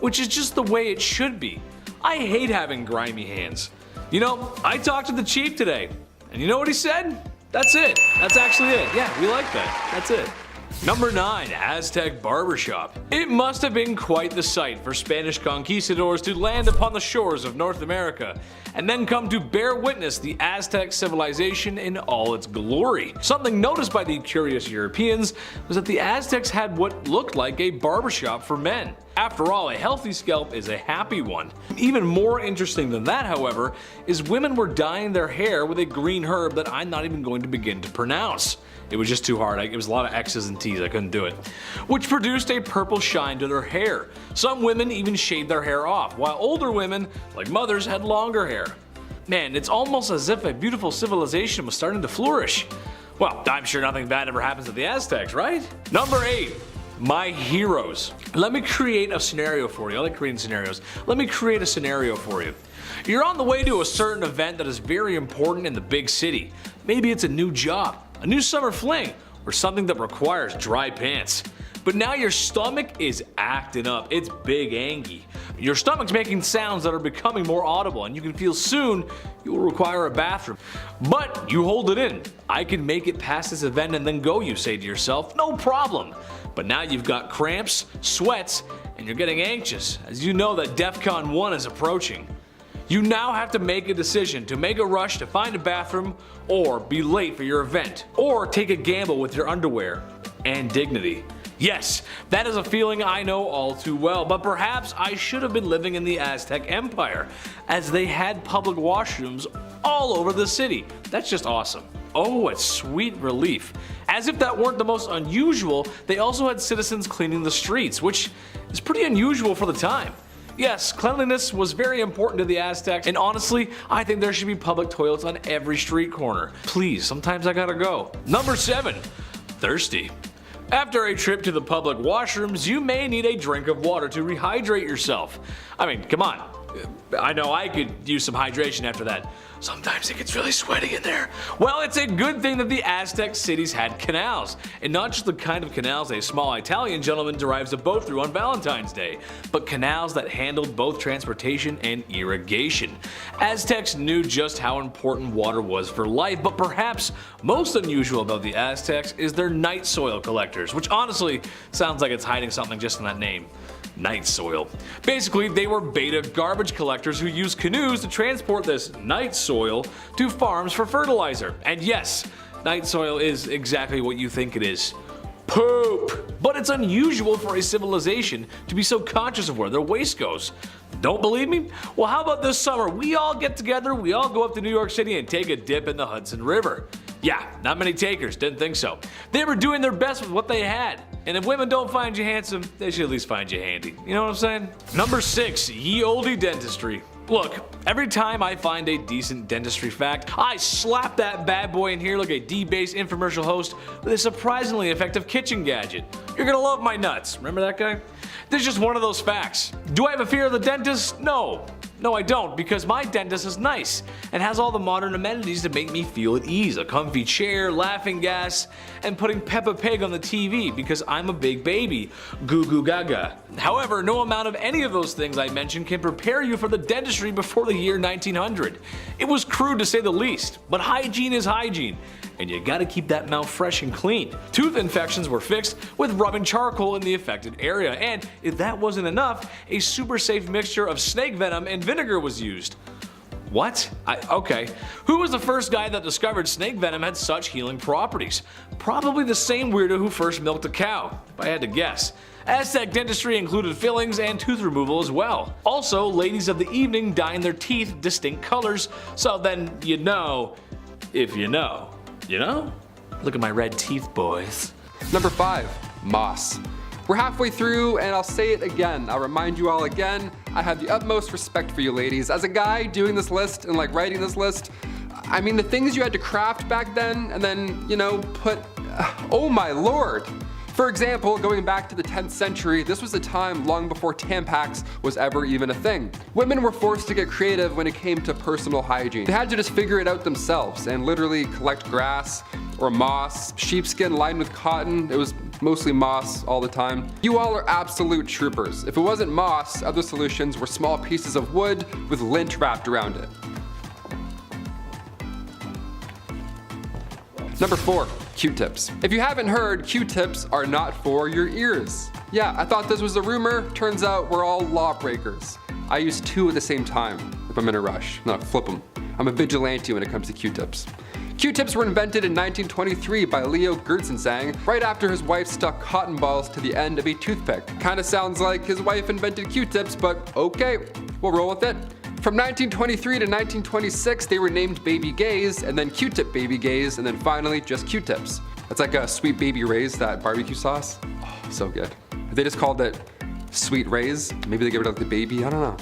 which is just the way it should be. I hate having grimy hands. You know, I talked to the chief today, and you know what he said? That's it. That's actually it. Yeah, we like that. That's it. Number 9, Aztec barbershop. It must have been quite the sight for Spanish conquistadors to land upon the shores of North America and then come to bear witness the Aztec civilization in all its glory. Something noticed by the curious Europeans was that the Aztecs had what looked like a barbershop for men. After all, a healthy scalp is a happy one. Even more interesting than that, however, is women were dyeing their hair with a green herb that I'm not even going to begin to pronounce. It was just too hard. It was a lot of X's and T's, I couldn't do it. Which produced a purple shine to their hair. Some women even shaved their hair off, while older women, like mothers, had longer hair. Man, it's almost as if a beautiful civilization was starting to flourish. Well, I'm sure nothing bad ever happens to the Aztecs, right? Number 8. My heroes. Let me create a scenario for you. I like creating scenarios. Let me create a scenario for you. You're on the way to a certain event that is very important in the big city. Maybe it's a new job, a new summer fling, or something that requires dry pants. But now your stomach is acting up. It's big angy. Your stomach's making sounds that are becoming more audible, and you can feel soon you will require a bathroom. But you hold it in. I can make it past this event and then go, you say to yourself. No problem. But now you've got cramps, sweats, and you're getting anxious, as you know that DEFCON 1 is approaching. You now have to make a decision to make a rush to find a bathroom, or be late for your event, or take a gamble with your underwear and dignity. Yes, that is a feeling I know all too well, but perhaps I should have been living in the Aztec Empire, as they had public washrooms all over the city. That's just awesome. Oh, what sweet relief. As if that weren't the most unusual, they also had citizens cleaning the streets, which is pretty unusual for the time. Yes, cleanliness was very important to the Aztecs, and honestly, I think there should be public toilets on every street corner. Please, sometimes I gotta go. Number 7. Thirsty. After a trip to the public washrooms, you may need a drink of water to rehydrate yourself. I mean, come on. I know I could use some hydration after that. Sometimes it gets really sweaty in there. Well, it's a good thing that the Aztec cities had canals, and not just the kind of canals a small Italian gentleman drives a boat through on Valentine's Day, but canals that handled both transportation and irrigation. Aztecs knew just how important water was for life, but perhaps most unusual about the Aztecs is their night soil collectors, which honestly sounds like it's hiding something just in that name. Night soil. Basically, they were beta garbage collectors who used canoes to transport this night soil to farms for fertilizer. And yes, night soil is exactly what you think it is. Poop! But it's unusual for a civilization to be so conscious of where their waste goes. Don't believe me? Well, how about this summer we all get together, we all go up to New York City and take a dip in the Hudson River. Yeah, not many takers, didn't think so. They were doing their best with what they had. And if women don't find you handsome, they should at least find you handy. You know what I'm saying? Number 6, ye olde dentistry. Look, every time I find a decent dentistry fact, I slap that bad boy in here like a D-based infomercial host with a surprisingly effective kitchen gadget. You're gonna love my nuts. Remember that guy? This is just one of those facts. Do I have a fear of the dentist? No. No, I don't, because my dentist is nice and has all the modern amenities to make me feel at ease. A comfy chair, laughing gas, and putting Peppa Pig on the TV because I'm a big baby. Goo goo gaga. However, no amount of any of those things I mentioned can prepare you for the dentistry before the year 1900. It was crude to say the least, but hygiene is hygiene, and you gotta keep that mouth fresh and clean. Tooth infections were fixed with rubbing charcoal in the affected area, and if that wasn't enough, a super safe mixture of snake venom and vinegar was used. What? Okay. Who was the first guy that discovered snake venom had such healing properties? Probably the same weirdo who first milked a cow, if I had to guess. Aztec dentistry included fillings and tooth removal as well. Also, ladies of the evening dyeing their teeth distinct colors, so then you know, if you know. You know? Look at my red teeth, boys. Number 5, moss. We're halfway through, and I'll say it again. I'll remind you all again, I have the utmost respect for you ladies. As a guy doing this list and like writing this list, I mean the things you had to craft back then and then, you know, put, oh my lord. For example, going back to the 10th century, this was a time long before Tampax was ever even a thing. Women were forced to get creative when it came to personal hygiene. They had to just figure it out themselves and literally collect grass or moss, sheepskin lined with cotton. It was mostly moss all the time. You all are absolute troopers. If it wasn't moss, other solutions were small pieces of wood with lint wrapped around it. Number 4, Q-tips. If you haven't heard, Q-tips are not for your ears. Yeah, I thought this was a rumor. Turns out we're all lawbreakers. I use 2 at the same time if I'm in a rush. No, flip them. I'm a vigilante when it comes to Q-tips. Q-tips were invented in 1923 by Leo Gertzensang, right after his wife stuck cotton balls to the end of a toothpick. Kinda sounds like his wife invented Q-tips, but okay, we'll roll with it. From 1923 to 1926, they were named Baby Gays, and then Q-tip Baby Gays, and then finally just Q-tips. It's like a Sweet Baby Ray's, that barbecue sauce. Oh, so good. If they just called it Sweet Ray's, maybe they give it out to the baby, I don't know.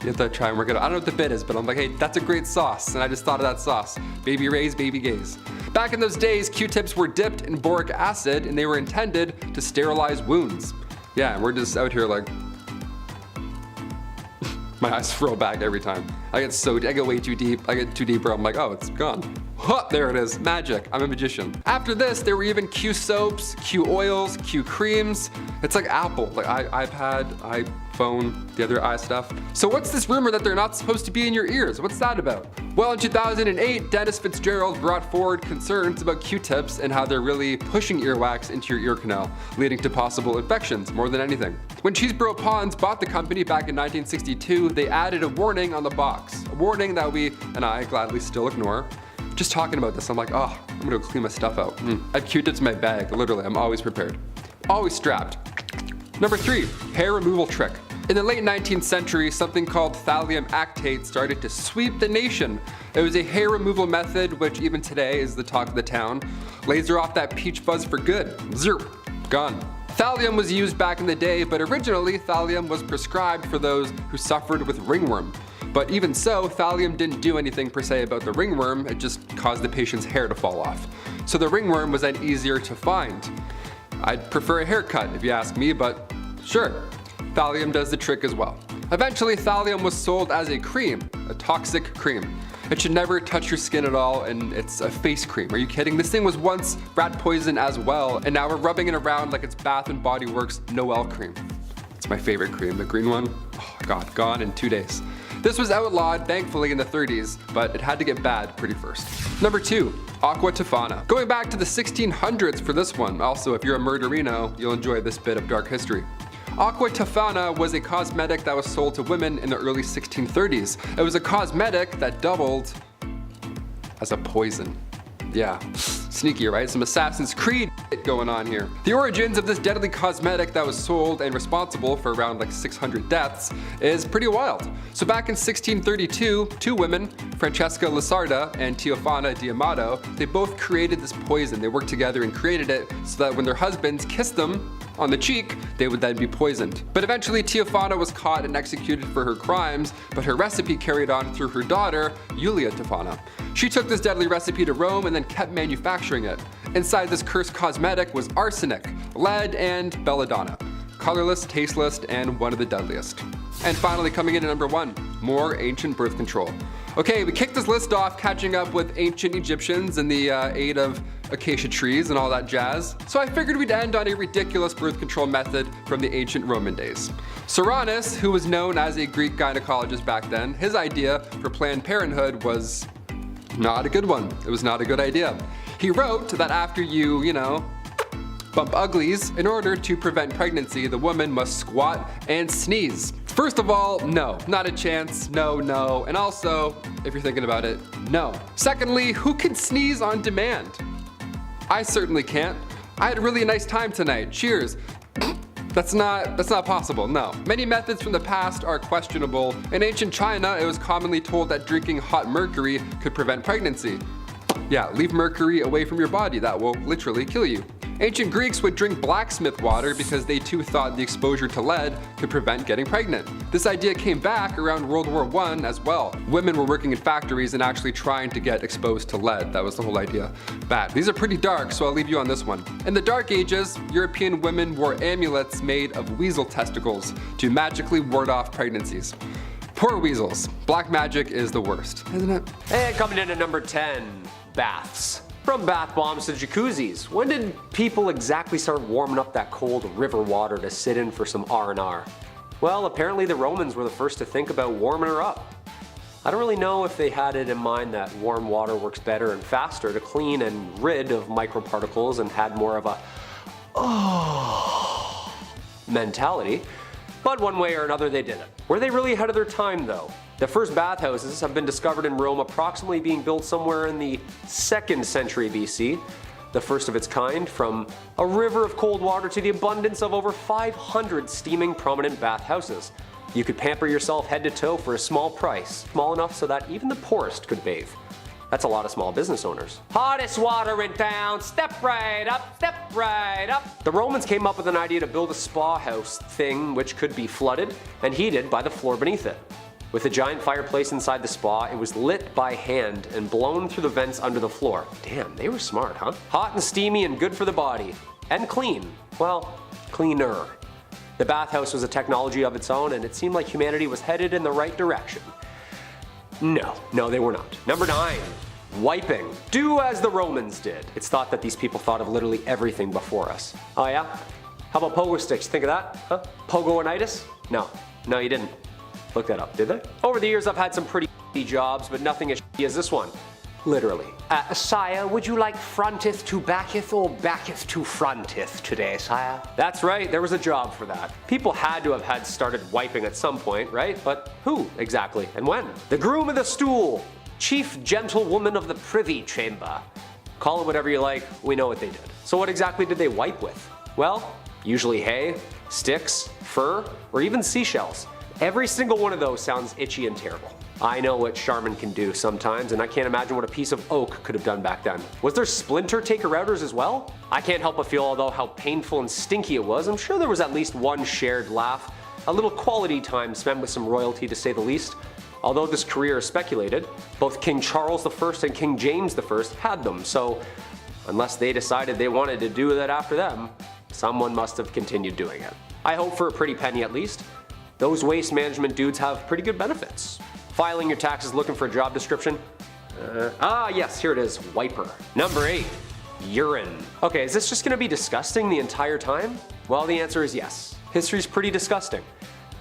You have to try and work it out. I don't know what the bit is, but I'm like, hey, that's a great sauce, and I just thought of that sauce. Baby Ray's, Baby Gays. Back in those days, Q-tips were dipped in boric acid, and they were intended to sterilize wounds. Yeah, and we're just out here like, my eyes roll back every time. I get way too deep. I get too deep where I'm like, oh, it's gone. Huh, there it is, magic, I'm a magician. After this, there were even Q soaps, Q oils, Q creams. It's like Apple, like iPad, iPhone, the other i stuff. So what's this rumor that they're not supposed to be in your ears? What's that about? Well, in 2008, Dennis Fitzgerald brought forward concerns about Q-tips and how they're really pushing earwax into your ear canal, leading to possible infections more than anything. When Cheeseboro Ponds bought the company back in 1962, they added a warning on the box, a warning that we and I gladly still ignore. Just talking about this, I'm like, oh, I'm gonna go clean my stuff out. I have Q-tips in my bag, literally, I'm always prepared. Always strapped. Number 3, hair removal trick. In the late 19th century, something called thallium actate started to sweep the nation. It was a hair removal method which even today is the talk of the town. Laser off that peach fuzz for good. Zerp, gone. Thallium was used back in the day, but originally thallium was prescribed for those who suffered with ringworm. But even so, thallium didn't do anything per se about the ringworm, it just caused the patient's hair to fall off. So the ringworm was then easier to find. I'd prefer a haircut if you ask me, but sure, thallium does the trick as well. Eventually, thallium was sold as a cream, a toxic cream. It should never touch your skin at all, and it's a face cream. Are you kidding? This thing was once rat poison as well, and now we're rubbing it around like it's Bath & Body Works Noel cream. It's my favorite cream, the green one. Oh God, gone in 2 days. This was outlawed, thankfully, in the 30s, but it had to get bad pretty first. Number 2, Aqua Tofana. Going back to the 1600s for this one. Also, if you're a murderino, you'll enjoy this bit of dark history. Aqua Tofana was a cosmetic that was sold to women in the early 1630s. It was a cosmetic that doubled as a poison. Yeah, sneaky, right? Some Assassin's Creed going on here. The origins of this deadly cosmetic that was sold and responsible for around like 600 deaths is pretty wild. So back in 1632, 2 women, Francesca Lasarda and Teofana D'Amato, they both created this poison. They worked together and created it so that when their husbands kissed them on the cheek, they would then be poisoned. But eventually Teofana was caught and executed for her crimes, but her recipe carried on through her daughter, Julia Tofana. She took this deadly recipe to Rome and then kept manufacturing it. Inside this cursed cosmetic was arsenic, lead, and belladonna. Colorless, tasteless, and one of the deadliest. And finally coming in at number 1, more ancient birth control. Okay, we kicked this list off catching up with ancient Egyptians and the aid of acacia trees and all that jazz. So I figured we'd end on a ridiculous birth control method from the ancient Roman days. Cyrannus, who was known as a Greek gynecologist back then, his idea for Planned Parenthood was not a good one. It was not a good idea. He wrote that after you bump uglies, in order to prevent pregnancy, the woman must squat and sneeze. First of all, no, not a chance, no, and also, if you're thinking about it, no. Secondly, who can sneeze on demand? I certainly can't. I had a really nice time tonight, cheers. That's not possible, no. Many methods from the past are questionable. In ancient China, it was commonly told that drinking hot mercury could prevent pregnancy. Yeah, leave mercury away from your body, that will literally kill you. Ancient Greeks would drink blacksmith water because they too thought the exposure to lead could prevent getting pregnant. This idea came back around World War I as well. Women were working in factories and actually trying to get exposed to lead. That was the whole idea. Bad. These are pretty dark, so I'll leave you on this one. In the Dark Ages, European women wore amulets made of weasel testicles to magically ward off pregnancies. Poor weasels. Black magic is the worst, isn't it? And coming in at number 10, baths. From bath bombs to jacuzzis, when did people exactly start warming up that cold river water to sit in for some R&R? Well, apparently the Romans were the first to think about warming her up. I don't really know if they had it in mind that warm water works better and faster to clean and rid of microparticles and had more of a mentality, but one way or another they did it. Were they really ahead of their time though? The first bathhouses have been discovered in Rome, approximately being built somewhere in the 2nd century BC. The first of its kind, from a river of cold water to the abundance of over 500 steaming prominent bathhouses. You could pamper yourself head to toe for a small price, small enough so that even the poorest could bathe. That's a lot of small business owners. Hottest water in town, step right up, step right up. The Romans came up with an idea to build a spa house thing which could be flooded and heated by the floor beneath it. With a giant fireplace inside the spa, it was lit by hand and blown through the vents under the floor. Damn, they were smart, huh? Hot and steamy and good for the body. And clean. Well, cleaner. The bathhouse was a technology of its own, and it seemed like humanity was headed in the right direction. No, they were not. Number 9. Wiping. Do as the Romans did. It's thought that these people thought of literally everything before us. Oh yeah? How about pogo sticks? Think of that? Huh? Pogo-initis? No, you didn't. Look that up, did they? Over the years I've had some pretty jobs, but nothing as as this one. Literally. Sire, would you like fronteth to backeth or backeth to fronteth today, sire? That's right, there was a job for that. People had to have had started wiping at some point, right? But who exactly and when? The groom of the stool, chief gentlewoman of the privy chamber. Call it whatever you like, we know what they did. So what exactly did they wipe with? Well, usually hay, sticks, fur, or even seashells. Every single one of those sounds itchy and terrible. I know what Charmin can do sometimes, and I can't imagine what a piece of oak could have done back then. Was there splinter taker-outers as well? I can't help but feel, although how painful and stinky it was, I'm sure there was at least one shared laugh, a little quality time spent with some royalty to say the least. Although this career is speculated, both King Charles I and King James I had them, so unless they decided they wanted to do that after them, someone must have continued doing it. I hope for a pretty penny at least. Those waste management dudes have pretty good benefits. Filing your taxes looking for a job description? Yes, here it is, wiper. Number 8, urine. Okay, is this just gonna be disgusting the entire time? Well, the answer is yes. History's pretty disgusting.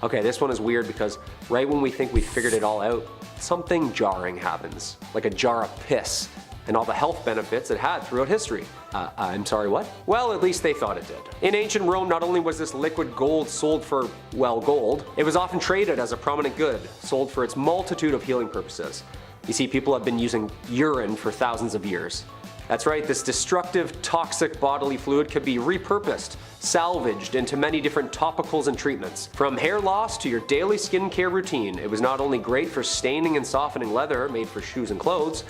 Okay, this one is weird because right when we think we figured it all out, something jarring happens, like a jar of piss, and all the health benefits it had throughout history. I'm sorry, what? Well, at least they thought it did. In ancient Rome, not only was this liquid gold sold for, well, gold, it was often traded as a prominent good, sold for its multitude of healing purposes. You see, people have been using urine for thousands of years. That's right, this destructive, toxic bodily fluid could be repurposed, salvaged into many different topicals and treatments. From hair loss to your daily skincare routine, it was not only great for staining and softening leather made for shoes and clothes,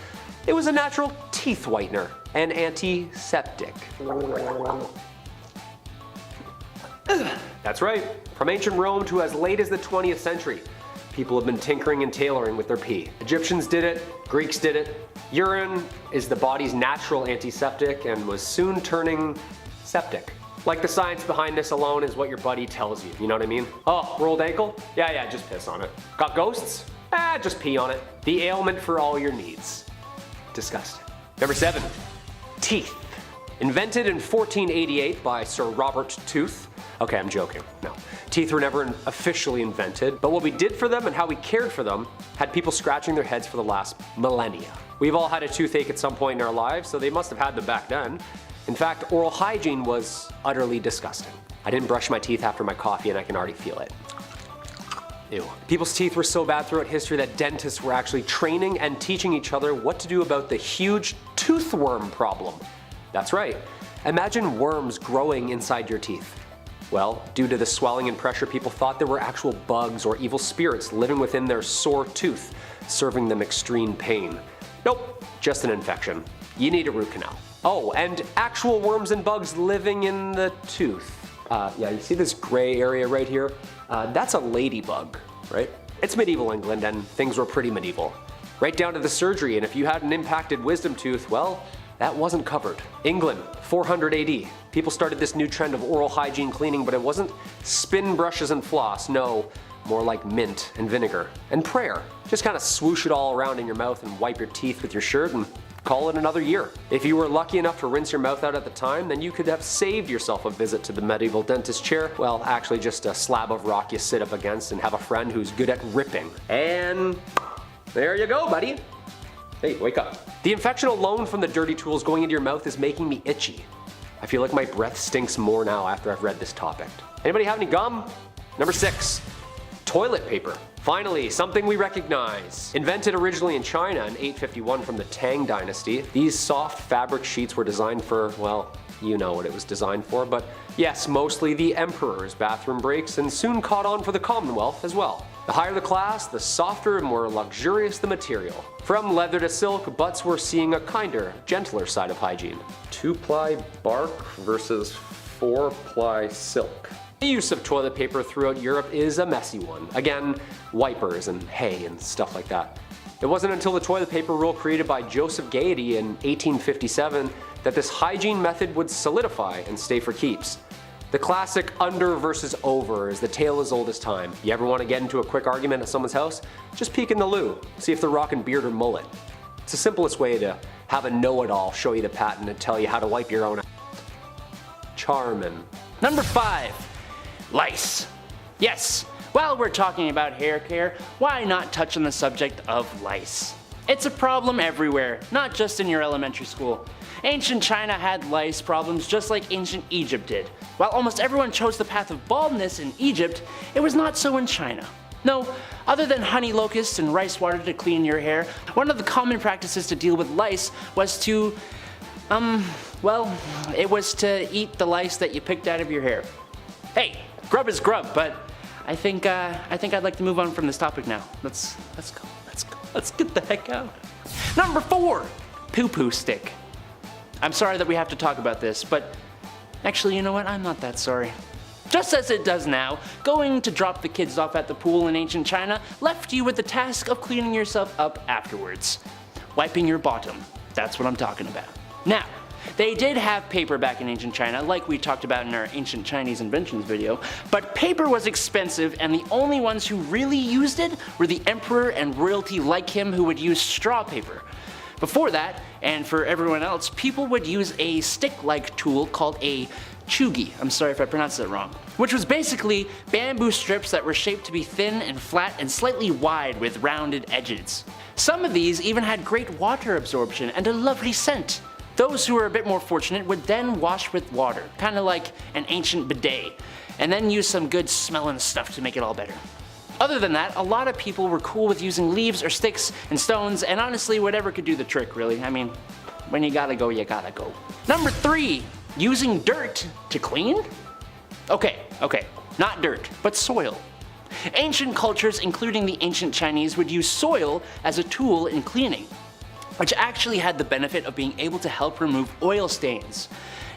it was a natural teeth whitener and antiseptic. That's right, from ancient Rome to as late as the 20th century, people have been tinkering and tailoring with their pee. Egyptians did it, Greeks did it. Urine is the body's natural antiseptic and was soon turning septic. Like the science behind this alone is what your buddy tells you know what I mean? Oh, rolled ankle? Yeah, just piss on it. Got ghosts? Just pee on it. The ailment for all your needs. Disgusting. Number 7, teeth. Invented in 1488 by Sir Robert Tooth. Okay, I'm joking. No. Teeth were never officially invented, but what we did for them and how we cared for them had people scratching their heads for the last millennia. We've all had a toothache at some point in our lives, so they must have had them back then. In fact, oral hygiene was utterly disgusting. I didn't brush my teeth after my coffee and I can already feel it. Ew. People's teeth were so bad throughout history that dentists were actually training and teaching each other what to do about the huge toothworm problem. That's right. Imagine worms growing inside your teeth. Well, due to the swelling and pressure, people thought there were actual bugs or evil spirits living within their sore tooth, serving them extreme pain. Nope, just an infection. You need a root canal. Oh, and actual worms and bugs living in the tooth. Yeah, you see this gray area right here? That's a ladybug, right? It's medieval England and things were pretty medieval. Right down to the surgery, and if you had an impacted wisdom tooth, well, that wasn't covered. England, 400 AD. People started this new trend of oral hygiene cleaning, but it wasn't spin brushes and floss, no, more like mint and vinegar and prayer. Just kind of swoosh it all around in your mouth and wipe your teeth with your shirt and call it another year. If you were lucky enough to rinse your mouth out at the time, then you could have saved yourself a visit to the medieval dentist chair. Well, actually just a slab of rock you sit up against and have a friend who's good at ripping. And there you go, buddy. Hey, wake up. The infection alone from the dirty tools going into your mouth is making me itchy. I feel like my breath stinks more now after I've read this topic. Anybody have any gum? Number 6, toilet paper. Finally, something we recognize. Invented originally in China in 851 from the Tang Dynasty, these soft fabric sheets were designed for, well, you know what it was designed for, but yes, mostly the emperor's bathroom breaks and soon caught on for the Commonwealth as well. The higher the class, the softer and more luxurious the material. From leather to silk, butts were seeing a kinder, gentler side of hygiene. 2-ply bark versus 4-ply silk. The use of toilet paper throughout Europe is a messy one. Again, wipers and hay and stuff like that. It wasn't until the toilet paper rule created by Joseph Gaiety in 1857 that this hygiene method would solidify and stay for keeps. The classic under versus over is the tale as old as time. You ever want to get into a quick argument at someone's house? Just peek in the loo, see if they're rocking beard or mullet. It's the simplest way to have a know-it-all show you the patent and tell you how to wipe your own Charmin. Number 5. Lice. Yes, while we're talking about hair care, why not touch on the subject of lice? It's a problem everywhere, not just in your elementary school. Ancient China had lice problems just like ancient Egypt did. While almost everyone chose the path of baldness in Egypt, it was not so in China. No, other than honey locusts and rice water to clean your hair, one of the common practices to deal with lice was to, it was to eat the lice that you picked out of your hair. Hey, grub is grub, but I think I'd like to move on from this topic now. Let's go. Let's get the heck out. Number 4, poo-poo stick. I'm sorry that we have to talk about this, but actually, you know what? I'm not that sorry. Just as it does now, going to drop the kids off at the pool in ancient China left you with the task of cleaning yourself up afterwards. Wiping your bottom. That's what I'm talking about. Now, they did have paper back in ancient China, like we talked about in our ancient Chinese inventions video, but paper was expensive and the only ones who really used it were the emperor and royalty like him who would use straw paper. Before that, and for everyone else, people would use a stick-like tool called a chugi, I'm sorry if I pronounced that wrong, which was basically bamboo strips that were shaped to be thin and flat and slightly wide with rounded edges. Some of these even had great water absorption and a lovely scent. Those who were a bit more fortunate would then wash with water, kind of like an ancient bidet, and then use some good smelling stuff to make it all better. Other than that, a lot of people were cool with using leaves or sticks and stones, and honestly whatever could do the trick really. I mean, when you gotta go, you gotta go. Number 3, using dirt to clean? Okay, not dirt, but soil. Ancient cultures, including the ancient Chinese, would use soil as a tool in cleaning, which actually had the benefit of being able to help remove oil stains.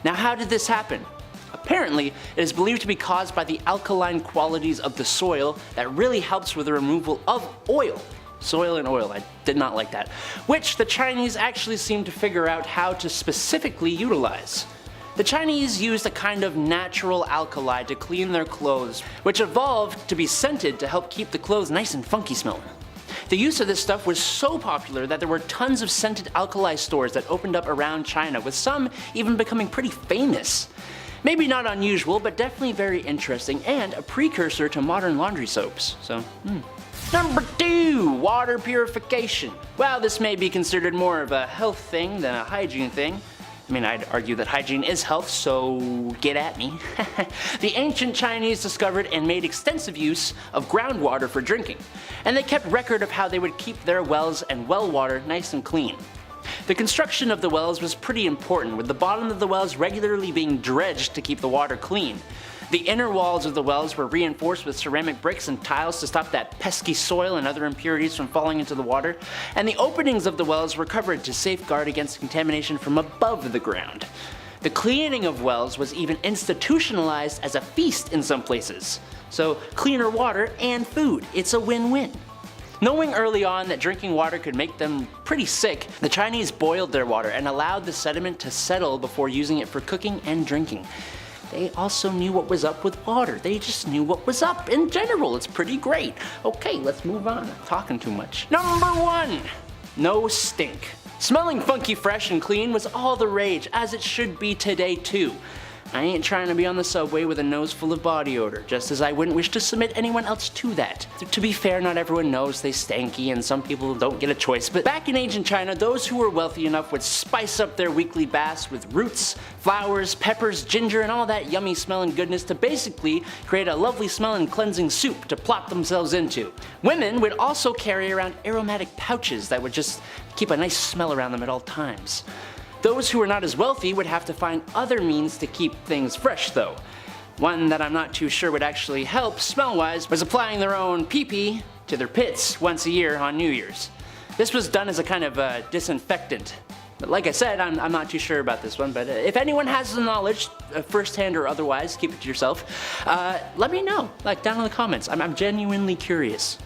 Now how did this happen? Apparently, it is believed to be caused by the alkaline qualities of the soil that really helps with the removal of oil. Soil and oil, I did not like that. Which the Chinese actually seemed to figure out how to specifically utilize. The Chinese used a kind of natural alkali to clean their clothes, which evolved to be scented to help keep the clothes nice and funky smelling. The use of this stuff was so popular that there were tons of scented alkali stores that opened up around China, with some even becoming pretty famous. Maybe not unusual, but definitely very interesting and a precursor to modern laundry soaps. Number 2, water purification. While this may be considered more of a health thing than a hygiene thing, I mean, I'd argue that hygiene is health, so get at me. The ancient Chinese discovered and made extensive use of groundwater for drinking, and they kept record of how they would keep their wells and well water nice and clean. The construction of the wells was pretty important, with the bottom of the wells regularly being dredged to keep the water clean. The inner walls of the wells were reinforced with ceramic bricks and tiles to stop that pesky soil and other impurities from falling into the water, and the openings of the wells were covered to safeguard against contamination from above the ground. The cleaning of wells was even institutionalized as a feast in some places. So cleaner water and food, it's a win-win. Knowing early on that drinking water could make them pretty sick, the Chinese boiled their water and allowed the sediment to settle before using it for cooking and drinking. They also knew what was up with water. They just knew what was up in general. It's pretty great. Okay, let's move on. I'm talking too much. Number 1, no stink. Smelling funky, fresh, and clean was all the rage, as it should be today too. I ain't trying to be on the subway with a nose full of body odor, just as I wouldn't wish to submit anyone else to that. To be fair, not everyone knows they stanky and some people don't get a choice, but back in ancient China, those who were wealthy enough would spice up their weekly baths with roots, flowers, peppers, ginger, and all that yummy smelling goodness to basically create a lovely smelling cleansing soup to plop themselves into. Women would also carry around aromatic pouches that would just keep a nice smell around them at all times. Those who were not as wealthy would have to find other means to keep things fresh though. One that I'm not too sure would actually help smell-wise was applying their own pee-pee to their pits once a year on New Year's. This was done as a kind of disinfectant. But like I said, I'm not too sure about this one, but if anyone has the knowledge, firsthand or otherwise, keep it to yourself, let me know, like down in the comments. I'm genuinely curious.